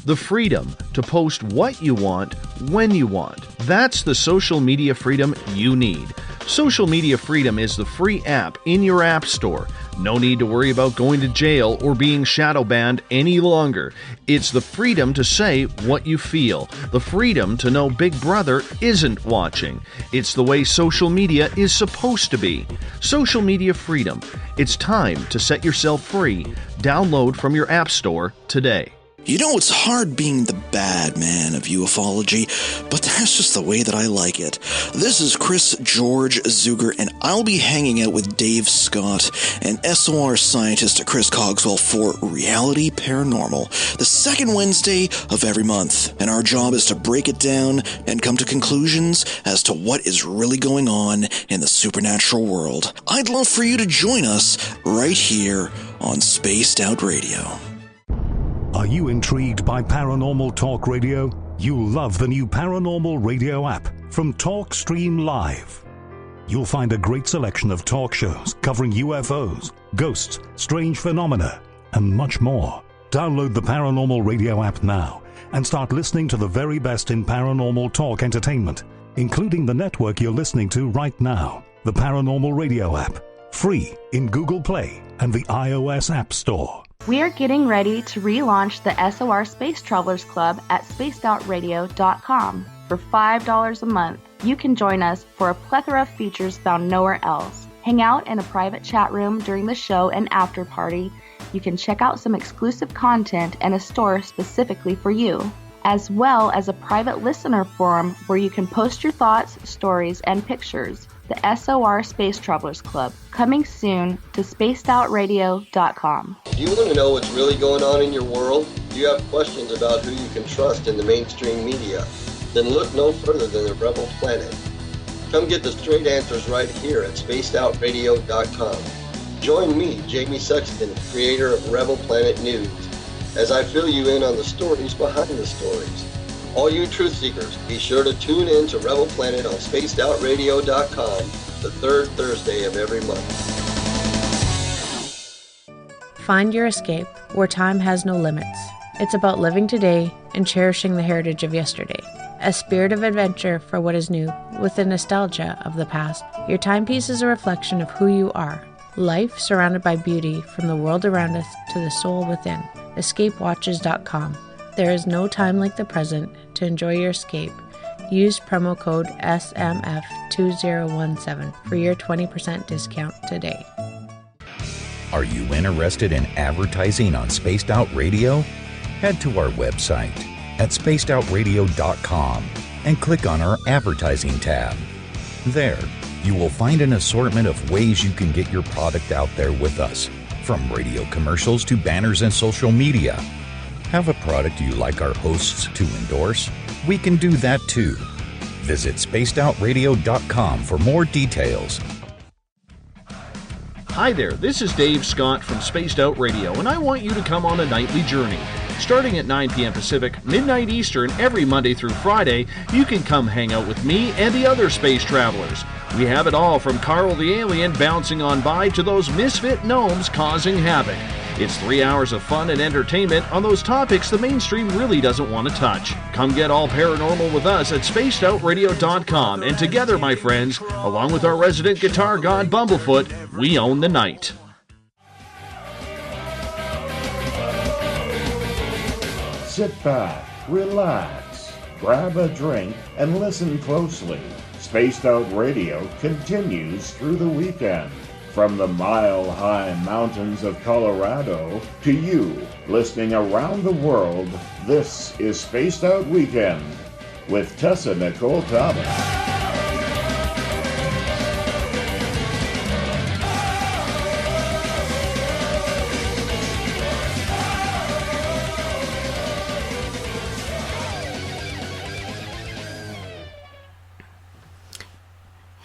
The freedom to post what you want, when you want. That's the social media freedom you need. Social Media Freedom is the free app in your app store. No need to worry about going to jail or being shadow banned any longer. It's the freedom to say what you feel. The freedom to know Big Brother isn't watching. It's the way social media is supposed to be. Social Media Freedom. It's time to set yourself free. Download from your app store today. You know, it's hard being the bad man of ufology, but that's just the way that I like it. This is Chris George Zuger, and I'll be hanging out with Dave Scott and SOR scientist Chris Cogswell for Reality Paranormal, the second Wednesday of every month. And our job is to break it down and come to conclusions as to what is really going on in the supernatural world. I'd love for you to join us right here on Spaced Out Radio. Are you intrigued by Paranormal Talk Radio? You'll love the new Paranormal Radio app from TalkStream Live. You'll find a great selection of talk shows covering UFOs, ghosts, strange phenomena, and much more. Download the Paranormal Radio app now and start listening to the very best in paranormal talk entertainment, including the network you're listening to right now. The Paranormal Radio app, free in Google Play and the iOS App Store. We are getting ready to relaunch the SOR Space Travelers Club at spacedoutradio.com. For $5 a month, you can join us for a plethora of features found nowhere else. Hang out in a private chat room during the show and after party. You can check out some exclusive content and a store specifically for you, as well as a private listener forum where you can post your thoughts, stories, and pictures. The SOR Space Travelers Club, coming soon to spacedoutradio.com. Do you want to know what's really going on in your world? Do you have questions about who you can trust in the mainstream media? Then look no further than the Rebel Planet. Come get the straight answers right here at spacedoutradio.com. Join me, Jamie Sexton, creator of Rebel Planet News, as I fill you in on the stories behind the stories. All you truth seekers, be sure to tune in to Rebel Planet on spacedoutradio.com the third Thursday of every month. Find your escape where time has no limits. It's about living today and cherishing the heritage of yesterday. A spirit of adventure for what is new, with the nostalgia of the past. Your timepiece is a reflection of who you are. Life surrounded by beauty from the world around us to the soul within. EscapeWatches.com. There is no time like the present to enjoy your escape. Use promo code SMF2017 for your 20% discount today. Are you interested in advertising on Spaced Out Radio? Head to our website at spacedoutradio.com and click on our advertising tab. There, you will find an assortment of ways you can get your product out there with us, from radio commercials to banners and social media. Have a product you like our hosts to endorse? We can do that too. Visit spacedoutradio.com for more details. Hi there, this is Dave Scott from Spaced Out Radio, and I want you to come on a nightly journey. Starting at 9 p.m. Pacific, midnight Eastern, every Monday through Friday, you can come hang out with me and the other space travelers. We have it all from Carl the Alien bouncing on by to those misfit gnomes causing havoc. It's 3 hours of fun and entertainment on those topics the mainstream really doesn't want to touch. Come get all paranormal with us at spacedoutradio.com, and together, my friends, along with our resident guitar god Bumblefoot, we own the night. Sit back, relax, grab a drink, and listen closely. Spaced Out Radio continues through the weekend. From the mile-high mountains of Colorado to you, listening around the world, this is Spaced Out Weekend with Tessa Nicole Thomas.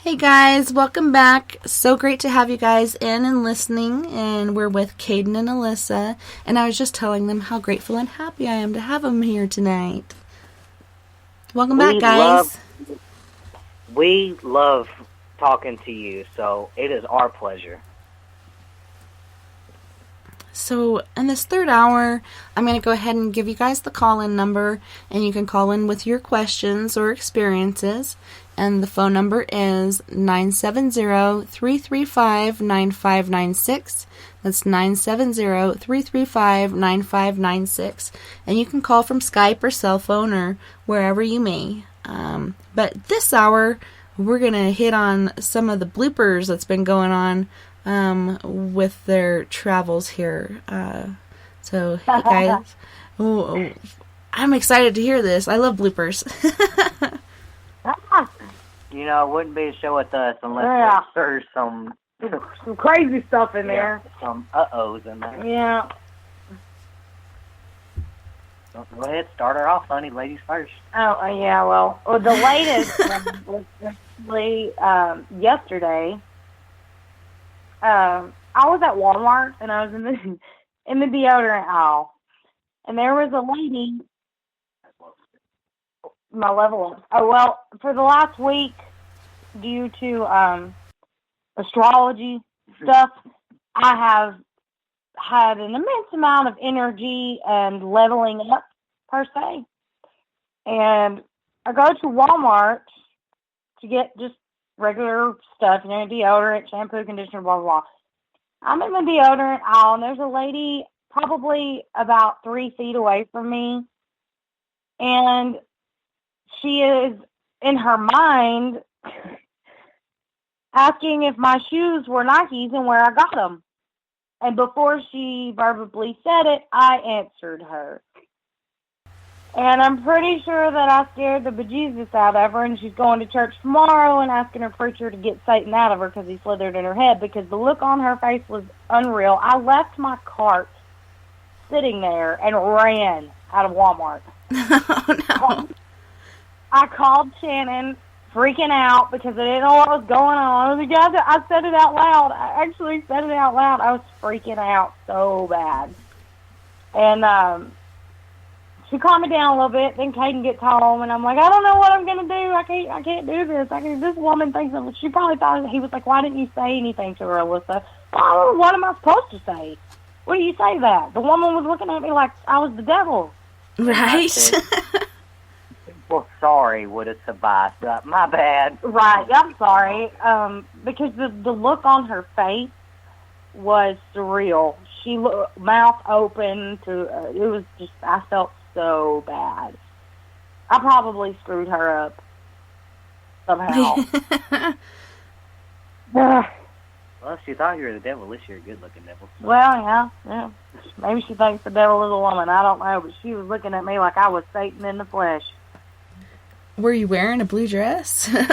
Hey guys, welcome back. So great to have you guys in and listening, and we're with Caden and Allisa, and I was just telling them how grateful and happy I am to have them here tonight. Welcome back, guys. We love talking to you, so it is our pleasure. So in this third hour, I'm going to go ahead and give you guys the call-in number, and you can call in with your questions or experiences. And the phone number is 970-335-9596. That's 970-335-9596. And you can call from Skype or cell phone or wherever you may. But this hour, we're going to hit on some of the bloopers that's been going on with their travels here. So, hey guys. I'm excited to hear this. I love bloopers. You know, it wouldn't be a show with us unless there's some crazy stuff in there. Some uh-ohs in there. Yeah. So go ahead, start her off, honey. Ladies first. Oh, yeah, well the latest was actually yesterday. I was at Walmart, and I was in the deodorant aisle, and there was a lady. My level up. Oh, well, for the last week, due to astrology stuff, I have had an immense amount of energy and leveling up, per se. And I go to Walmart to get just regular stuff, you know, deodorant, shampoo, conditioner, blah, blah, blah. I'm in the deodorant aisle, and there's a lady probably about 3 feet away from me, and she is, in her mind, asking if my shoes were Nikes and where I got them. And before she verbally said it, I answered her. And I'm pretty sure that I scared the bejesus out of her, and she's going to church tomorrow and asking her preacher to get Satan out of her because he slithered in her head, because the look on her face was unreal. I left my cart sitting there and ran out of Walmart. Oh, no. I called Shannon, freaking out because I didn't know what was going on. I said it out loud. I actually said it out loud. I was freaking out so bad. And she calmed me down a little bit. Then Caden gets home, and I'm like, I don't know what I'm gonna do. I can't do this. This woman thinks of it. She probably thought, he was like, why didn't you say anything to her, Allisa? Well, what am I supposed to say? What do you say that? The woman was looking at me like I was the devil. Right. Well, sorry would have sufficed. My bad. Right, I'm sorry. Because the look on her face was surreal. She mouth open to. It was just. I felt so bad. I probably screwed her up somehow. Well, if she thought you were the devil, at least you're a good-looking devil. Well, yeah. Maybe she thinks the devil is a woman. I don't know, but she was looking at me like I was Satan in the flesh. Were you wearing a blue dress? No,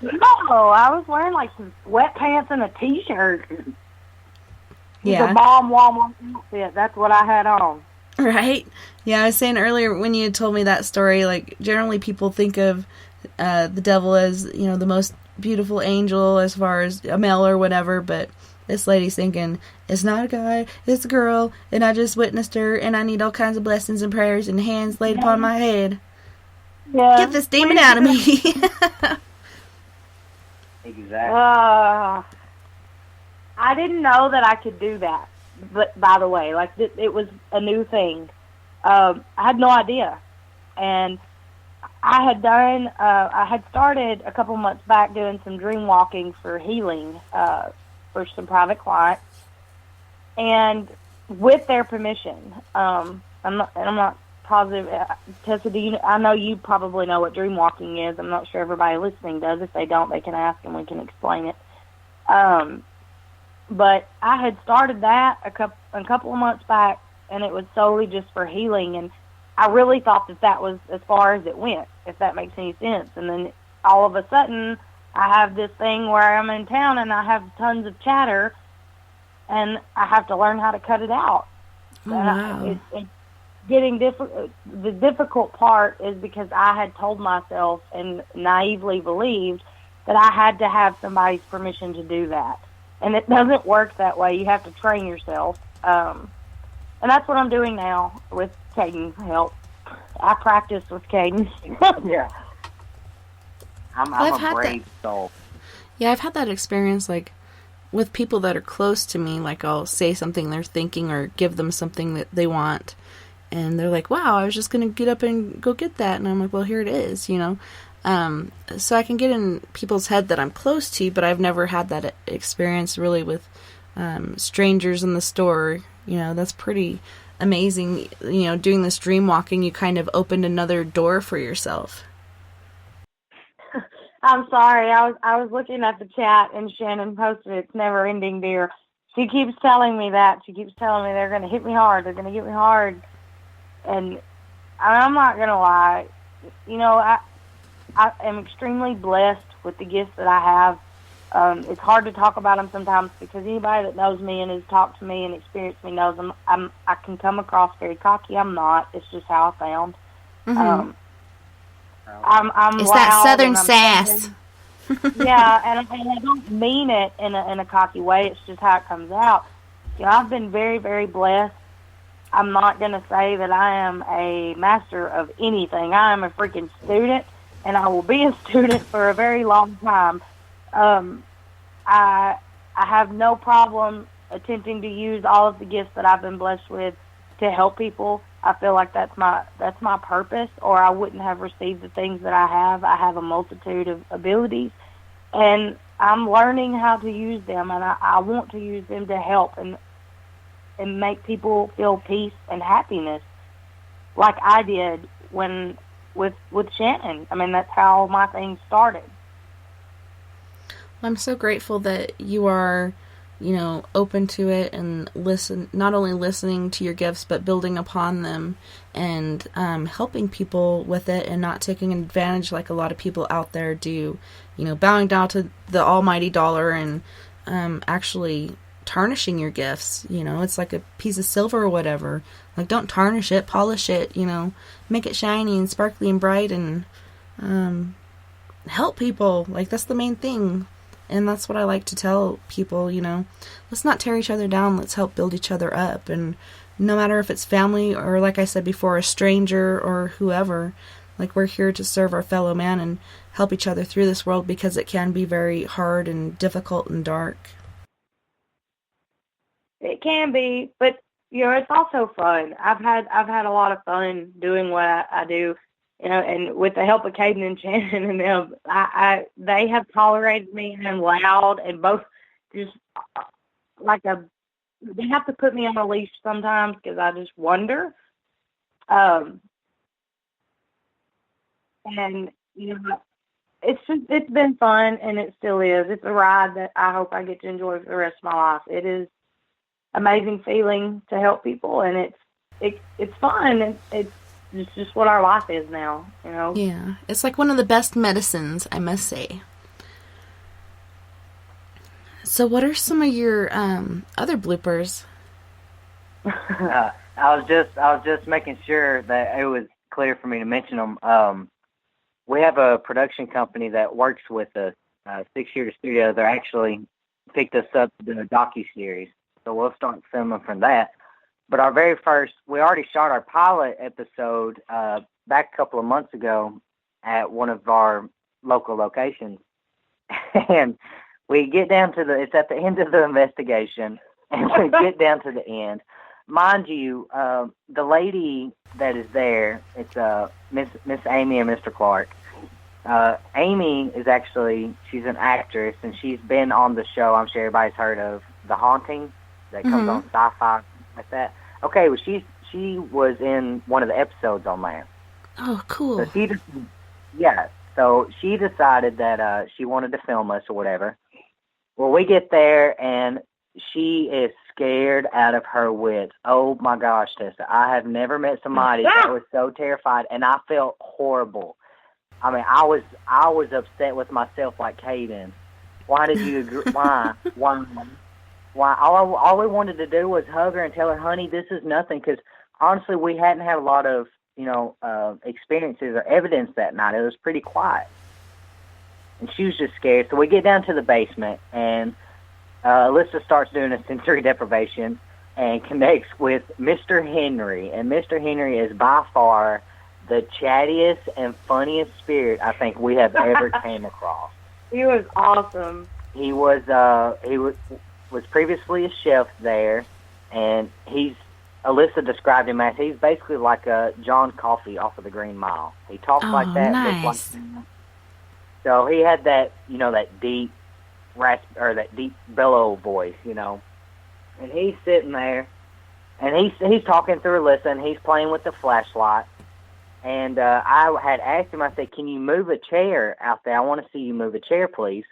I was wearing like some sweatpants and a t-shirt. Yeah. The bomb Walmart outfit. That's what I had on. Right? Yeah, I was saying earlier when you told me that story, like, generally people think of the devil as, you know, the most beautiful angel as far as a male or whatever, but this lady's thinking, it's not a guy, it's a girl, and I just witnessed her, and I need all kinds of blessings and prayers and hands laid upon my head. Yeah. Get this demon out of me. Exactly. I didn't know that I could do that. But by the way, like it was a new thing. I had no idea, and I had started a couple months back doing some dream walking for healing for some private clients, and with their permission. I'm not positive. Tessa, I know you probably know what dream walking is. I'm not sure everybody listening does. If they don't, they can ask and we can explain it. But I had started that a couple of months back, and it was solely just for healing. And I really thought that was as far as it went, if that makes any sense. And then all of a sudden, I have this thing where I'm in town and I have tons of chatter, and I have to learn how to cut it out. Oh, wow. The difficult part is because I had told myself and naively believed that I had to have somebody's permission to do that. And it doesn't work that way. You have to train yourself. And that's what I'm doing now with Caden's help. I practice with Caden. Yeah. I'm a brave soul. Yeah, I've had that experience, like, with people that are close to me, like I'll say something they're thinking or give them something that they want, and they're like, wow, I was just going to get up and go get that. And I'm like, well, here it is, you know. So I can get in people's head that I'm close to, but I've never had that experience really with strangers in the store. You know, that's pretty amazing. You know, doing this dream walking, you kind of opened another door for yourself. I'm sorry. I was looking at the chat and Shannon posted it's never ending, dear. She keeps telling me that. She keeps telling me they're going to hit me hard. They're going to get me hard. And I'm not going to lie. You know, I am extremely blessed with the gifts that I have. It's hard to talk about them sometimes because anybody that knows me and has talked to me and experienced me knows I can come across very cocky. I'm not. It's just how I sound. Mm-hmm. I'm it's loud that southern and sass. Yeah, and I don't mean it in a cocky way. It's just how it comes out. You know, I've been very, very blessed. I'm not going to say that I am a master of anything. I am a freaking student, and I will be a student for a very long time. I have no problem attempting to use all of the gifts that I've been blessed with to help people. I feel like that's my purpose, or I wouldn't have received the things that I have. I have a multitude of abilities, and I'm learning how to use them, and I want to use them to help and make people feel peace and happiness, like I did with Shannon. I mean, that's how my thing started. I'm so grateful that you are, you know, open to it and not only listening to your gifts, but building upon them and helping people with it and not taking advantage like a lot of people out there do, you know, bowing down to the almighty dollar and actually tarnishing your gifts. You know, it's like a piece of silver or whatever. Like, don't tarnish it, polish it, you know, make it shiny and sparkly and bright and help people. Like, that's the main thing. And that's what I like to tell people, you know, let's not tear each other down. Let's help build each other up. And no matter if it's family or, like I said before, a stranger or whoever, like, we're here to serve our fellow man and help each other through this world because it can be very hard and difficult and dark. It can be, but, you know, it's also fun. I've had a lot of fun doing what I do. You know, and with the help of Caden and Shannon and them, they have tolerated me and I'm loud and both just they have to put me on a leash sometimes because I just wonder. And, you know, it's been fun and it still is. It's a ride that I hope I get to enjoy for the rest of my life. It is amazing feeling to help people, and it's fun. It's just what our life is now, you know? Yeah. It's like one of the best medicines, I must say. So what are some of your other bloopers? I was just making sure that it was clear for me to mention them. We have a production company that works with us, 6 Year Studio. They're actually picked us up to do a docu-series, so we'll start filming from that. But our very first, we already shot our pilot episode back a couple of months ago at one of our local locations. And we get down to it's at the end of the investigation, and we get down to the end. Mind you, the lady that is there, it's Miss Amy and Mr. Clark. Amy is actually, she's an actress, and she's been on the show I'm sure everybody's heard of, The Haunting, that comes on Sci-Fi. Like that. Okay, well, she was in one of the episodes on that. Oh, cool. So she decided that she wanted to film us or whatever. Well, we get there, and she is scared out of her wits. Oh, my gosh, Tessa. I have never met somebody that was so terrified, and I felt horrible. I mean, I was upset with myself like, Caden, why did you agree? Why? All we wanted to do was hug her and tell her, honey, this is nothing, because honestly, we hadn't had a lot of, you know, experiences or evidence that night. It was pretty quiet. And she was just scared. So we get down to the basement, and Allisa starts doing a sensory deprivation and connects with Mr. Henry. And Mr. Henry is by far the chattiest and funniest spirit I think we have ever came across. He was awesome. he was previously a chef there, and Allisa described him as he's basically like a John Coffey off of the Green Mile. He talks like that. Nice. So he had that, that deep that deep bellow voice, And he's sitting there, and he's talking through Allisa, and he's playing with the flashlight. And I had asked him, I said, "Can you move a chair out there? I want to see you move a chair, please."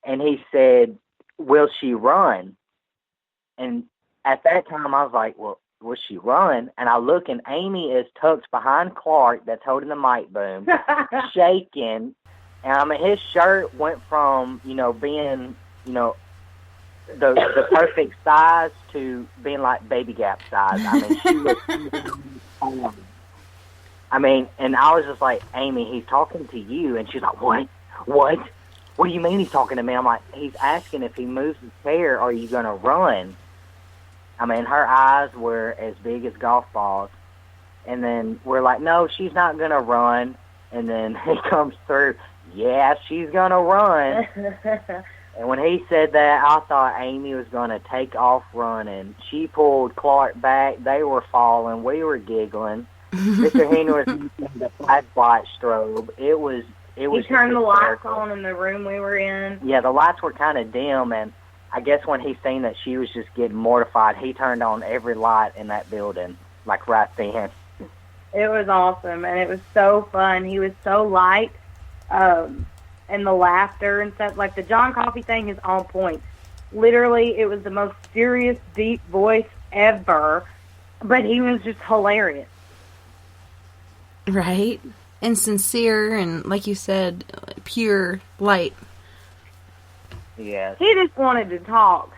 And he said, "Will she run?" And at that time, I was like, "Well, will she run?" And I look, and Amy is tucked behind Clark, that's holding the mic boom, shaking. And his shirt went from, being, the perfect size to being like Baby Gap size. She was, and I was just like, "Amy, he's talking to you." And she's like, "What? What? What do you mean he's talking to me?" I'm like, "He's asking if he moves the chair, are you going to run?" Her eyes were as big as golf balls. And then we're like, "No, she's not going to run." And then he comes through, "Yeah, she's going to run." And when he said that, I thought Amy was going to take off running. She pulled Clark back. They were falling. We were giggling. Mr. Henry was using the flashlight strobe. It was He turned the lights on in the room we were in. Yeah, the lights were kind of dim, and I guess when he seen that she was just getting mortified, he turned on every light in that building, like right then. It was awesome, and it was so fun. He was so light, and the laughter and stuff. Like the John Coffey thing is on point. Literally, it was the most serious, deep voice ever, but he was just hilarious. Right? And sincere, and like you said, pure light. Yes. He just wanted to talk.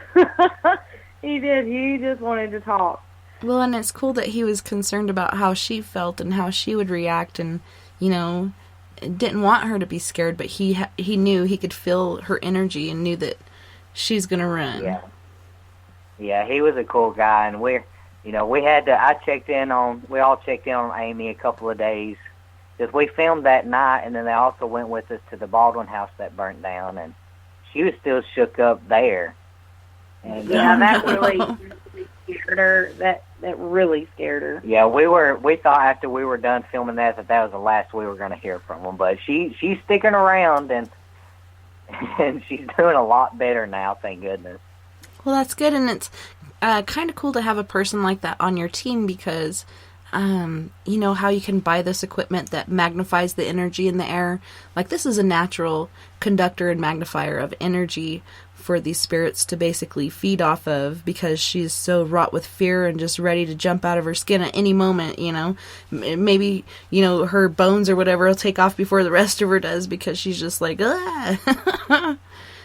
He did. He just wanted to talk. Well, and it's cool that he was concerned about how she felt and how she would react, and, didn't want her to be scared, but he knew he could feel her energy and knew that she's going to run. Yeah. Yeah, he was a cool guy, and we all checked in on Amy a couple of days, because we filmed that night, and then they also went with us to the Baldwin house that burnt down, and she was still shook up there. And that really scared her. That really scared her. Yeah, we thought after we were done filming that was the last we were going to hear from them. But she's sticking around, and she's doing a lot better now, thank goodness. Well, that's good, and it's kind of cool to have a person like that on your team, because you know how you can buy this equipment that magnifies the energy in the air. Like, this is a natural conductor and magnifier of energy for these spirits to basically feed off of, because she's so wrought with fear and just ready to jump out of her skin at any moment, Maybe, her bones or whatever will take off before the rest of her does, because she's just like, ah.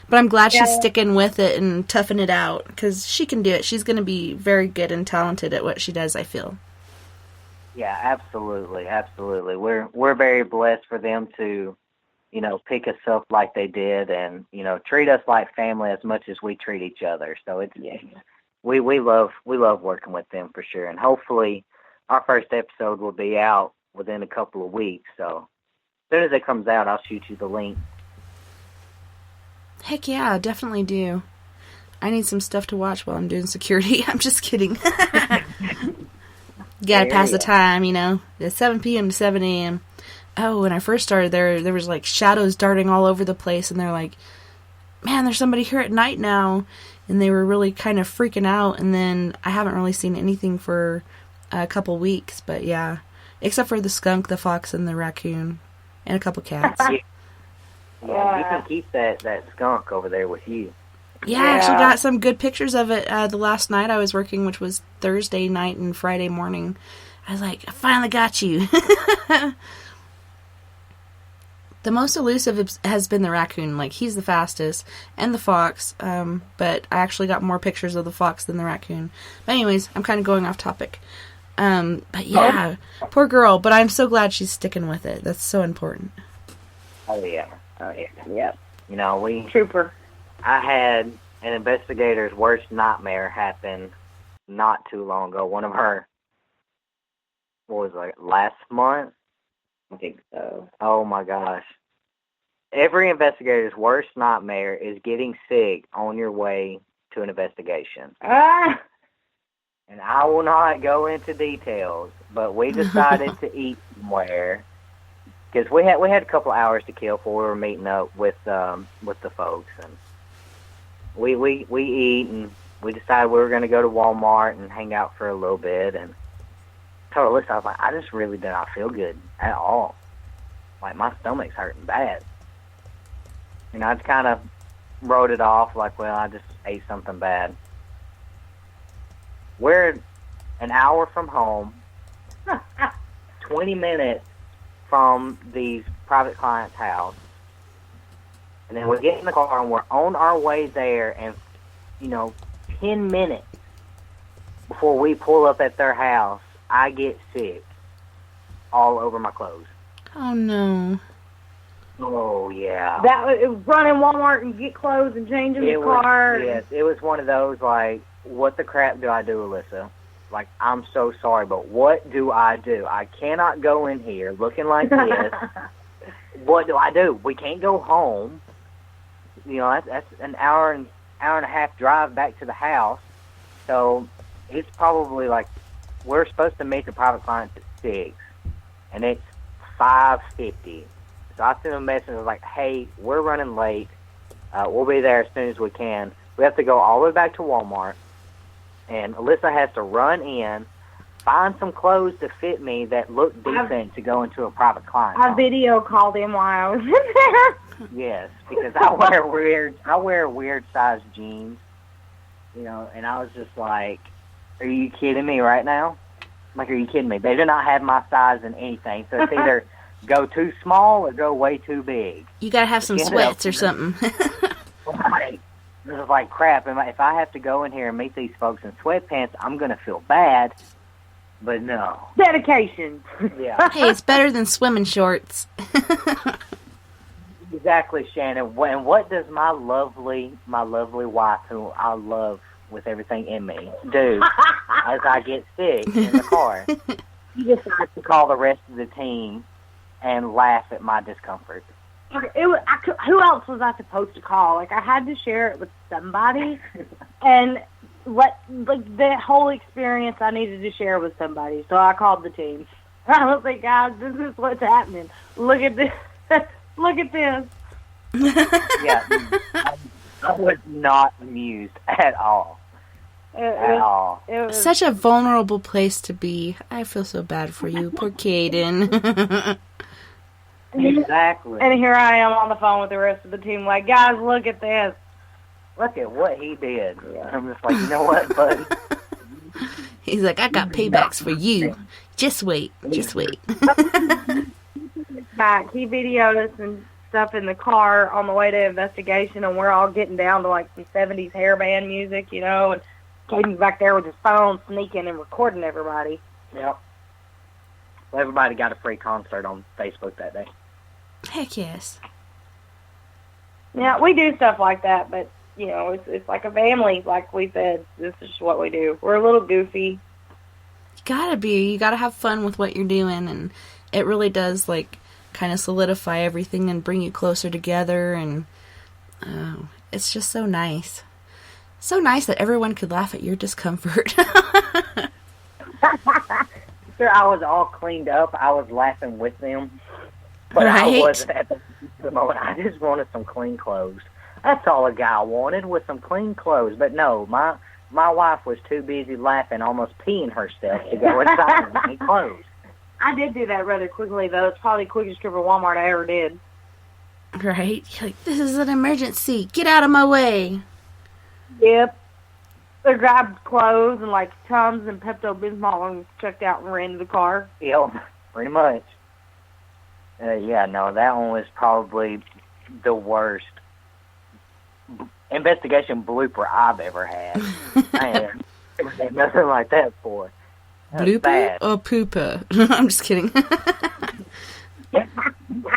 But I'm glad she's sticking with it and toughing it out, because she can do it. She's going to be very good and talented at what she does, I feel. Yeah, absolutely, absolutely. We're very blessed for them to, pick us up like they did, and treat us like family as much as we treat each other. So we love working with them for sure, and hopefully our first episode will be out within a couple of weeks. So as soon as it comes out, I'll shoot you the link. Heck yeah, definitely do. I need some stuff to watch while I'm doing security. I'm just kidding. Gotta pass the time, It's 7 p.m. to 7 a.m. Oh, when I first started there was like shadows darting all over the place, and they're like, "Man, there's somebody here at night now." And they were really kind of freaking out, and then I haven't really seen anything for a couple weeks, but yeah. Except for the skunk, the fox, and the raccoon, and a couple cats. Yeah, you can keep that skunk over there with you. Yeah, I actually got some good pictures of it the last night I was working, which was Thursday night and Friday morning. I was like, I finally got you. The most elusive has been the raccoon. Like, he's the fastest, and the fox, but I actually got more pictures of the fox than the raccoon. But anyways, I'm kind of going off topic. But yeah, poor girl, but I'm so glad she's sticking with it. That's so important. Oh, yeah. Yep. Trooper. I had an investigator's worst nightmare happen not too long ago. One of her, last month? I think so. Oh my gosh. every investigator's worst nightmare is getting sick on your way to an investigation. And I will not go into details, but we decided to eat somewhere because we had a couple hours to kill before we were meeting up with the folks, and we eat, and we decided we were going to go to Walmart and hang out for a little bit. And I told Allisa, I was like, I just really did not feel good at all. Like, my stomach's hurting bad. And I just kind of wrote it off like, well, I just ate something bad. We're an hour from home, 20 minutes from the private client's house. And then we get in the car and we're on our way there, and, 10 minutes before we pull up at their house, I get sick all over my clothes. Oh, no. Oh, yeah. It was run in Walmart and get clothes and change in the car. Yes, it was one of those, like, what the crap do I do, Allisa? Like, I'm so sorry, but what do I do? I cannot go in here looking like this. What do I do? We can't go home. That's an hour and a half drive back to the house. So it's probably like we're supposed to meet the private clients at 6, and it's 5:50. So I sent a message like, hey, we're running late. We'll be there as soon as we can. We have to go all the way back to Walmart, and Allisa has to run in, find some clothes to fit me that look decent to go into a private client. I video called him while I was in there. Yes, because I wear weird sized jeans, and I was just like, are you kidding me right now? Like, are you kidding me? They do not have my size in anything, so it's either go too small or go way too big. You gotta have some sweats or something. Right. This is like crap. If I have to go in here and meet these folks in sweatpants, I'm going to feel bad. But no. Dedication. Yeah. Hey, it's better than swimming shorts. Exactly, Shannon. And what does my lovely wife, who I love with everything in me, do as I get sick in the car? She decides to call the rest of the team and laugh at my discomfort. Okay, who else was I supposed to call? Like, I had to share it with somebody, and that whole experience I needed to share with somebody. So I called the team. I was like, guys, this is what's happening. Look at this. Look at this. Yeah, I was not amused at all. At all. It was such a vulnerable place to be. I feel so bad for you, poor Caden. Exactly. And here I am on the phone with the rest of the team, like, guys, look at this. Look at what he did. I'm just like, you know what, buddy? He's like, I got paybacks for you. Just wait. Just wait. Back. He videoed us and stuff in the car on the way to investigation, and we're all getting down to like some 70s hairband music, and Caden's back there with his phone sneaking and recording everybody. Yep. Well, everybody got a free concert on Facebook that day. Heck yes. Yeah, we do stuff like that, but, it's like a family, like we said. This is what we do. We're a little goofy. You gotta be. You gotta have fun with what you're doing, and it really does, kind of solidify everything and bring you closer together, and it's just so nice. So nice that everyone could laugh at your discomfort. Sure, I was all cleaned up. I was laughing with them. But right? I wasn't at the moment. I just wanted some clean clothes. That's all a guy wanted, was some clean clothes. But no, my wife was too busy laughing, almost peeing herself to go inside and get clothes. I did do that rather quickly, though. It's probably the quickest trip to Walmart I ever did. Right? You're like, this is an emergency. Get out of my way. Yep. They grabbed clothes and, Tums and Pepto-Bismol and checked out and ran to the car. Yep, pretty much. Yeah, no, that one was probably the worst investigation blooper I've ever had. Man, nothing like that before. Blooper or pooper? I'm just kidding.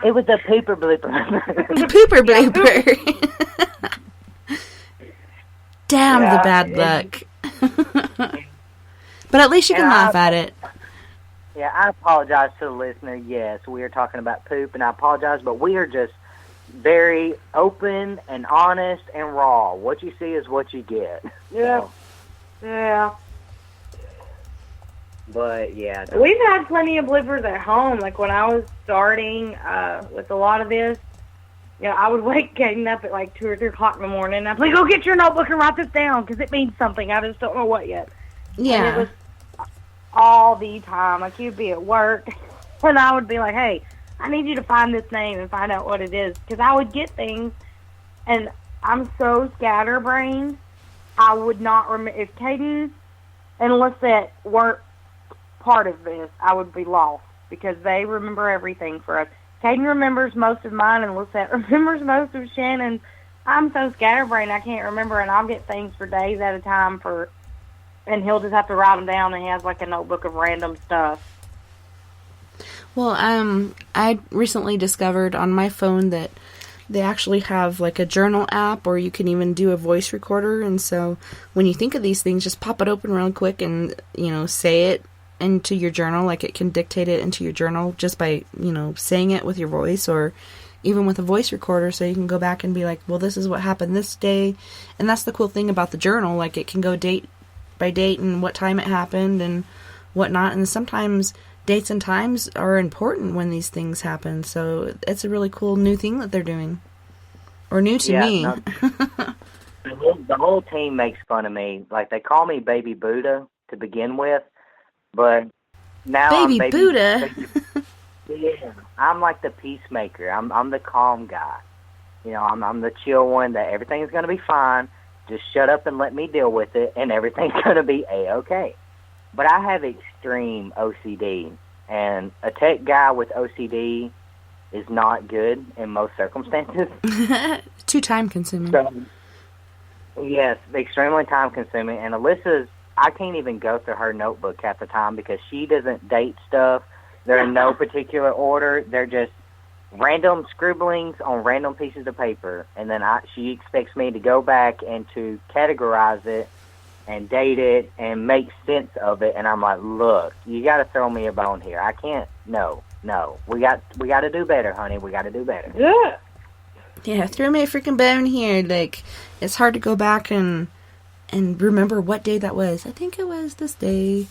It was a pooper blooper. The pooper blooper. Damn the bad luck. But at least you can laugh at it. Yeah, I apologize to the listener. Yes, we are talking about poop, and I apologize, but we are just very open and honest and raw. What you see is what you get. Yeah. So, Yeah. but yeah, We've had plenty of bloopers at home. Like when I was starting with a lot of this, I would wake Caden up at like 2 or 3 o'clock in the morning. And I'd be like, go get your notebook and write this down because it means something. I just don't know what yet. Yeah. And it was all the time. Like he'd be at work and I would be like, hey, I need you to find this name and find out what it is. Because I would get things and I'm so scatterbrained, I would not remember. If Caden and Lisette weren't part of this, I would be lost because they remember everything for us. Caden remembers most of mine, and Lisette remembers most of Shannon's. I'm so scatterbrained I can't remember, and I'll get things for days at a time and he'll just have to write them down, and he has like a notebook of random stuff. Well, I recently discovered on my phone that they actually have like a journal app, or you can even do a voice recorder, and so when you think of these things, just pop it open real quick and, say it into your journal. Like it can dictate it into your journal just by, saying it with your voice, or even with a voice recorder, so you can go back and be like, well, this is what happened this day. And that's the cool thing about the journal. Like it can go date by date and what time it happened and whatnot. And sometimes dates and times are important when these things happen. So it's a really cool new thing that they're doing. Or new to me. No, the whole team makes fun of me. Like they call me Baby Buddha to begin with, but now Baby I'm Buddha. Yeah, I'm like the peacemaker. I'm the calm guy. I'm the chill one that everything's gonna be fine. Just shut up and let me deal with it, and everything's gonna be a-okay. But I have extreme OCD, and a tech guy with OCD is not good in most circumstances. Too time consuming. So, yes, extremely time consuming. And Alyssa's, I can't even go through her notebook half the time because she doesn't date stuff. They're in no particular order. They're just random scribblings on random pieces of paper. And then she expects me to go back and to categorize it and date it and make sense of it. And I'm like, look, you got to throw me a bone here. I can't. No. We got to do better, honey. We got to do better. Yeah. Yeah, throw me a freaking bone here. Like, it's hard to go back and remember what day that was. I think it was this day.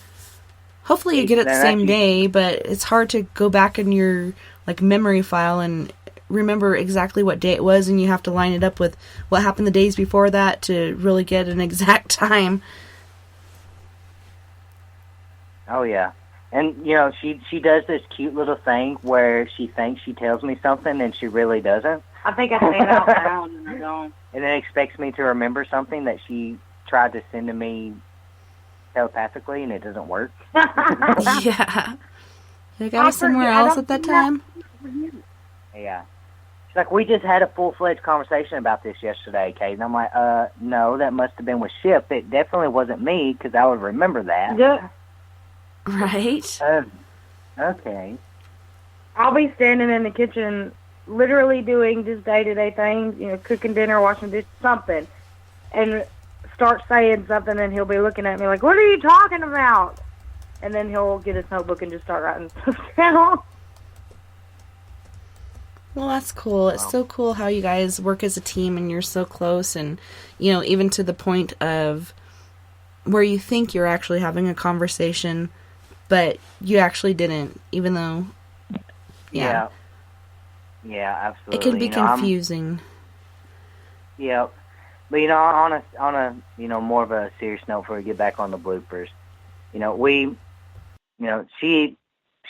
Hopefully you get it the same day, but it's hard to go back in your memory file and remember exactly what day it was, and you have to line it up with what happened the days before that to really get an exact time. Oh yeah. And she does this cute little thing where she thinks she tells me something and she really doesn't. I think I say it out loud and I don't. And then expects me to remember something that she tried to send to me telepathically, and it doesn't work. Yeah. Like, I was somewhere else at that time. Yeah. She's like, we just had a full-fledged conversation about this yesterday, Kate. And I'm like, no, that must have been with Ship. It definitely wasn't me, because I would remember that. Yeah. Right. Okay. I'll be standing in the kitchen literally doing just day-to-day things, cooking dinner, washing dishes, something, and start saying something, and he'll be looking at me like, what are you talking about? And then he'll get his notebook and just start writing stuff down. Well, that's cool. It's so cool how you guys work as a team and you're so close, and, even to the point of where you think you're actually having a conversation, but you actually didn't, even though, Yeah, absolutely. It can be confusing. Yep. But, on a more of a serious note before we get back on the bloopers,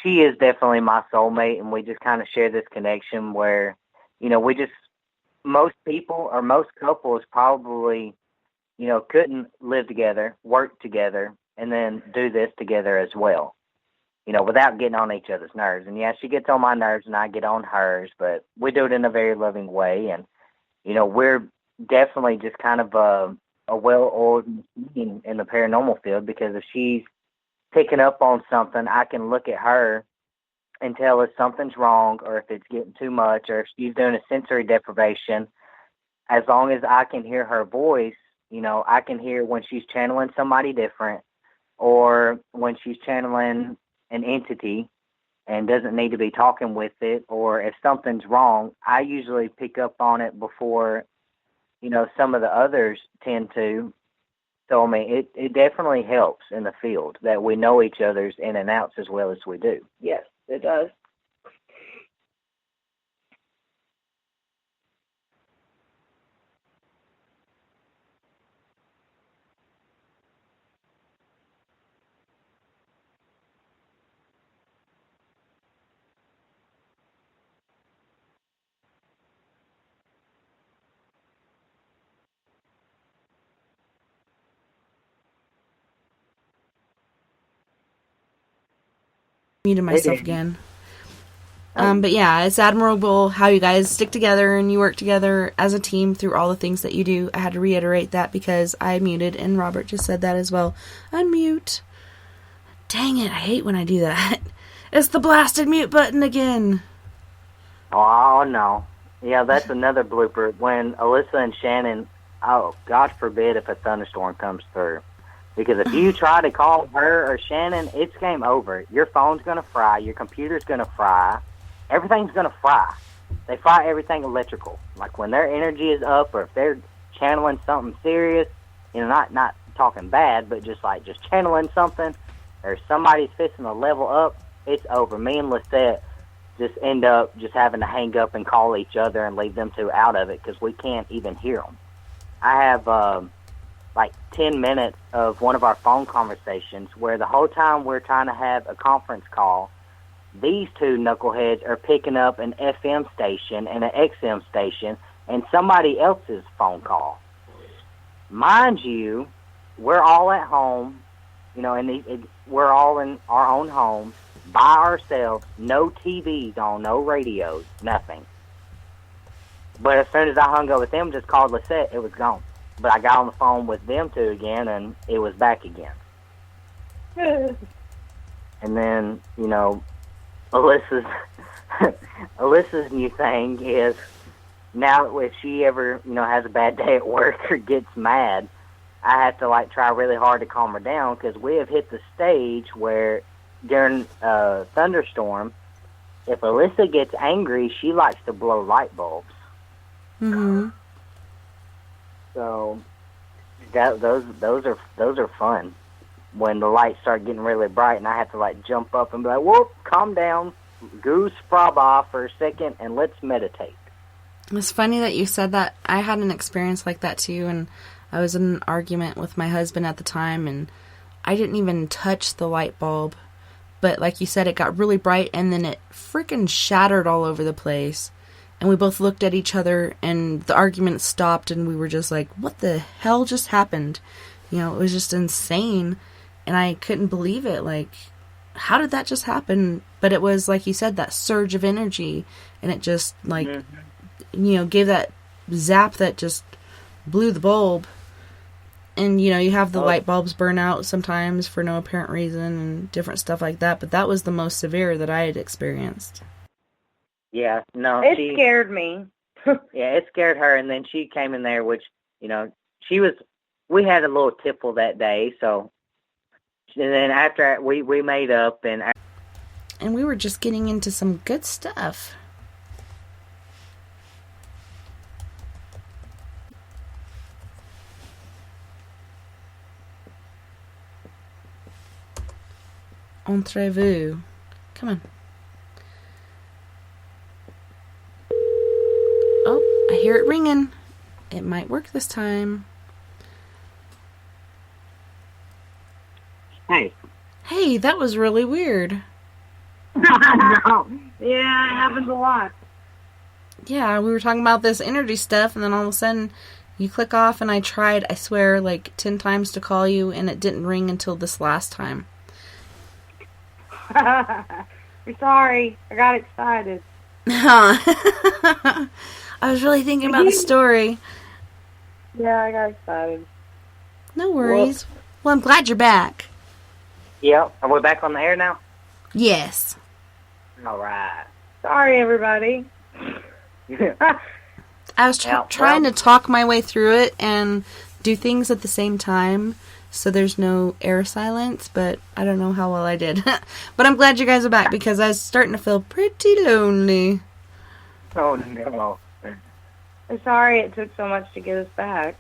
she is definitely my soulmate, and we just kind of share this connection where, most people or most couples probably, couldn't live together, work together, and then do this together as well, without getting on each other's nerves. And, yeah, she gets on my nerves and I get on hers, but we do it in a very loving way. And, we're definitely just kind of a well-oiled machine in the paranormal field, because if she's picking up on something, I can look at her and tell if something's wrong or if it's getting too much or if she's doing a sensory deprivation. As long as I can hear her voice, I can hear when she's channeling somebody different or when she's channeling an entity, and doesn't need to be talking with it, or if something's wrong, I usually pick up on it before, some of the others tend to. So, I mean, it definitely helps in the field that we know each other's in and outs as well as we do. Yes, it does. Muted myself again. But yeah, it's admirable how you guys stick together and you work together as a team through all the things that you do. I had to reiterate that because I muted, and Robert just said that as well. Unmute. Dang it, I hate when I do that. It's the blasted mute button again. Oh, no. Yeah, that's another blooper. When Allisa and Shannon, God forbid if a thunderstorm comes through. Because if you try to call her or Shannon, it's game over. Your phone's going to fry. Your computer's going to fry. Everything's going to fry. They fry everything electrical. Like when their energy is up, or if they're channeling something serious, not talking bad, but just channeling something, or somebody's fixing to level up, it's over. Me and Lisette just end up just having to hang up and call each other and leave them two out of it because we can't even hear them. I have 10 minutes of one of our phone conversations where the whole time we're trying to have a conference call, these two knuckleheads are picking up an FM station and an XM station and somebody else's phone call. Mind you, we're all at home, and we're all in our own homes by ourselves, no TVs on, no radios, nothing. But as soon as I hung up with them, just called Lisette, it was gone. But I got on the phone with them two again, and it was back again. And then, Alyssa's new thing is now if she ever, has a bad day at work or gets mad, I have to, try really hard to calm her down because we have hit the stage where during a thunderstorm, if Allisa gets angry, she likes to blow light bulbs. Mm-hmm. So those are fun when the lights start getting really bright and I have to jump up and be like, whoop, calm down, goose fraba for a second and let's meditate. It's funny that you said that. I had an experience like that too, and I was in an argument with my husband at the time, and I didn't even touch the light bulb, but like you said, it got really bright and then it freaking shattered all over the place. And we both looked at each other, and the argument stopped, and we were just like, what the hell just happened? It was just insane, and I couldn't believe it. How did that just happen? But it was, like you said, that surge of energy, and it just, gave that zap that just blew the bulb. And, you have the light bulbs burn out sometimes for no apparent reason and different stuff like that, but that was the most severe that I had experienced. Yeah, no. It scared me. Yeah, it scared her, and then she came in there, which, we had a little tipple that day, so, and then after we made up, and we were just getting into some good stuff. Entrez-vous. Come on. Oh, I hear it ringing. It might work this time. Hey. Hey, that was really weird. No. Yeah, it happens a lot. Yeah, we were talking about this energy stuff, and then all of a sudden you click off, and I tried, I swear, 10 times to call you, and it didn't ring until this last time. You're sorry. I got excited. I was really thinking about the story. Yeah, I got excited. No worries. Well, I'm glad you're back. Yeah, are we back on the air now? Yes. All right. Sorry, everybody. I was trying to talk my way through it and do things at the same time, so there's no air silence, but I don't know how well I did. But I'm glad you guys are back because I was starting to feel pretty lonely. Oh, no. I'm sorry it took so much to get us back.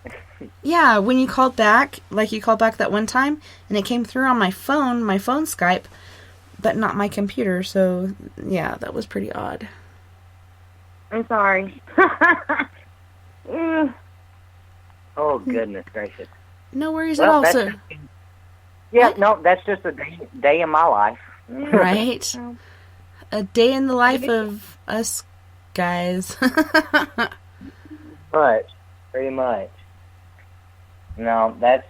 Yeah, when you called back, like you called back that one time, and it came through on my phone Skype, but not my computer, so yeah, that was pretty odd. I'm sorry. Oh, goodness gracious. No worries at all, sir. Yeah, no, that's just a day in my life. Right? A day in the life of us guys. Pretty much. No, that's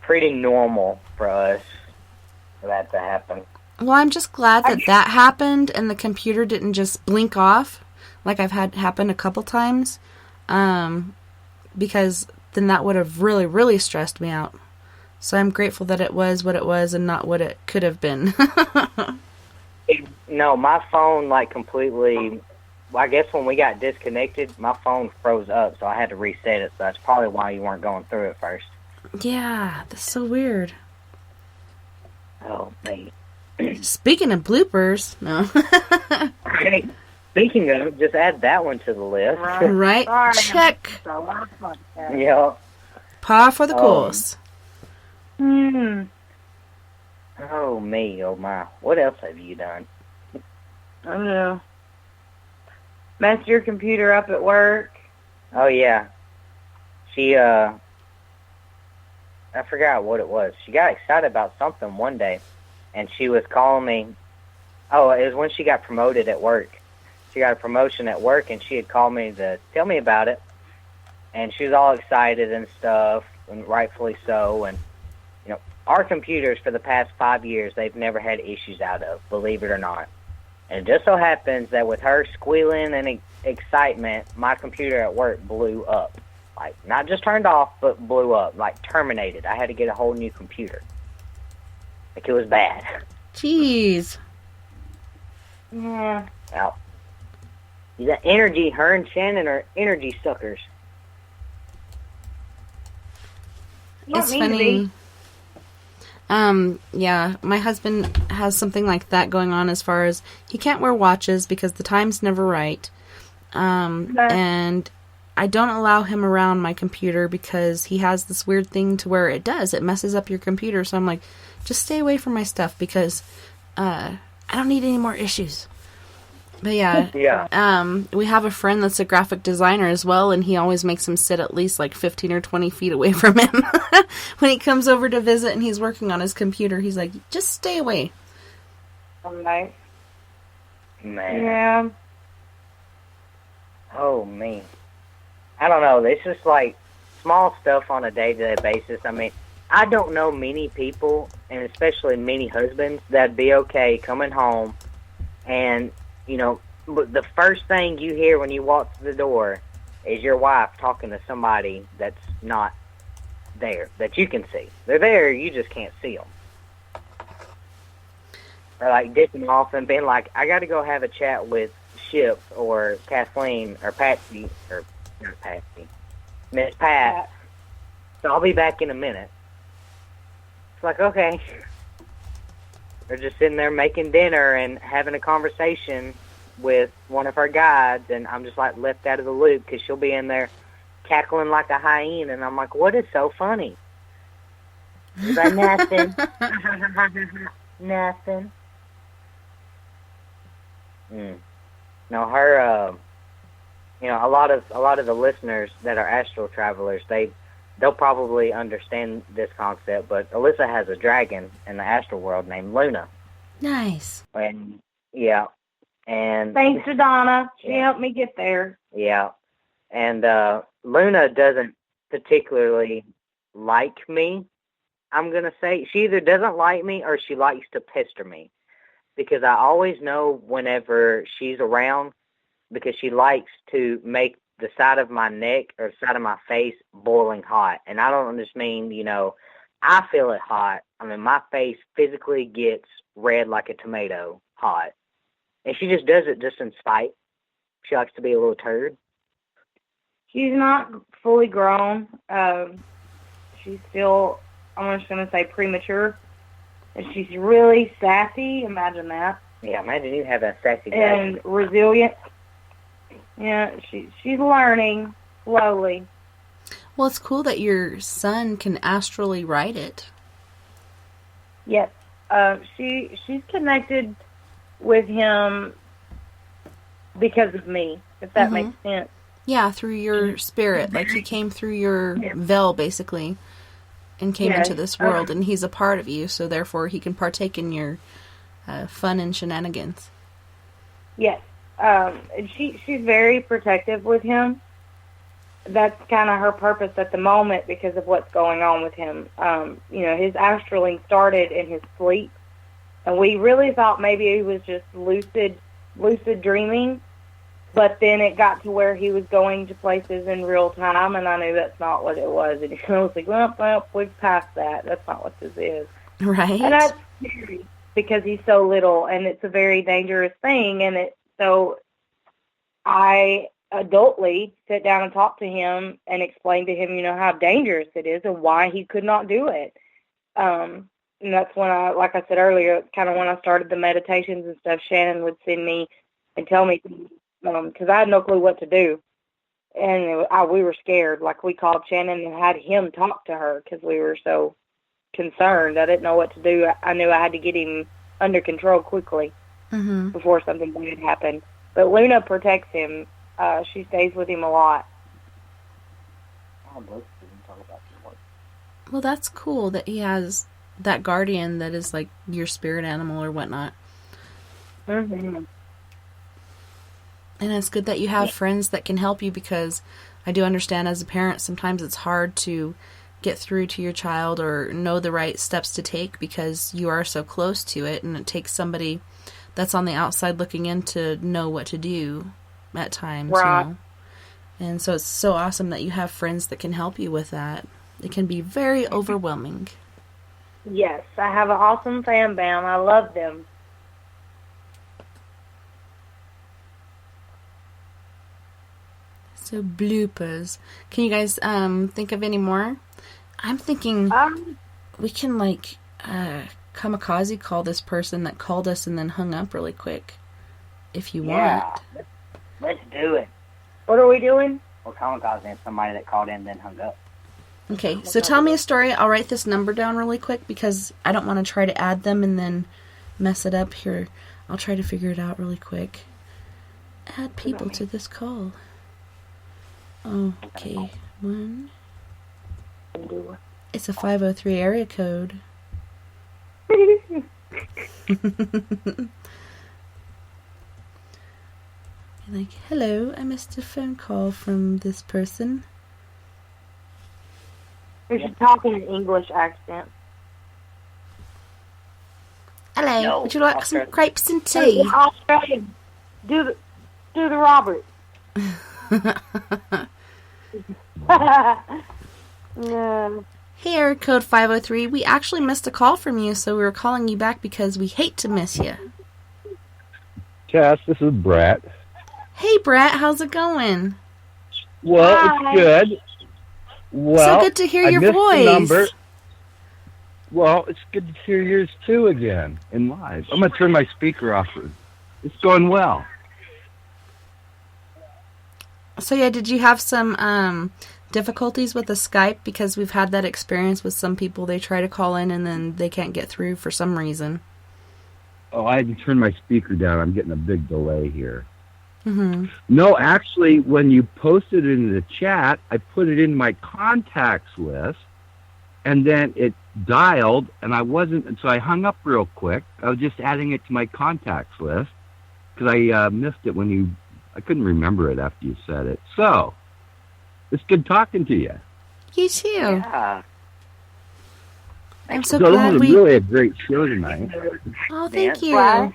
pretty normal for us for that to happen. Well, I'm just glad that happened and the computer didn't just blink off like I've had happen a couple times, because then that would have really, really stressed me out. So I'm grateful that it was what it was and not what it could have been. No, my phone, like, completely... Well, I guess when we got disconnected, my phone froze up, so I had to reset it. So that's probably why you weren't going through it first. Yeah, that's so weird. Oh, man. Speaking of bloopers, no. Hey, speaking of, just add that one to the list. Right? Sorry, check. Yeah. Par for the course. Hmm. Oh, me, oh, my. What else have you done? I don't know. Messed your computer up at work. Oh, yeah. She, I forgot what it was. She got excited about something one day, and she was calling me. Oh, it was when she got promoted at work. She got a promotion at work, and she had called me to tell me about it. And she was all excited and stuff, and rightfully so. And, you know, our computers for the past 5 years, they've never had issues out of, believe it or not. And it just so happens that with her squealing and excitement, my computer at work blew up. Like, not just turned off, but blew up. Like, terminated. I had to get a whole new computer. Like, it was bad. Jeez. Yeah. Well, the energy, her and Shannon are energy suckers. It's funny. Yeah, my husband has something like that going on as far as he can't wear watches because the time's never right. And I don't allow him around my computer because he has this weird thing to where it messes up your computer. So I'm like, just stay away from my stuff because, I don't need any more issues. But yeah, we have a friend that's a graphic designer as well, and he always makes him sit at least like 15 or 20 feet away from him. When he comes over to visit and he's working on his computer, he's like, just stay away. Okay. Man. Yeah. Oh, man. I don't know. It's just like small stuff on a day-to-day basis. I mean, I don't know many people, and especially many husbands, that'd be okay coming home and, you know, the first thing you hear when you walk through the door is your wife talking to somebody that's not there, that you can see. They're there, you just can't see them. Or like dipping off and being like, I got to go have a chat with Ship or Kathleen or Patsy, or not Patsy, Miss Pat. So I'll be back in a minute. It's like, okay. They're just sitting there making dinner and having a conversation with one of her guides, and I'm just like left out of the loop because she'll be in there cackling like a hyena, and I'm like, what is so funny? She's like, nothing. Nothing. No, her, you know, a lot of the listeners that are astral travelers, they'll probably understand this concept, but Allisa has a dragon in the astral world named Luna. Nice. And, yeah. And thanks to Donna. She helped me get there. Yeah. And Luna doesn't particularly like me, I'm going to say. She either doesn't like me or she likes to pester me. Because I always know whenever she's around, because she likes to make the side of my neck or the side of my face boiling hot. And I don't just mean, you know, I feel it hot. I mean, my face physically gets red like a tomato hot. And she just does it just in spite. She likes to be a little turd. She's not fully grown. She's still I'm just going to say premature. And she's really sassy. Imagine that. Yeah, imagine you have a sassy guy. And resilient. Yeah, she's learning slowly. Well, it's cool that your son can astrally ride it. Yes. She's connected with him because of me, if that makes sense. Yeah, through your spirit. Like he came through your veil, basically, and came into this world, and he's a part of you, so therefore he can partake in your fun and shenanigans. Yes. And she's very protective with him. That's kind of her purpose at the moment because of what's going on with him. His astraling started in his sleep, and we really thought maybe he was just lucid dreaming, but then it got to where he was going to places in real time, and I knew that's not what it was. And I was like, well, we've passed that. That's not what this is. Right. And that's scary because he's so little, and it's a very dangerous thing, and so I adultly sit down and talk to him and explain to him, how dangerous it is and why he could not do it. And that's when like I said earlier, kind of when I started the meditations and stuff, Shannon would send me and tell me, because I had no clue what to do. And we were scared. Like, we called Shannon and had him talk to her because we were so concerned. I didn't know what to do. I knew I had to get him under control quickly before something bad happened. But Luna protects him. She stays with him a lot. Well, that's cool that he has that guardian that is like your spirit animal or whatnot. And it's good that you have friends that can help you, because I do understand as a parent sometimes it's hard to get through to your child or know the right steps to take because you are so close to it, and it takes somebody that's on the outside looking in to know what to do at times. Right. And so it's so awesome that you have friends that can help you with that. It can be very overwhelming. Yes, I have an awesome fan band. I love them. So bloopers. Can you guys think of any more? I'm thinking we can kamikaze call this person that called us and then hung up really quick, if you want. Let's do it. What are we doing? We're kamikaze somebody that called in and then hung up. Okay, so tell me a story. I'll write this number down really quick because I don't want to try to add them and then mess it up here. I'll try to figure it out really quick. Add people to this call. Okay, it's a 503 area code. Like, hello, I missed a phone call from this person. You should talk in an English accent. Hello, No, would you like some crepes and tea? Australian. Do the Robert. No. Hey, area code 503. We actually missed a call from you, so we were calling you back because we hate to miss you. Tess, this is Brett. Hey, Brett, how's it going? Well, Hi. It's good. Well, so good to hear I your missed the voice. number. Well, it's good to hear yours too again in live. I'm going to turn my speaker off. It's going well. So, yeah, did you have some difficulties with the Skype? Because we've had that experience with some people. They try to call in and then they can't get through for some reason. Oh, I had to turn my speaker down. I'm getting a big delay here. Mm-hmm. No, actually, when you posted it in the chat, I put it in my contacts list, and then it dialed, and so I hung up real quick. I was just adding it to my contacts list, because I missed it I couldn't remember it after you said it. So, it's good talking to you. You too. Yeah. I'm so This glad was really a great show tonight. Oh, thank you. Wow.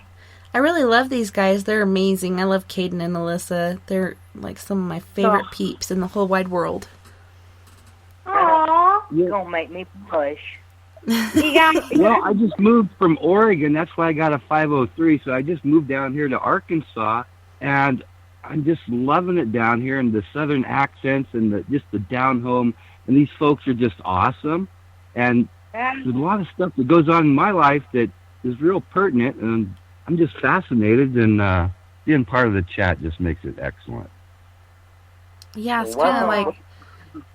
I really love these guys. They're amazing. I love Caden and Allisa. They're like some of my favorite peeps in the whole wide world. Aww. You're going to make me blush. Well, I just moved from Oregon. That's why I got a 503. So I just moved down here to Arkansas, and I'm just loving it down here, and the southern accents and just the down home. And these folks are just awesome. And there's a lot of stuff that goes on in my life that is real pertinent, and I'm just fascinated, and being part of the chat just makes it excellent. Yeah, it's kind of like,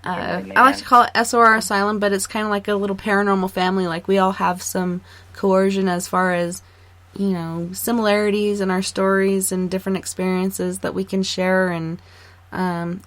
I like to call it SOR Asylum, but it's kind of like a little paranormal family. Like, we all have some coercion as far as, you know, similarities in our stories and different experiences that we can share, and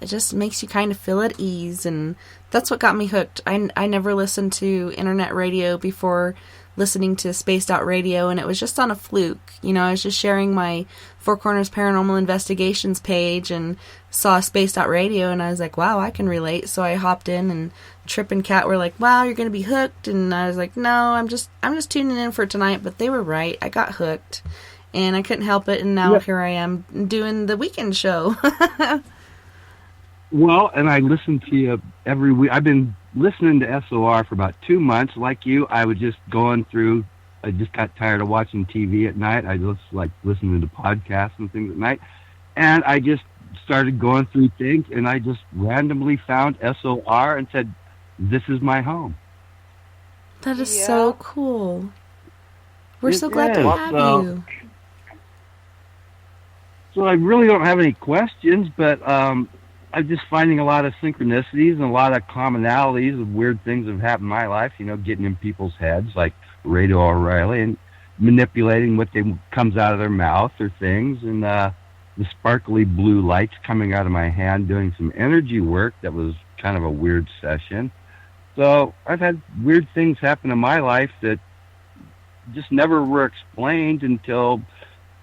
it just makes you kind of feel at ease, and that's what got me hooked. I never listened to internet radio before listening to Spaced Out Radio, and it was just on a fluke. You know, I was just sharing my Four Corners Paranormal Investigations page and saw Spaced Out Radio, and I was like, wow, I can relate. So I hopped in, and Trip and Kat were like, wow, you're going to be hooked, and I was like, no, I'm just tuning in for tonight, but they were right. I got hooked, and I couldn't help it, and now here I am doing the weekend show. Well, and I listen to you every week. I've been listening to SOR for about 2 months. Like you, I was just going through, I just got tired of watching TV at night. I just like listening to podcasts and things at night. And I just started going through things, and I just randomly found SOR and said, this is my home. That is so cool. We're so glad to have you. So I really don't have any questions, but I'm just finding a lot of synchronicities and a lot of commonalities of weird things that have happened in my life, you know, getting in people's heads, like Radio O'Reilly, and manipulating what comes out of their mouth or things, and the sparkly blue lights coming out of my hand, doing some energy work that was kind of a weird session. So I've had weird things happen in my life that just never were explained until,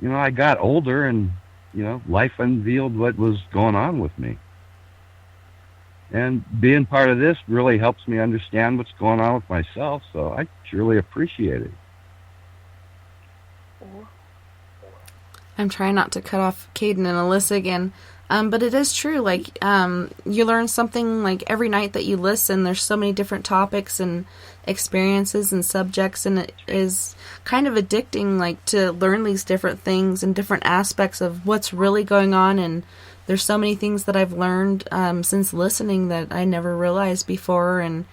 you know, I got older and, you know, life unveiled what was going on with me. And being part of this really helps me understand what's going on with myself, so I truly appreciate it. I'm trying not to cut off Caden and Allisa again, but it is true. Like, you learn something like every night that you listen. There's so many different topics and experiences and subjects, and it is kind of addicting, like, to learn these different things and different aspects of what's really going on. And there's so many things that I've learned since listening that I never realized before, and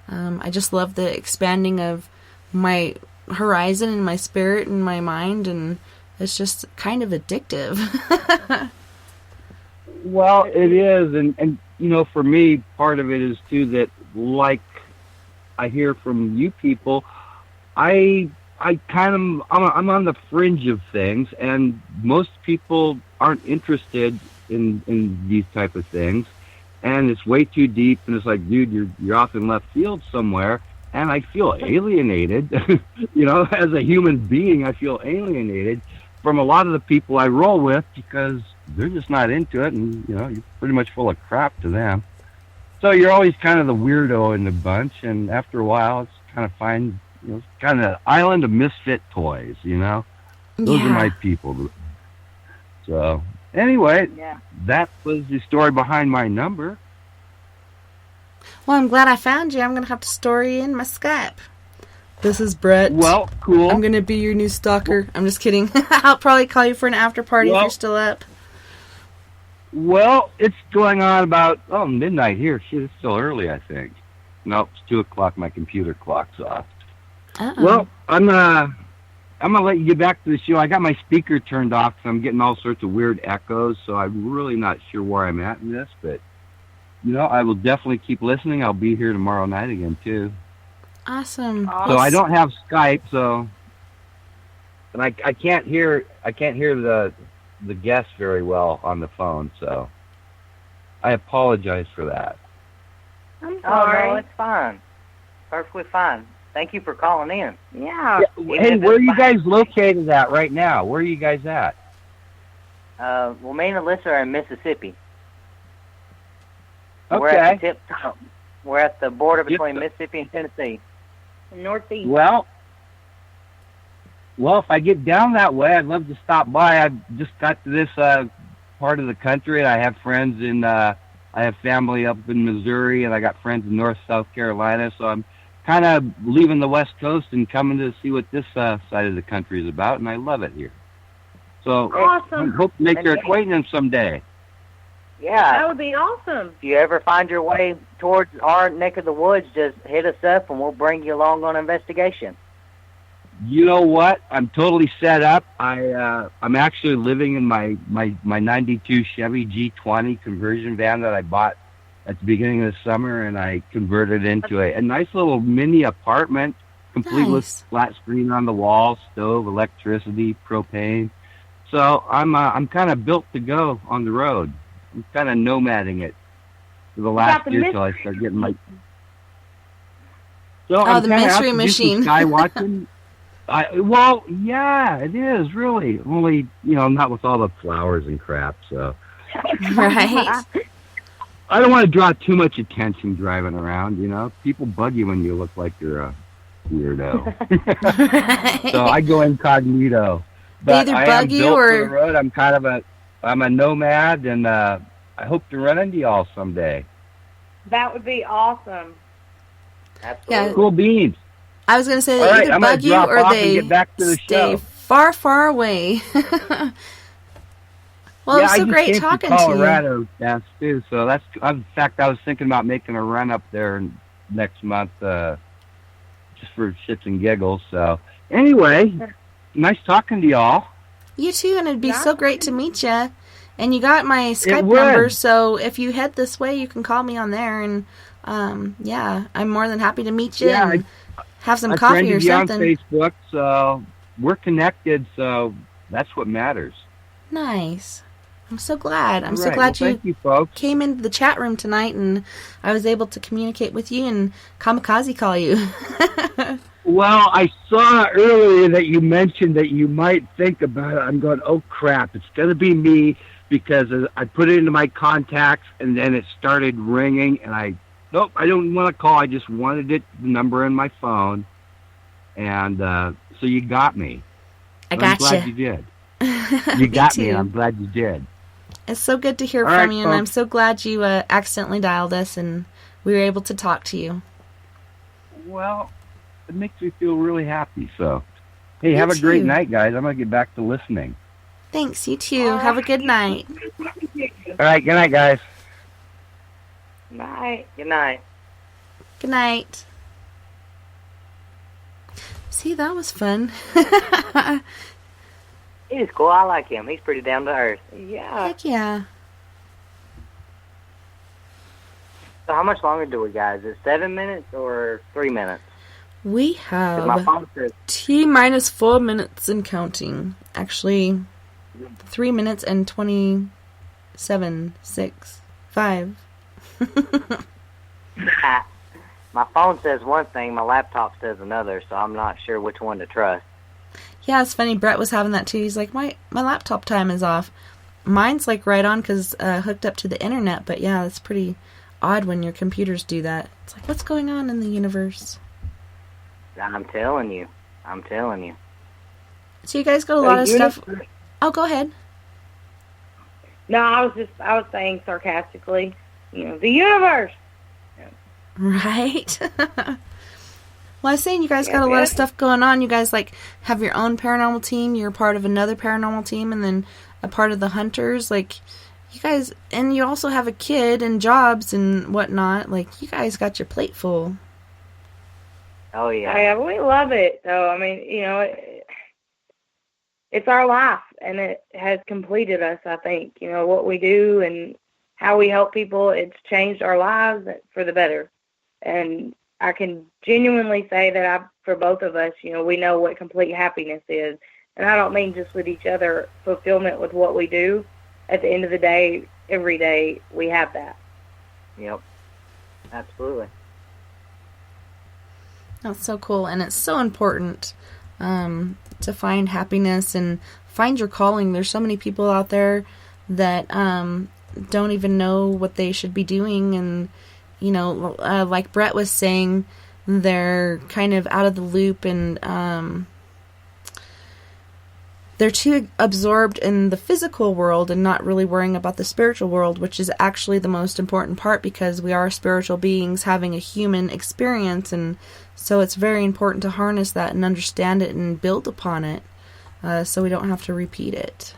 I just love the expanding of my horizon and my spirit and my mind, and it's just kind of addictive. Well, it is, and you know, for me, part of it is too that, like I hear from you people, I'm on the fringe of things, and most people aren't interested in these type of things, and it's way too deep, and it's like, dude, you're off in left field somewhere, and I feel alienated. You know, as a human being, I feel alienated from a lot of the people I roll with, because they're just not into it, and, you know, you're pretty much full of crap to them. So you're always kind of the weirdo in the bunch, and after a while, it's kind of fine, you know, it's kind of an island of misfit toys, you know? Those are my people. So, anyway, that was the story behind my number. Well, I'm glad I found you. I'm going to have to store you in my Skype. This is Brett. Well, cool. I'm going to be your new stalker. I'm just kidding. I'll probably call you for an after party if you're still up. Well, it's going on about, midnight here. Shit, it's still early, I think. Nope, it's 2 o'clock. My computer clock's off. Uh-oh. Well, I'm gonna let you get back to the show. I got my speaker turned off, so I'm getting all sorts of weird echoes, so I'm really not sure where I'm at in this, but, you know, I will definitely keep listening. I'll be here tomorrow night again, too. Awesome. So I don't have Skype, so, and I can't hear the guest very well on the phone, so I apologize for that. I'm sorry. Oh, no, it's fine. Perfectly fine. Thank you for calling in. Yeah. Hey, where are you guys located at right now? Where are you guys at? Well, me and Allisa are in Mississippi. Okay. We're at the tip top. We're at the border between Mississippi and Tennessee. Northeast. Well, if I get down that way, I'd love to stop by. I just got to this part of the country, and I have friends in, I have family up in Missouri, and I got friends in North South Carolina, so I'm kind of leaving the West Coast and coming to see what this side of the country is about, and I love it here. So awesome. I hope to make your acquaintance someday. Yeah. That would be awesome. If you ever find your way towards our neck of the woods, just hit us up and we'll bring you along on an investigation. You know what? I'm totally set up. I'm actually living in my 92 Chevy G20 conversion van that I bought at the beginning of the summer, and I converted into a nice little mini apartment, complete with flat screen on the wall, stove, electricity, propane. So I'm kind of built to go on the road. I'm kind of nomading it for the last year till I start getting my. So I'm the mystery machine. Sky watching. Well, yeah, it is really. Only, not with all the flowers and crap. So, right. I don't want to draw too much attention driving around. People bug you when you look like you're a weirdo. So I go incognito. But They either I bug am you built or for the road. I'm a nomad, and I hope to run into y'all someday. That would be awesome. Absolutely. Yeah. Cool beans. I was going to say All they right, either I'm gonna bug you drop or off they and get back to the stay show. far, far away. Well, Yeah, it was so I just great came talking to to you. Colorado, yes, too. So in fact, I was thinking about making a run up there next month, just for shits and giggles. So anyway, nice talking to y'all. You too, and it'd be so great to meet you. And you got my Skype would. number, so if you head this way, you can call me on there. And yeah, I'm more than happy to meet you and have some coffee or something. I friended you on Facebook, so we're connected. So that's what matters. Nice. I'm so glad. I'm All so right, glad well, thank you, folks. came into the chat room tonight, and I was able to communicate with you and kamikaze call you. Well, I saw earlier that you mentioned that you might think about it. I'm going, oh, crap, it's going to be me, because I put it into my contacts, and then it started ringing, and nope, I don't want to call. I just wanted the number in my phone, and so you got me. I got I'm glad you did. You got me, and I'm glad you did. It's so good to hear All from right, you, and I'm folks. so glad you accidentally dialed us, and we were able to talk to you. Well, it makes me feel really happy. So, hey, Me have a great too. night, guys. I'm going to get back to listening. Thanks, you too. Have a good night. All right, good night, guys. Night. Good night. Good night. See, that was fun. He's cool. I like him. He's pretty down to earth. Yeah. Heck yeah. So how much longer do we, guys? Is it 7 minutes or 3 minutes? We 'Cause my have phone says T-minus 4 minutes and counting. Actually, 3 minutes and 27, 6, 5. my phone says one thing, my laptop says another, so I'm not sure which one to trust. Yeah, it's funny. Brett was having that too. He's like, my laptop time is off. Mine's like right on because hooked up to the internet. But yeah, it's pretty odd when your computers do that. It's like, what's going on in the universe? I'm telling you. I'm telling you. So you guys got a lot of stuff. Oh, go ahead. No, I was saying sarcastically, the universe. Right. Well, I was saying you guys got a lot of stuff going on. You guys like have your own paranormal team. You're part of another paranormal team, and then a part of the hunters. Like you guys, and you also have a kid and jobs and whatnot. Like you guys got your plate full. Oh yeah. Yeah, we love it. So I mean, it's our life, and it has completed us. I think what we do and how we help people. It's changed our lives for the better, and I can genuinely say that for both of us, we know what complete happiness is. And I don't mean just with each other, fulfillment with what we do. At the end of the day, every day, we have that. Yep. Absolutely. That's so cool. And it's so important to find happiness and find your calling. There's so many people out there that don't even know what they should be doing, and like Brett was saying, they're kind of out of the loop, and they're too absorbed in the physical world and not really worrying about the spiritual world, which is actually the most important part, because we are spiritual beings having a human experience, and so it's very important to harness that and understand it and build upon it, so we don't have to repeat it.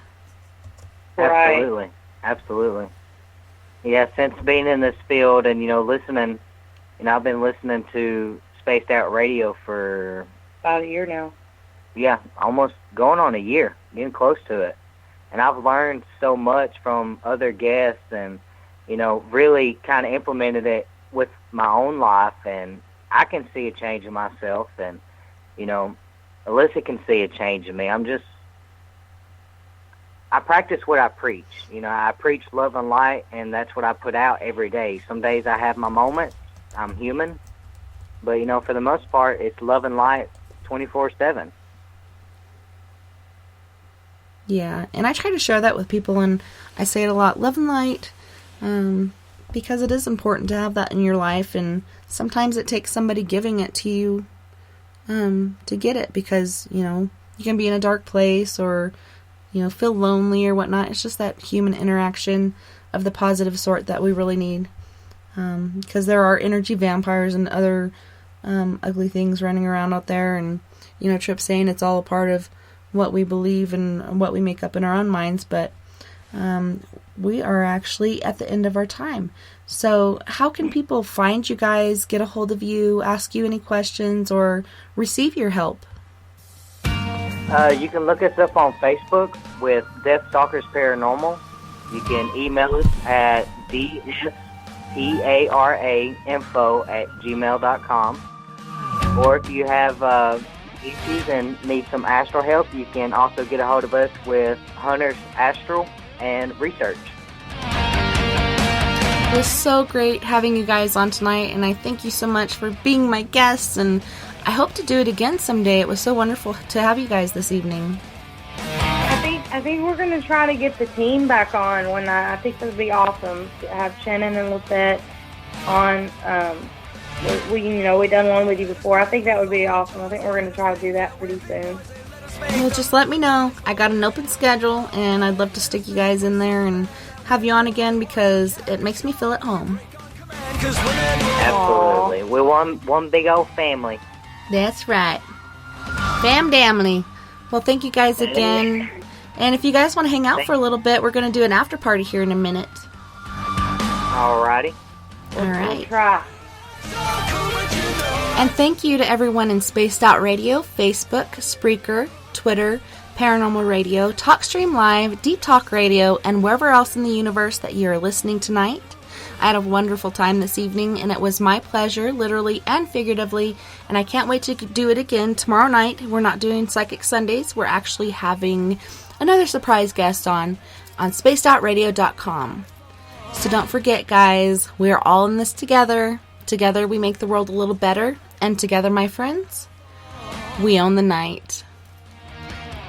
Absolutely. Absolutely. since being in this field and, listening, I've been listening to Spaced Out Radio for about a year now. Yeah, almost going on a year, getting close to it. And I've learned so much from other guests and, really kind of implemented it with my own life. And I can see a change in myself. And, Allisa can see a change in me. I practice what I preach. I preach love and light, and that's what I put out every day. Some days I have my moments. I'm human. But, for the most part, it's love and light 24/7. Yeah, and I try to share that with people, and I say it a lot, love and light, because it is important to have that in your life, and sometimes it takes somebody giving it to you to get it, because, you can be in a dark place or, feel lonely or whatnot. It's just that human interaction of the positive sort that we really need, because there are energy vampires and other ugly things running around out there, and, Tripp's saying it's all a part of what we believe and what we make up in our own minds, but we are actually at the end of our time. So how can people find you guys, get a hold of you, ask you any questions, or receive your help? You can look us up on Facebook with Death Stalkers Paranormal. You can email us at dsparainfo@gmail.com. Or if you have issues and need some astral help, you can also get a hold of us with Hunter's Astral and Research. It was so great having you guys on tonight, and I thank you so much for being my guests, and I hope to do it again someday. It was so wonderful to have you guys this evening. I think we're going to try to get the team back on. I think that would be awesome to have Shannon and Lizette on. We done one with you before. I think that would be awesome. I think we're going to try to do that pretty soon. Well, just let me know. I got an open schedule, and I'd love to stick you guys in there and have you on again, because it makes me feel at home. Absolutely. We're one big old family. That's right. Family. Well, thank you guys again. And if you guys want to hang out for a little bit, we're going to do an after party here in a minute. Alrighty. All right. We'll try. And thank you to everyone in Spaced Out Radio, Facebook, Spreaker, Twitter, Paranormal Radio, TalkStream Live, Deep Talk Radio, and wherever else in the universe that you are listening tonight. I had a wonderful time this evening, and it was my pleasure, literally and figuratively, and I can't wait to do it again tomorrow night. We're not doing Psychic Sundays. We're actually having another surprise guest on spacedoutradio.com. So don't forget, guys, we are all in this together. Together we make the world a little better, and together, my friends, we own the night.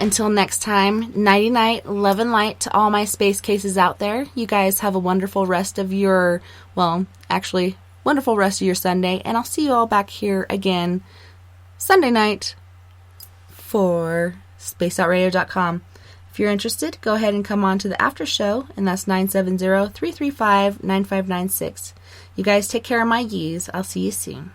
Until next time, nighty-night, love and light to all my space cases out there. You guys have a wonderful rest of your, wonderful rest of your Sunday, and I'll see you all back here again Sunday night for spacedoutradio.com. If you're interested, go ahead and come on to the after show, and that's 970-335-9596. You guys take care of my yees. I'll see you soon.